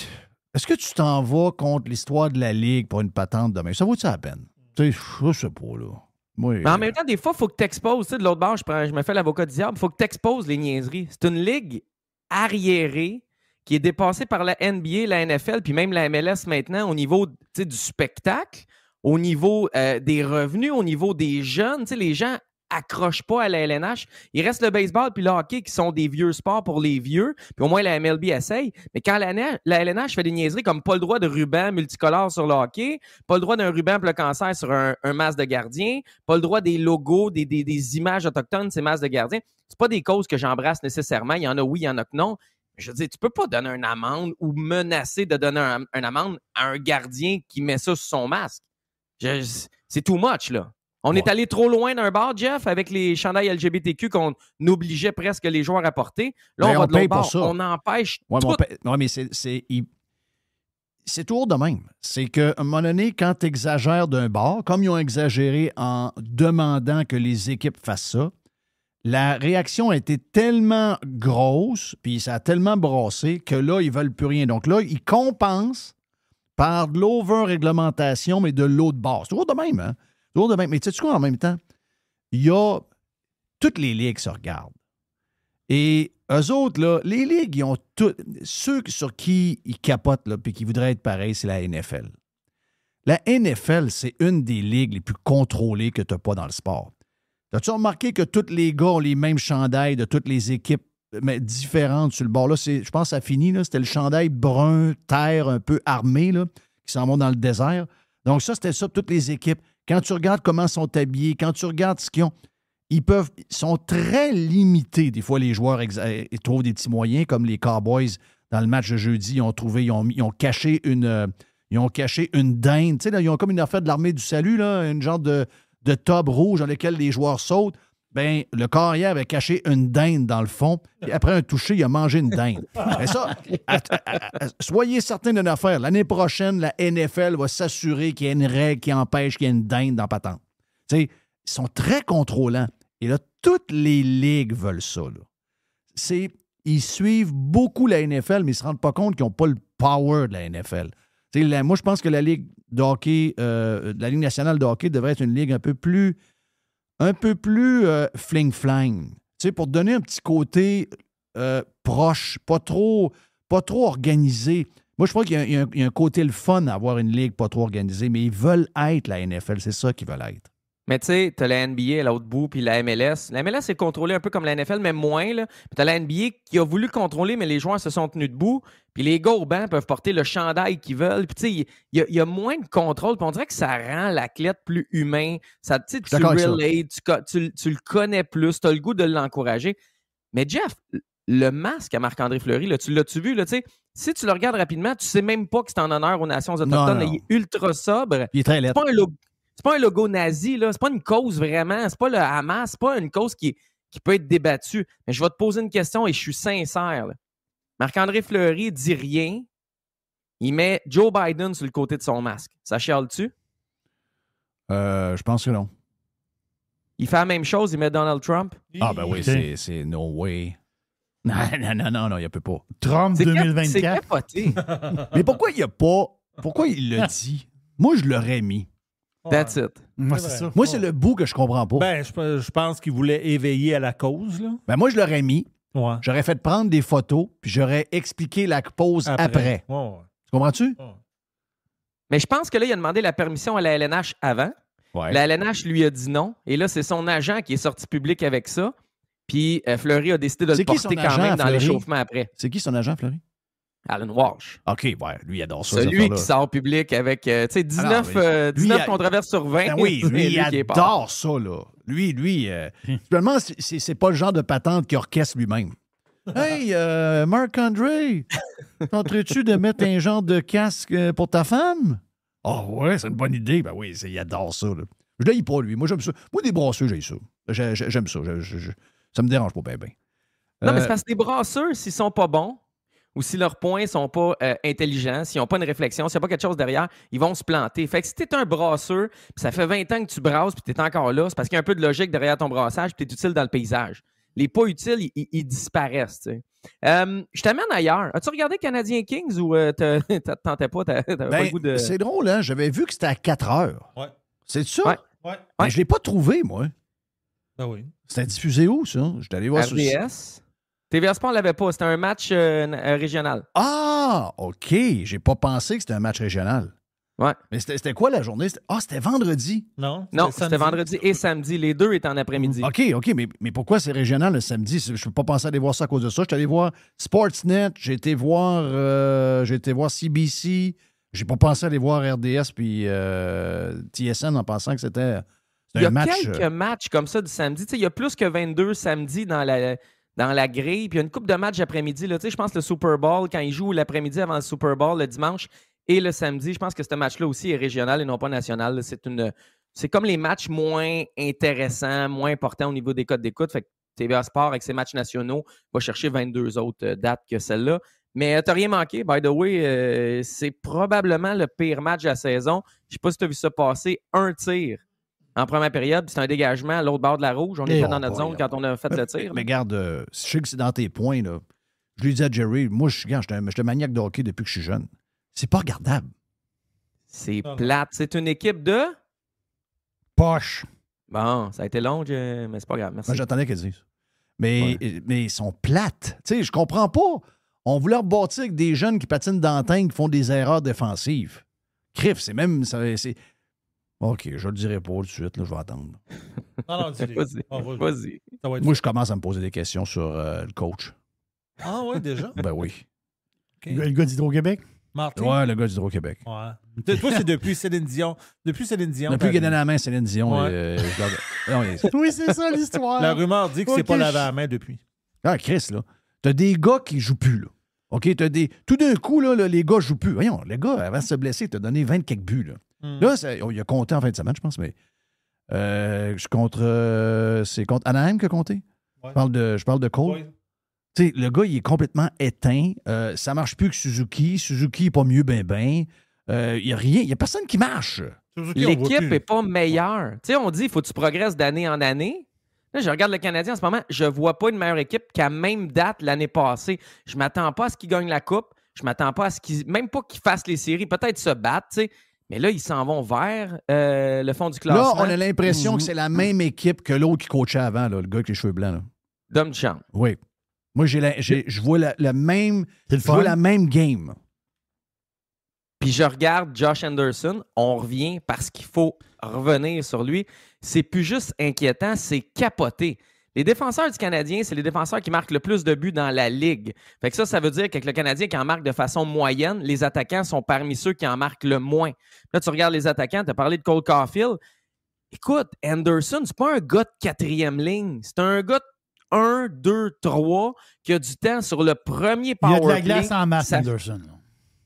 est-ce que tu t'en vas contre l'histoire de la Ligue pour une patente demain? Ça vaut-tu la peine? Tu sais, je sais pas, là. Oui, mais en même temps, des fois, il faut que tu exposes. Tu sais, de l'autre bord, je me fais l'avocat du diable. Il faut que tu exposes les niaiseries. C'est une ligue arriérée qui est dépassée par la NBA, la NFL, puis même la MLS maintenant au niveau du spectacle, au niveau des revenus, au niveau des jeunes. Les gens accrochent pas à la LNH. Il reste le baseball puis le hockey qui sont des vieux sports pour les vieux, puis au moins la MLB essaye. Mais quand la LNH fait des niaiseries comme pas le droit de ruban multicolore sur le hockey, pas le droit d'un ruban pour le cancer sur un masque de gardien, pas le droit des logos, des images autochtones, ces masques de gardien, c'est pas des causes que j'embrasse nécessairement. Il y en a oui, il y en a que non. Je veux dire, tu peux pas donner une amende ou menacer de donner une amende à un gardien qui met ça sur son masque. C'est too much, là. On est allé trop loin d'un bar, Jeff, avec les chandails LGBTQ qu'on obligeait presque les joueurs à porter. Là, on va de l'autre bord. On empêche tout. Mais c'est toujours de même. C'est qu'à un moment donné, quand tu exagères d'un bar, comme ils ont exagéré en demandant que les équipes fassent ça, la réaction a été tellement grosse, puis ça a tellement brassé que là, ils ne veulent plus rien. Donc là, ils compensent par de l'over-réglementation, mais de l'autre bord. C'est toujours de même, hein? Toujours de même. Mais tu sais quoi, en même temps? Il y a... Toutes les ligues se regardent. Et eux autres, là, les ligues, ils ont tout... Ceux sur qui ils capotent, là, puis qui voudraient être pareils, c'est la NFL. La NFL, c'est une des ligues les plus contrôlées que tu n'as pas dans le sport. As-tu remarqué que tous les gars ont les mêmes chandails de toutes les équipes, mais différentes sur le bord? Là, je pense que ça finit. Là, c'était le chandail brun, terre, un peu armé, là, qui s'en vont dans le désert. Donc ça, c'était ça pour toutes les équipes. Quand tu regardes comment ils sont habillés, quand tu regardes ce qu'ils ont, ils sont très limités. Des fois, les joueurs ils trouvent des petits moyens, comme les Cowboys, dans le match de jeudi, ils ont caché une dinde. Tu sais, là, ils ont comme une affaire de l'armée du salut, là, une genre de tube rouge dans lequel les joueurs sautent. Ben, le carrière avait caché une dinde dans le fond. Et après un toucher, il a mangé une dinde. Mais ça, soyez certains d'une affaire. L'année prochaine, la NFL va s'assurer qu'il y a une règle qui empêche qu'il y ait une dinde dans patente. Tu sais, ils sont très contrôlants. Et là, toutes les ligues veulent ça. Là. Ils suivent beaucoup la NFL, mais ils ne se rendent pas compte qu'ils n'ont pas le power de la NFL. Moi, je pense que la Ligue de hockey, la Ligue nationale de hockey devrait être une ligue un peu plus fling-flang. Pour donner un petit côté proche, pas trop organisé. Moi, je crois qu'il y a un côté le fun à avoir une ligue pas trop organisée, mais ils veulent être la NFL. C'est ça qu'ils veulent être. Mais tu sais, t'as la NBA à l'autre bout, puis la MLS. La MLS est contrôlée un peu comme la NFL, mais moins. Là. Puis t'as la NBA qui a voulu contrôler, mais les joueurs se sont tenus debout. Puis les gars au banc peuvent porter le chandail qu'ils veulent. Puis tu sais, il y a moins de contrôle. Puis on dirait que ça rend l'athlète plus humain. Ça, tu relates, tu le connais plus, t'as le goût de l'encourager. Mais Jeff, le masque à Marc-André Fleury, là, tu l'as-tu vu? Là, si tu le regardes rapidement, tu sais même pas que c'est en honneur aux Nations autochtones. Non. Là, il est ultra sobre. Il est très laid. C'est pas un logo nazi, là. C'est pas une cause vraiment. C'est pas le Hamas. C'est pas une cause qui peut être débattue. Mais je vais te poser une question et je suis sincère. Là. Marc-André Fleury dit rien. Il met Joe Biden sur le côté de son masque. Ça chiale-tu? Je pense que non. Il fait la même chose, il met Donald Trump? Ah ben oui, c'est no way. Non, il ne peut pas. Trump 2024. C'est capoté. Mais pourquoi il n'y a pas... Pourquoi il le dit? Moi, je l'aurais mis. That's it. Moi, c'est ça. Moi, c'est le bout que je comprends pas. Ben, je pense qu'il voulait éveiller à la cause. Là. Ben, moi, je l'aurais mis. Ouais. J'aurais fait prendre des photos, puis j'aurais expliqué la pause après. Ouais. Tu comprends-tu? Ouais. Mais je pense que là, il a demandé la permission à la LNH avant. Ouais. La LNH lui a dit non. Et là, c'est son agent qui est sorti public avec ça. Puis Fleury a décidé de le porter quand même dans l'échauffement après. C'est qui son agent, Fleury? Alan Walsh. OK, ouais, lui, il adore ça. Celui qui sort public avec 19 controverses sur 20. Ben oui, lui, il adore ça, là. Lui, finalement, c'est pas le genre de patente qui orchestre lui-même. Hey, Marc-André, tenterais-tu de mettre un genre de casque pour ta femme? Ah ouais, c'est une bonne idée. Ben oui, il adore ça, là. Je l'ai pas, lui. Moi, j'aime ça. Moi, des brasseux, j'ai ça. J'aime ça. Ça me dérange pas bien. Non, mais c'est parce que les brasseurs, s'ils sont pas bons, ou si leurs points sont pas intelligents, s'ils n'ont pas une réflexion, s'il n'y a pas quelque chose derrière, ils vont se planter. Fait que si tu es un brasseur, puis ça fait 20 ans que tu brasses, puis tu es encore là, c'est parce qu'il y a un peu de logique derrière ton brassage, puis tu es utile dans le paysage. Les pas utiles, ils disparaissent. Tu sais. Je t'amène ailleurs. As-tu regardé Canadien Kings ou tu tentais pas? T'avais pas le goût de... C'est drôle, hein? J'avais vu que c'était à 4 heures. Ouais. C'est ça? Ouais. Mais je l'ai pas trouvé, moi. Ben oui. C'était diffusé où, ça? Je suis allé voir RDS. TVA Sport ne l'avait pas. C'était un match régional. Ah, OK. J'ai pas pensé que c'était un match régional. Ouais. Mais c'était quoi la journée? C'était vendredi. Non, c'était vendredi et samedi. Les deux étaient en après-midi. OK. Mais pourquoi c'est régional le samedi? Je ne peux pas penser à aller voir ça à cause de ça. Je suis allé voir Sportsnet, j'ai été voir CBC. J'ai pas pensé à aller voir RDS puis TSN en pensant que c'était un match. Il y a quelques matchs comme ça du samedi. Il y a plus que 22 samedis dans la grille. Puis il y a une couple de matchs après-midi. Je pense le Super Bowl, quand ils jouent l'après-midi avant le Super Bowl, le dimanche, et le samedi, je pense que ce match-là aussi est régional et non pas national. C'est comme les matchs moins intéressants, moins importants au niveau des codes d'écoute. Fait que TVA Sport, avec ses matchs nationaux, va chercher 22 autres dates que celle-là. Mais t'as rien manqué. By the way, c'est probablement le pire match de la saison. Je sais pas si tu as vu ça passer. Un tir en première période, c'est un dégagement à l'autre bord de la rouge. On était dans notre zone quand on a fait le tir. Mais regarde, je sais que c'est dans tes points. Là. Je lui dis à Jerry, moi, je suis un maniaque de hockey depuis que je suis jeune. C'est pas regardable. C'est plate. C'est une équipe de... Poche. Bon, ça a été long, mais c'est pas grave. Merci. Moi, j'attendais qu'elle dise. Mais ils sont plates. Tu sais, je comprends pas. On voulait rebâtir avec des jeunes qui patinent dans la tank, qui font des erreurs défensives. Criff, c'est même... OK, je le dirai pas tout de suite, là, je vais attendre. Non, dis-le. Vas-y. Moi, je commence à me poser des questions sur le coach. Ah oui, déjà? Ben oui. Okay. Le gars d'Hydro-Québec? Martin? Ouais, le gars d'Hydro-Québec. Ouais. Toi, c'est depuis Céline Dion. Depuis qu'il a la main Céline Dion. Ouais. Oui, c'est ça l'histoire. La rumeur dit que c'est pas lavé à la main depuis. Ah, Chris, là. T'as des gars qui jouent plus, là. OK? Tout d'un coup, là, les gars jouent plus. Voyons, le gars, avant de se blesser, il t'a donné 20 quelques buts, là. Là, il a compté en fin de semaine, je pense, mais c'est contre Anaheim qu'il a compté. Ouais. Je parle de Cole. Ouais. Tu sais, le gars, il est complètement éteint. Ça marche plus que Suzuki. Suzuki n'est pas mieux, ben. Il n'y a rien. Il n'y a personne qui marche. L'équipe n'est pas meilleure. Tu sais, on dit qu'il faut que tu progresses d'année en année. Là, je regarde le Canadien en ce moment. Je ne vois pas une meilleure équipe qu'à même date l'année passée. Je ne m'attends pas à ce qu'ils gagnent la Coupe. Je ne m'attends pas à ce qu'ils... Même pas qu'ils fassent les séries. Peut-être se battre, tu sais. Mais là, ils s'en vont vers le fond du classement. Là, on a l'impression que c'est la même équipe que l'autre qui coachait avant, là, le gars avec les cheveux blancs. Là. Dom Duchamp. Oui. Moi, je vois la même game. Puis je regarde Josh Anderson. On revient parce qu'il faut revenir sur lui. c'est plus juste inquiétant, c'est capoté. Les défenseurs du Canadien, c'est les défenseurs qui marquent le plus de buts dans la Ligue. Fait que ça veut dire qu'avec le Canadien qui en marque de façon moyenne, les attaquants sont parmi ceux qui en marquent le moins. Là, tu regardes les attaquants, tu as parlé de Cole Caulfield. Écoute, Anderson, c'est pas un gars de 4e ligne. C'est un gars de 1, 2, 3 qui a du temps sur le premier power play. Il y a de la glace en masse, Anderson. Là.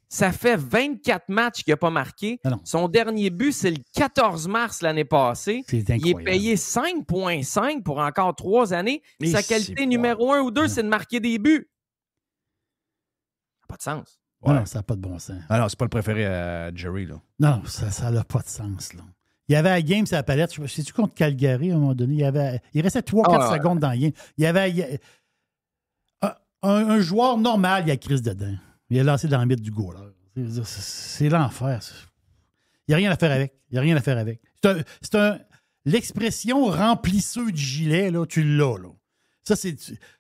Ça fait 24 matchs qu'il n'a pas marqué. Son dernier but, c'est le 14 mars l'année passée. C'est incroyable. Il est payé 5,5 pour encore 3 années. Mais sa qualité numéro 1 ou 2, c'est de marquer des buts. Ça n'a pas de sens. Ouais. Non, ça n'a pas de bon sens. Alors, c'est pas le préféré à Jerry, là. Non, ça n'a pas de sens, là. Il y avait à game sur la palette, sais-tu contre Calgary à un moment donné? Il restait 3-4 secondes dans le game. Il y avait un joueur normal, il a crise dedans. Il a lancé dans le mythe du goal. C'est l'enfer. Il n'y a rien à faire avec. L'expression remplisseux du gilet, là, tu l'as. Là. Ça, c'est.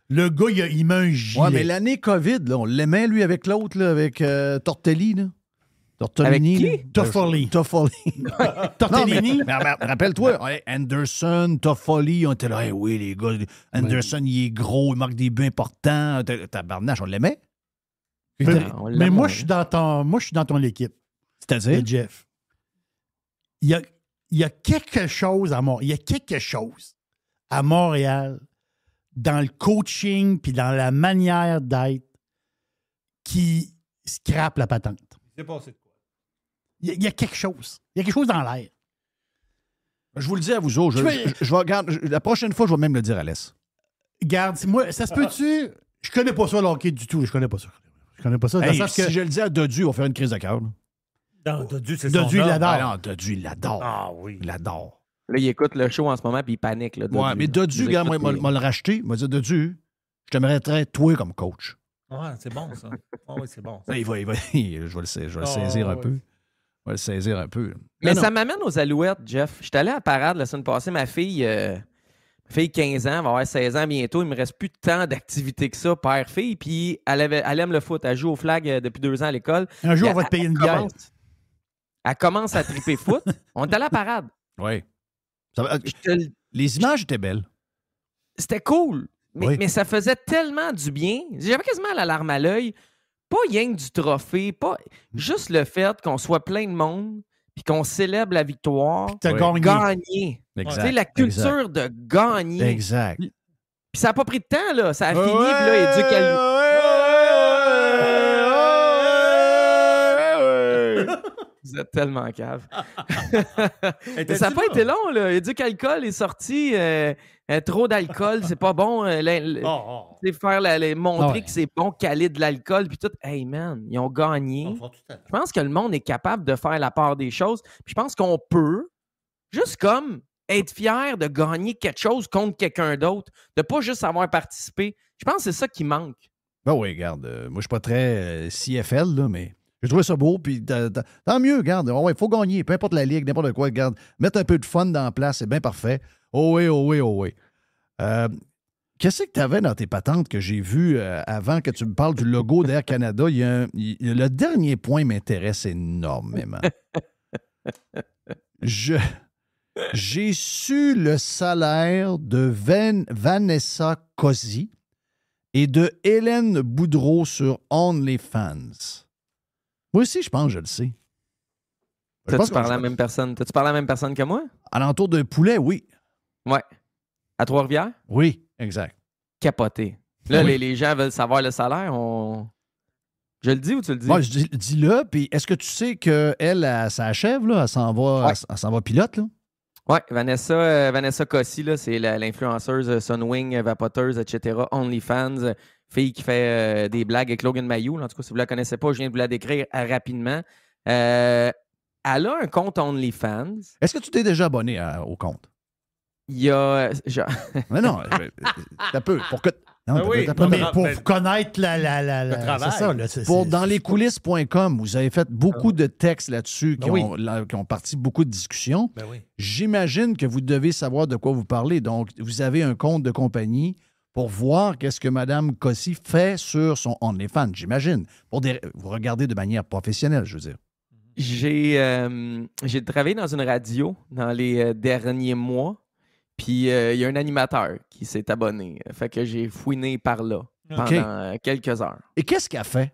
Le gars, il met un gilet. Ouais, mais l'année COVID, là, on l'aimait, lui, avec l'autre, là, avec Tortelli, là. Tortellini. Avec qui? Toffoli. Tortellini. Mais rappelle-toi, Anderson, Toffoli, on était là, oui, les gars, Anderson, il est gros, il marque des buts importants. Tabarnache, on l'aimait? Mais moi, je suis dans ton équipe. C'est-à-dire? Jeff. Il y a quelque chose à Montréal. Il y a quelque chose à Montréal dans le coaching puis dans la manière d'être qui scrape la patente. C'est passé de quoi? Il y a quelque chose. Il y a quelque chose dans l'air. Je vous le dis à vous autres. La prochaine fois, je vais même le dire à l'Est. Garde, moi, ça se peut-tu? Je connais pas ça, le hockey, du tout. Je connais pas ça. Hey, si je le dis à Dodu, on va faire une crise de cœur. Non, Dodu, c'est son Dodu, il l'adore. Ah non, Dodu, il l'adore. Ah oui. Il l'adore. Là, il écoute le show en ce moment puis il panique. Là, Dodu. Ouais, mais Dodu, regarde, moi, il m'a le racheté. Il m'a dit, Dodu, je t'aimerais très toi comme coach. Ouais, c'est bon, ça. Oh, oui, c'est bon. Ça. Là, je vais le saisir un peu. Je vais le saisir un peu. Mais ça m'amène aux Alouettes, Jeff. J'étais allé à la parade la semaine passée. Ma fille 15 ans, va avoir 16 ans bientôt. Il me reste plus de temps d'activité que ça, père-fille. Puis elle aime le foot. Elle joue au flag depuis 2 ans à l'école. Un jour, on va te payer une bière. Elle commence à triper foot. On est à la parade. Oui. Les images étaient belles. C'était cool. Mais, oui. mais ça faisait tellement du bien. J'avais quasiment la larme à l'œil. Pas rien que du trophée, pas juste le fait qu'on soit plein de monde puis qu'on célèbre la victoire. Puis t'as gagné. Exact. Tu sais, la culture de gagner. Exact. Puis ça n'a pas pris de temps, là. Ça a fini, puis là, Vous êtes tellement cave. Mais ça n'a pas été long, là. Éduc-Alcool est sorti. Trop d'alcool, c'est pas bon. Montrer que c'est bon, caler de l'alcool, puis tout. Hey, man, ils ont gagné. Je pense que le monde est capable de faire la part des choses. Puis je pense qu'on peut, juste comme être fier de gagner quelque chose contre quelqu'un d'autre, de pas juste avoir participé. Je pense que c'est ça qui manque. Ben oui, regarde, moi, je suis pas très CFL, là, mais j'ai trouvé ça beau, puis tant mieux, regarde. Il faut gagner, peu importe la ligue, n'importe quoi, regarde. Mettre un peu de fun dans la place, c'est bien parfait. Oh oui. Qu'est-ce que tu avais dans tes patentes que j'ai vu avant que tu me parles du logo d'Air Canada? Le dernier point m'intéresse énormément. J'ai su le salaire de Vanessa Cosi et de Hélène Boudreau sur OnlyFans. Moi aussi, je pense que je le sais. T'as-tu parlé à la même personne? T'as-tu parlé à la même personne que moi? À l'entour d'un poulet, oui. Ouais. À Trois-Rivières? Oui, exact. Capoté. Là, oui. Les gens veulent savoir le salaire. Je le dis ou tu le dis? Moi, dis-le. Puis est-ce que tu sais qu'elle, ça achève, là? Elle s'en va pilote, là? Oui, Vanessa Cossi, là, c'est l'influenceuse Sunwing, vapoteuse, etc. OnlyFans, fille qui fait des blagues avec Logan Mayou. En tout cas, si vous ne la connaissez pas, je viens de vous la décrire rapidement. Elle a un compte OnlyFans. Est-ce que tu t'es déjà abonné au compte? Il y a... Mais non, t'as peu. Pour que... Non, oui, pour connaître le travail. C'est ça, là, dans lescoulisses.com, vous avez fait beaucoup de textes là-dessus qui ont parti beaucoup de discussions. Ben oui. J'imagine que vous devez savoir de quoi vous parlez. Donc, vous avez un compte de compagnie pour voir qu'est-ce que Mme Cossi fait sur son OnlyFans, j'imagine. Vous regardez de manière professionnelle, je veux dire. J'ai travaillé dans une radio dans les derniers mois, puis il y a un animateur qui s'est abonné. Fait que j'ai fouiné par là pendant quelques heures. Et qu'est-ce qu'elle fait?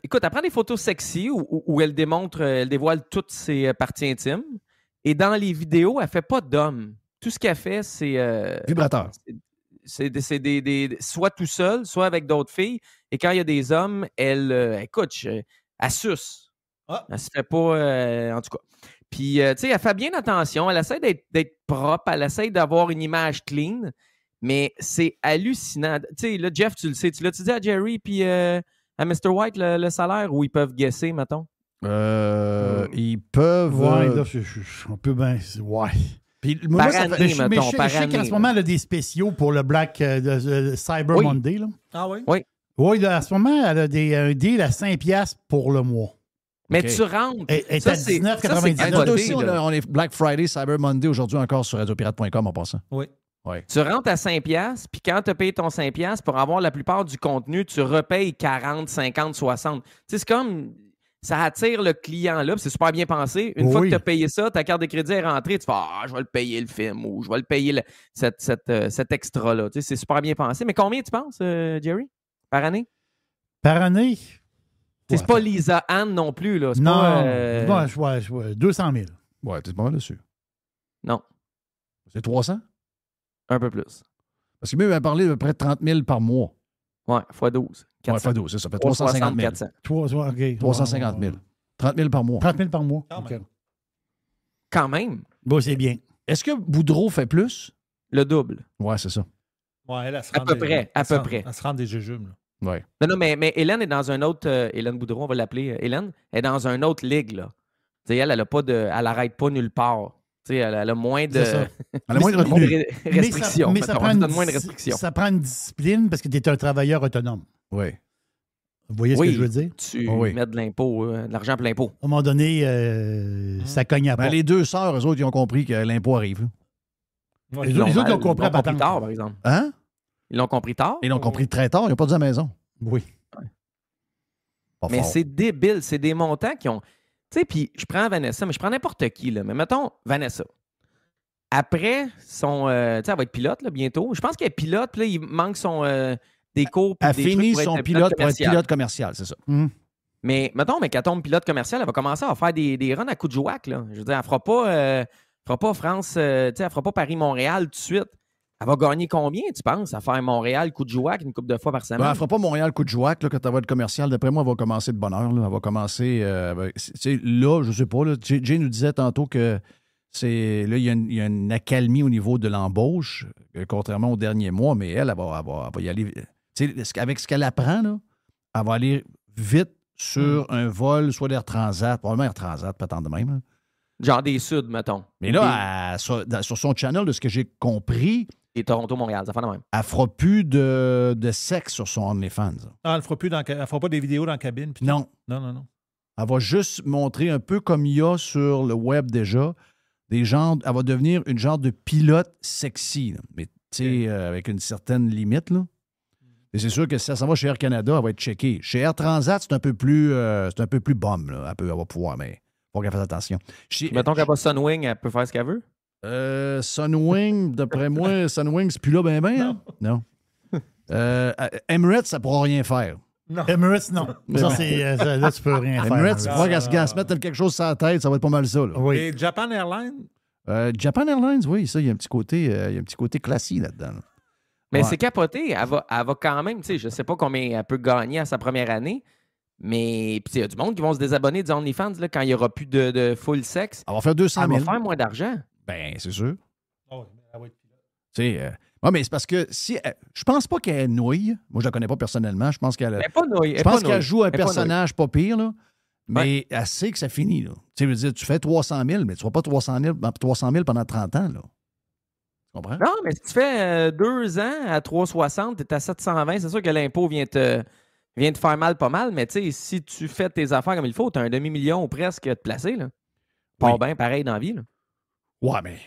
Écoute, elle prend des photos sexy où elle dévoile toutes ses parties intimes. Et dans les vidéos, elle fait pas d'homme. Tout ce qu'elle fait, c'est... Vibrateur. C'est soit tout seul, soit avec d'autres filles. Et quand il y a des hommes, elle suce. Elle se fait pas... en tout cas. Puis, tu sais, elle fait bien attention. Elle essaie d'être propre. Elle essaie d'avoir une image clean. Mais c'est hallucinant. Tu sais, là, Jeff, tu le sais. Tu l'as-tu dit à Jerry puis à Mr. White le salaire où ils peuvent guesser, mettons? Ils peuvent... Ouais, là, on peut bien... Ouais. Puis, moi, je sais qu'en ce moment, il y a des spéciaux pour le Black Cyber Monday. Là. Ah oui? Oui. Oui, là, en ce moment, elle a un deal à 5$ pour le mois. Mais tu rentres. Elle est à 19,99$. Aussi, on est Black Friday, Cyber Monday aujourd'hui encore sur radiopirate.com en passant. Oui. Ouais. Tu rentres à 5$, puis quand tu as payé ton 5$, pour avoir la plupart du contenu, tu repayes 40, 50, 60. Tu sais, c'est comme... Ça attire le client là, puis c'est super bien pensé. Une fois que tu as payé ça, ta carte de crédit est rentrée, tu fais je vais le payer le film ou je vais le payer cet extra-là. Tu sais, c'est super bien pensé. Mais combien tu penses, Jerry, par année? Par année? C'est pas Lisa Anne non plus. Là. Non, pas, ouais, 200 000. Ouais, t'es pas mal dessus. Non. C'est 300? Un peu plus. Parce que même, elle a parlé de près de 30 000 par mois. Ouais, x 12. 400. Ouais, x 12, ça fait 350 000. 350 000. 30 000 par mois. 30 000 par mois. Quand même. Bon, c'est bien. Est-ce que Boudreau fait plus? Le double. Ouais, c'est ça. Ouais, elle se rend à peu près. Elle se rend des jujubes. Ouais. Non, mais Hélène est dans un autre... Hélène Boudreau, on va l'appeler Hélène, est dans une autre ligue, là. Tu sais, elle n'arrête pas nulle part. Tu sais, elle a moins de... Elle a moins de restrictions. Mais ça prend une discipline parce que tu es un travailleur autonome. Oui. Vous voyez ce que je veux dire? Tu mets de l'impôt, de l'argent pour l'impôt. À un moment donné, ça cogne à pas. Les deux sœurs, eux autres, ils ont compris que l'impôt arrive. Ouais, les autres, ils ont compris à compris tard, par exemple. Hein? Ils l'ont compris tard? Ils l'ont compris très tard. Ils n'ont pas dit à la maison. Oui. Mais c'est débile. C'est des montants qui ont... Tu sais, puis je prends Vanessa, mais je prends n'importe qui, là. Mais mettons, Vanessa. Après, tu sais, elle va être pilote, là, bientôt. Je pense qu'elle est pilote, puis là, il manque des cours. Elle finit son pilote pour être pilote commercial, c'est ça. Mais mettons, qu'elle tombe pilote commercial, elle va commencer à faire des runs à coups de jouac, là. Je veux dire, elle fera pas France, tu sais, elle fera pas Paris-Montréal tout de suite. Elle va gagner combien, tu penses, à faire Montréal, coup de jouac, une couple de fois par semaine? Elle ne fera pas Montréal, coup de jouac, là, quand elle va être commerciale. D'après moi, elle va commencer de bonne heure. Là. Elle va commencer... là, je ne sais pas. Là, Jay nous disait tantôt que là, il y a une accalmie au niveau de l'embauche, contrairement au dernier mois, mais elle va y aller... Avec ce qu'elle apprend, là, elle va aller vite sur un vol, soit d'Air Transat, probablement Air Transat, pas tant de même. Là. Genre des Suds, mettons. Mais là, sur son channel, de ce que j'ai compris... Et Toronto-Montréal, ça fait de même. Elle fera plus de sexe sur son OnlyFans. Ah, elle ne fera pas des vidéos dans la cabine. Non. Non. Elle va juste montrer un peu comme il y a sur le web déjà, elle va devenir une genre de pilote sexy. Là. Mais tu sais, avec une certaine limite. Là. Et c'est sûr que si ça s'en va chez Air Canada, elle va être checkée. Chez Air Transat, c'est un peu plus bombe. Là. Elle va pouvoir, mais il faut qu'elle fasse attention. Mettons qu'elle va Sunwing, elle peut faire ce qu'elle veut? Sunwing, d'après moi, Sunwing, c'est plus là, non. Emirates, ça ne pourra rien faire. Non. Emirates, non. Ça, là, tu peux rien faire. Emirates, tu crois qu'elle se mette quelque chose sur la tête, ça va être pas mal ça. Là. Oui. Et Japan Airlines? Japan Airlines, oui, ça, il y a un petit côté classique là-dedans. Là. Mais c'est capoté. Elle va quand même, tu sais, je ne sais pas combien elle peut gagner à sa première année, mais il y a du monde qui vont se désabonner du OnlyFans là, quand il n'y aura plus de full sexe. Elle va faire 200 000. Elle va faire moins d'argent. Ben, c'est sûr. Oh, elle va être pilote. Tu sais, mais c'est parce que je pense pas qu'elle nouille. Moi, je la connais pas personnellement. Je pense qu'elle. Elle n'est pas nouille. Je pense qu'elle joue un personnage pas pire, là. Mais elle sait que ça finit, là. Tu sais, je veux dire, tu fais 300 000, mais tu ne feras pas 300 000 pendant 30 ans, là. Tu comprends? Non, mais si tu fais 2 ans à 3,60, tu es à 720, c'est sûr que l'impôt vient te faire mal pas mal, mais tu sais, si tu fais tes affaires comme il faut, tu as un demi-million ou presque de placé, là. Pas bien pareil dans la vie, là. Ouais, mais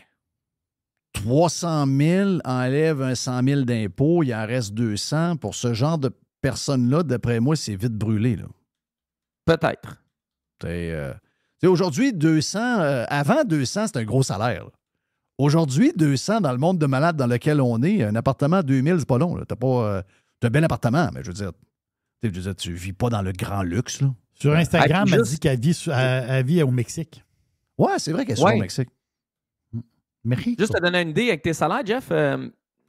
300 000 enlève un 100 000 d'impôts, il en reste 200. Pour ce genre de personnes-là, d'après moi, c'est vite brûlé, là. Peut-être. Aujourd'hui, 200, avant 200, c'était un gros salaire. Là. Aujourd'hui, 200, dans le monde de malade dans lequel on est, un appartement à 2000, c'est pas long. Tu as un bel appartement, mais je veux dire, tu vis pas dans le grand luxe. Là. Sur Instagram, elle dit qu'elle vit au Mexique. Ouais, c'est vrai qu'elle est au Mexique. Merci. Juste te donner une idée avec tes salaires, Jeff,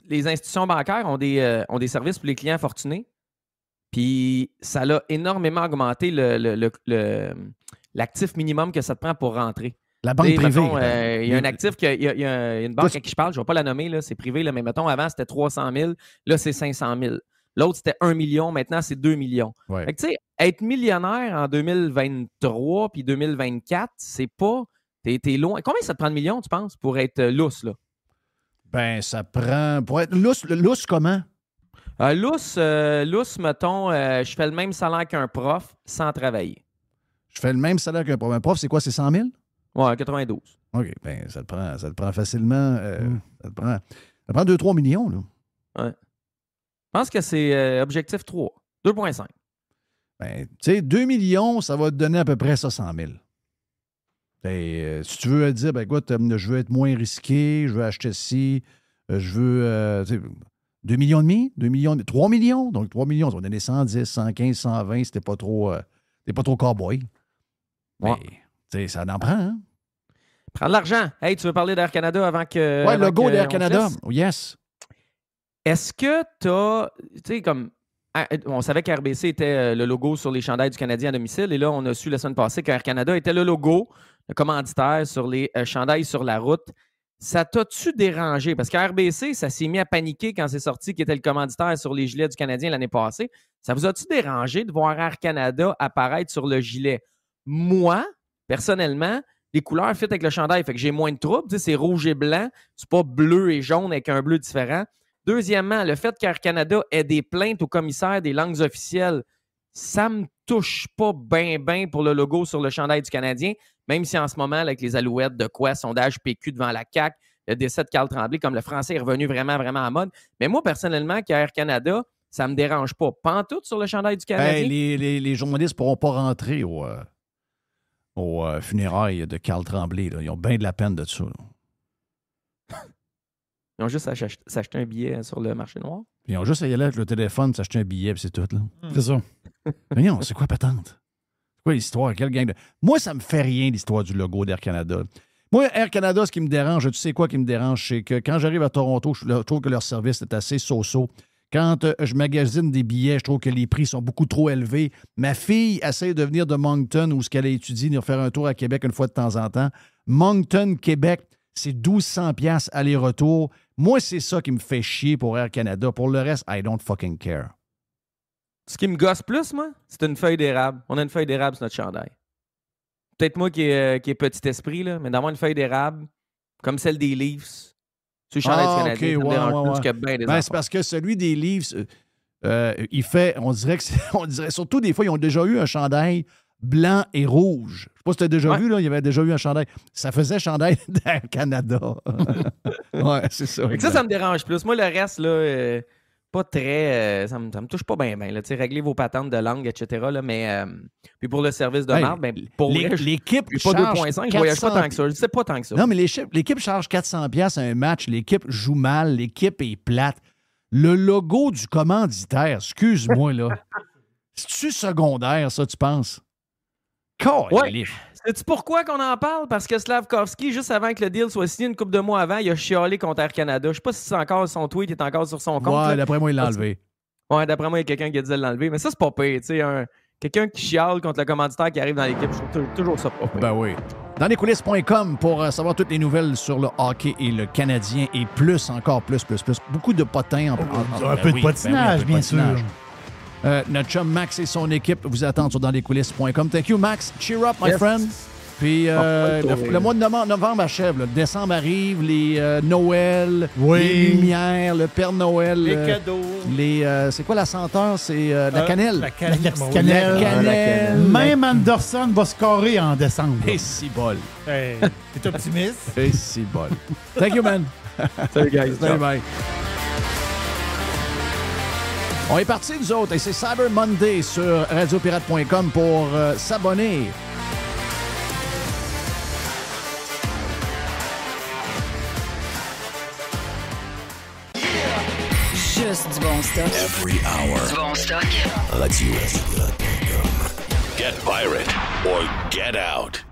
les institutions bancaires ont des services pour les clients fortunés. Puis ça l'a énormément augmenté l'actif minimum que ça te prend pour rentrer. La banque privée. Il y a un actif, il y a une banque à qui je parle, je ne vais pas la nommer, là, c'est privé, là, mais mettons, avant, c'était 300 000, là, c'est 500 000. L'autre, c'était 1 million, maintenant, c'est 2 millions. Ouais. Fait que, tu sais, être millionnaire en 2023 puis 2024, c'est pas... T'es loin. Combien ça te prend de millions, tu penses, pour être lousse, là? Ben, ça prend... Pour être lousse comment? Lousse, mettons, je fais le même salaire qu'un prof sans travailler. Je fais le même salaire qu'un prof. Un prof, c'est quoi? C'est 100 000? Ouais, 92. OK, ben ça te prend facilement... Ça te prend 2-3 millions, là. Ouais. Je pense que c'est objectif 3. 2,5. Ben, tu sais, 2 millions, ça va te donner à peu près ça 100 000. Si tu veux dire, ben écoute, je veux être moins risqué, je veux acheter ci, je veux... 2 millions et demi, 2 millions, 3 millions. Donc, 3 millions, ça va donner 110, 115, 120 si t'es pas trop cowboy. Mais, tu sais, ça en prend, hein? Prends de l'argent. Hey, tu veux parler d'Air Canada avant que... Ouais, le logo d'Air Canada. Yes. Est-ce que tu as... Tu sais, comme... On savait qu'RBC était le logo sur les chandails du Canadien à domicile. Et là, on a su la semaine passée qu'Air Canada était le logo, le commanditaire sur les chandails sur la route. Ça t'a-tu dérangé? Parce qu'RBC, ça s'est mis à paniquer quand c'est sorti qu'il était le commanditaire sur les gilets du Canadien l'année passée. Ça vous a-tu dérangé de voir Air Canada apparaître sur le gilet? Moi, personnellement, les couleurs fit avec le chandail, fait que j'ai moins de troubles. Tu sais, c'est rouge et blanc, c'est pas bleu et jaune avec un bleu différent. Deuxièmement, le fait qu'Air Canada ait des plaintes au commissaire des langues officielles, ça me touche pas bien pour le logo sur le chandail du Canadien, même si en ce moment, avec les Alouettes de quoi, sondage PQ devant la CAQ, le décès de Carl Tremblay, comme le français est revenu vraiment à mode. Mais moi, personnellement, qu'Air Canada, ça me dérange pas. Pantoute sur le chandail du Canadien. Les journalistes ne pourront pas rentrer au funérailles de Carl Tremblay. Là. Ils ont bien de la peine de ça. Là. Ils ont juste à s'acheter un billet sur le marché noir. Ils ont juste à y aller avec le téléphone, s'acheter un billet, puis c'est tout. Là. C'est ça. Mais non, c'est quoi patente? C'est quoi l'histoire? Quelle gang de... Moi, ça me fait rien, l'histoire du logo d'Air Canada. Moi, Air Canada, ce qui me dérange, tu sais quoi qui me dérange, c'est que quand j'arrive à Toronto, je trouve que leur service est assez so-so. Quand je magasine des billets, je trouve que les prix sont beaucoup trop élevés. Ma fille essaie de venir de Moncton, où ce qu'elle a étudié, venir faire un tour à Québec une fois de temps en temps. Moncton, Québec, c'est 1200$ aller-retour. Moi, c'est ça qui me fait chier pour Air Canada. Pour le reste, I don't fucking care. Ce qui me gosse plus, moi, c'est une feuille d'érable. On a une feuille d'érable sur notre chandail. Peut-être moi qui est petit esprit, là, mais d'avoir une feuille d'érable comme celle des Leafs sur le chandail du Canadien, ça me dérange plus que bien des enfants. C'est parce que celui des Leafs, il fait, on dirait, surtout des fois, ils ont déjà eu un chandail blanc et rouge. Je ne sais pas si tu as déjà vu, là, il y avait déjà eu un chandail. Ça faisait chandail d'Air Canada. Ouais, c'est ça. Ça me dérange plus. Moi, le reste, là, pas très... ça me touche pas bien. Réglez vos patentes de langue, etc. Là, mais puis pour le service de marque, pour l'équipe pas 2.5, je voyage pas tant que ça. Je sais pas tant que ça. Non, mais l'équipe charge 400$ à un match. L'équipe joue mal. L'équipe est plate. Le logo du commanditaire, excuse-moi, là. C'est-tu secondaire, ça, tu penses? Ouais. Sais-tu pourquoi qu'on en parle? Parce que Slavkovski, juste avant que le deal soit signé, une couple de mois avant, il a chialé contre Air Canada. Je sais pas si c'est encore son tweet, il est encore sur son compte. Ouais, d'après moi, il l'a enlevé. Ouais, d'après moi, il y a quelqu'un qui a dit de l'enlever. Mais ça, c'est pas pire. Tu sais, quelqu'un qui chiale contre le commanditaire qui arrive dans l'équipe, je trouve toujours ça pas pire. Ben oui. Dans lescoulisses.com pour savoir toutes les nouvelles sur le hockey et le Canadien et plus, encore plus. Beaucoup de potins. Un peu de patinage, bien sûr. Notre chum Max et son équipe vous attendent sur danslescoulisses.com. Thank you, Max. Cheer up, my friend. Puis le mois de novembre achève. Le décembre arrive, les Noël, les lumières, le Père Noël. Les cadeaux. C'est quoi la senteur? C'est la cannelle. La cannelle. La cannelle. Même Anderson va scorer en décembre. Et si bol. Hey, t'es optimiste? Et si bol. Thank you, man. Salut, guys. Salut, bye. On est parti, nous autres, et c'est Cyber Monday sur radiopirate.com pour s'abonner. Juste du bon stock. Every hour. Du bon stock. Radio-pirate.com. Get pirate or get out.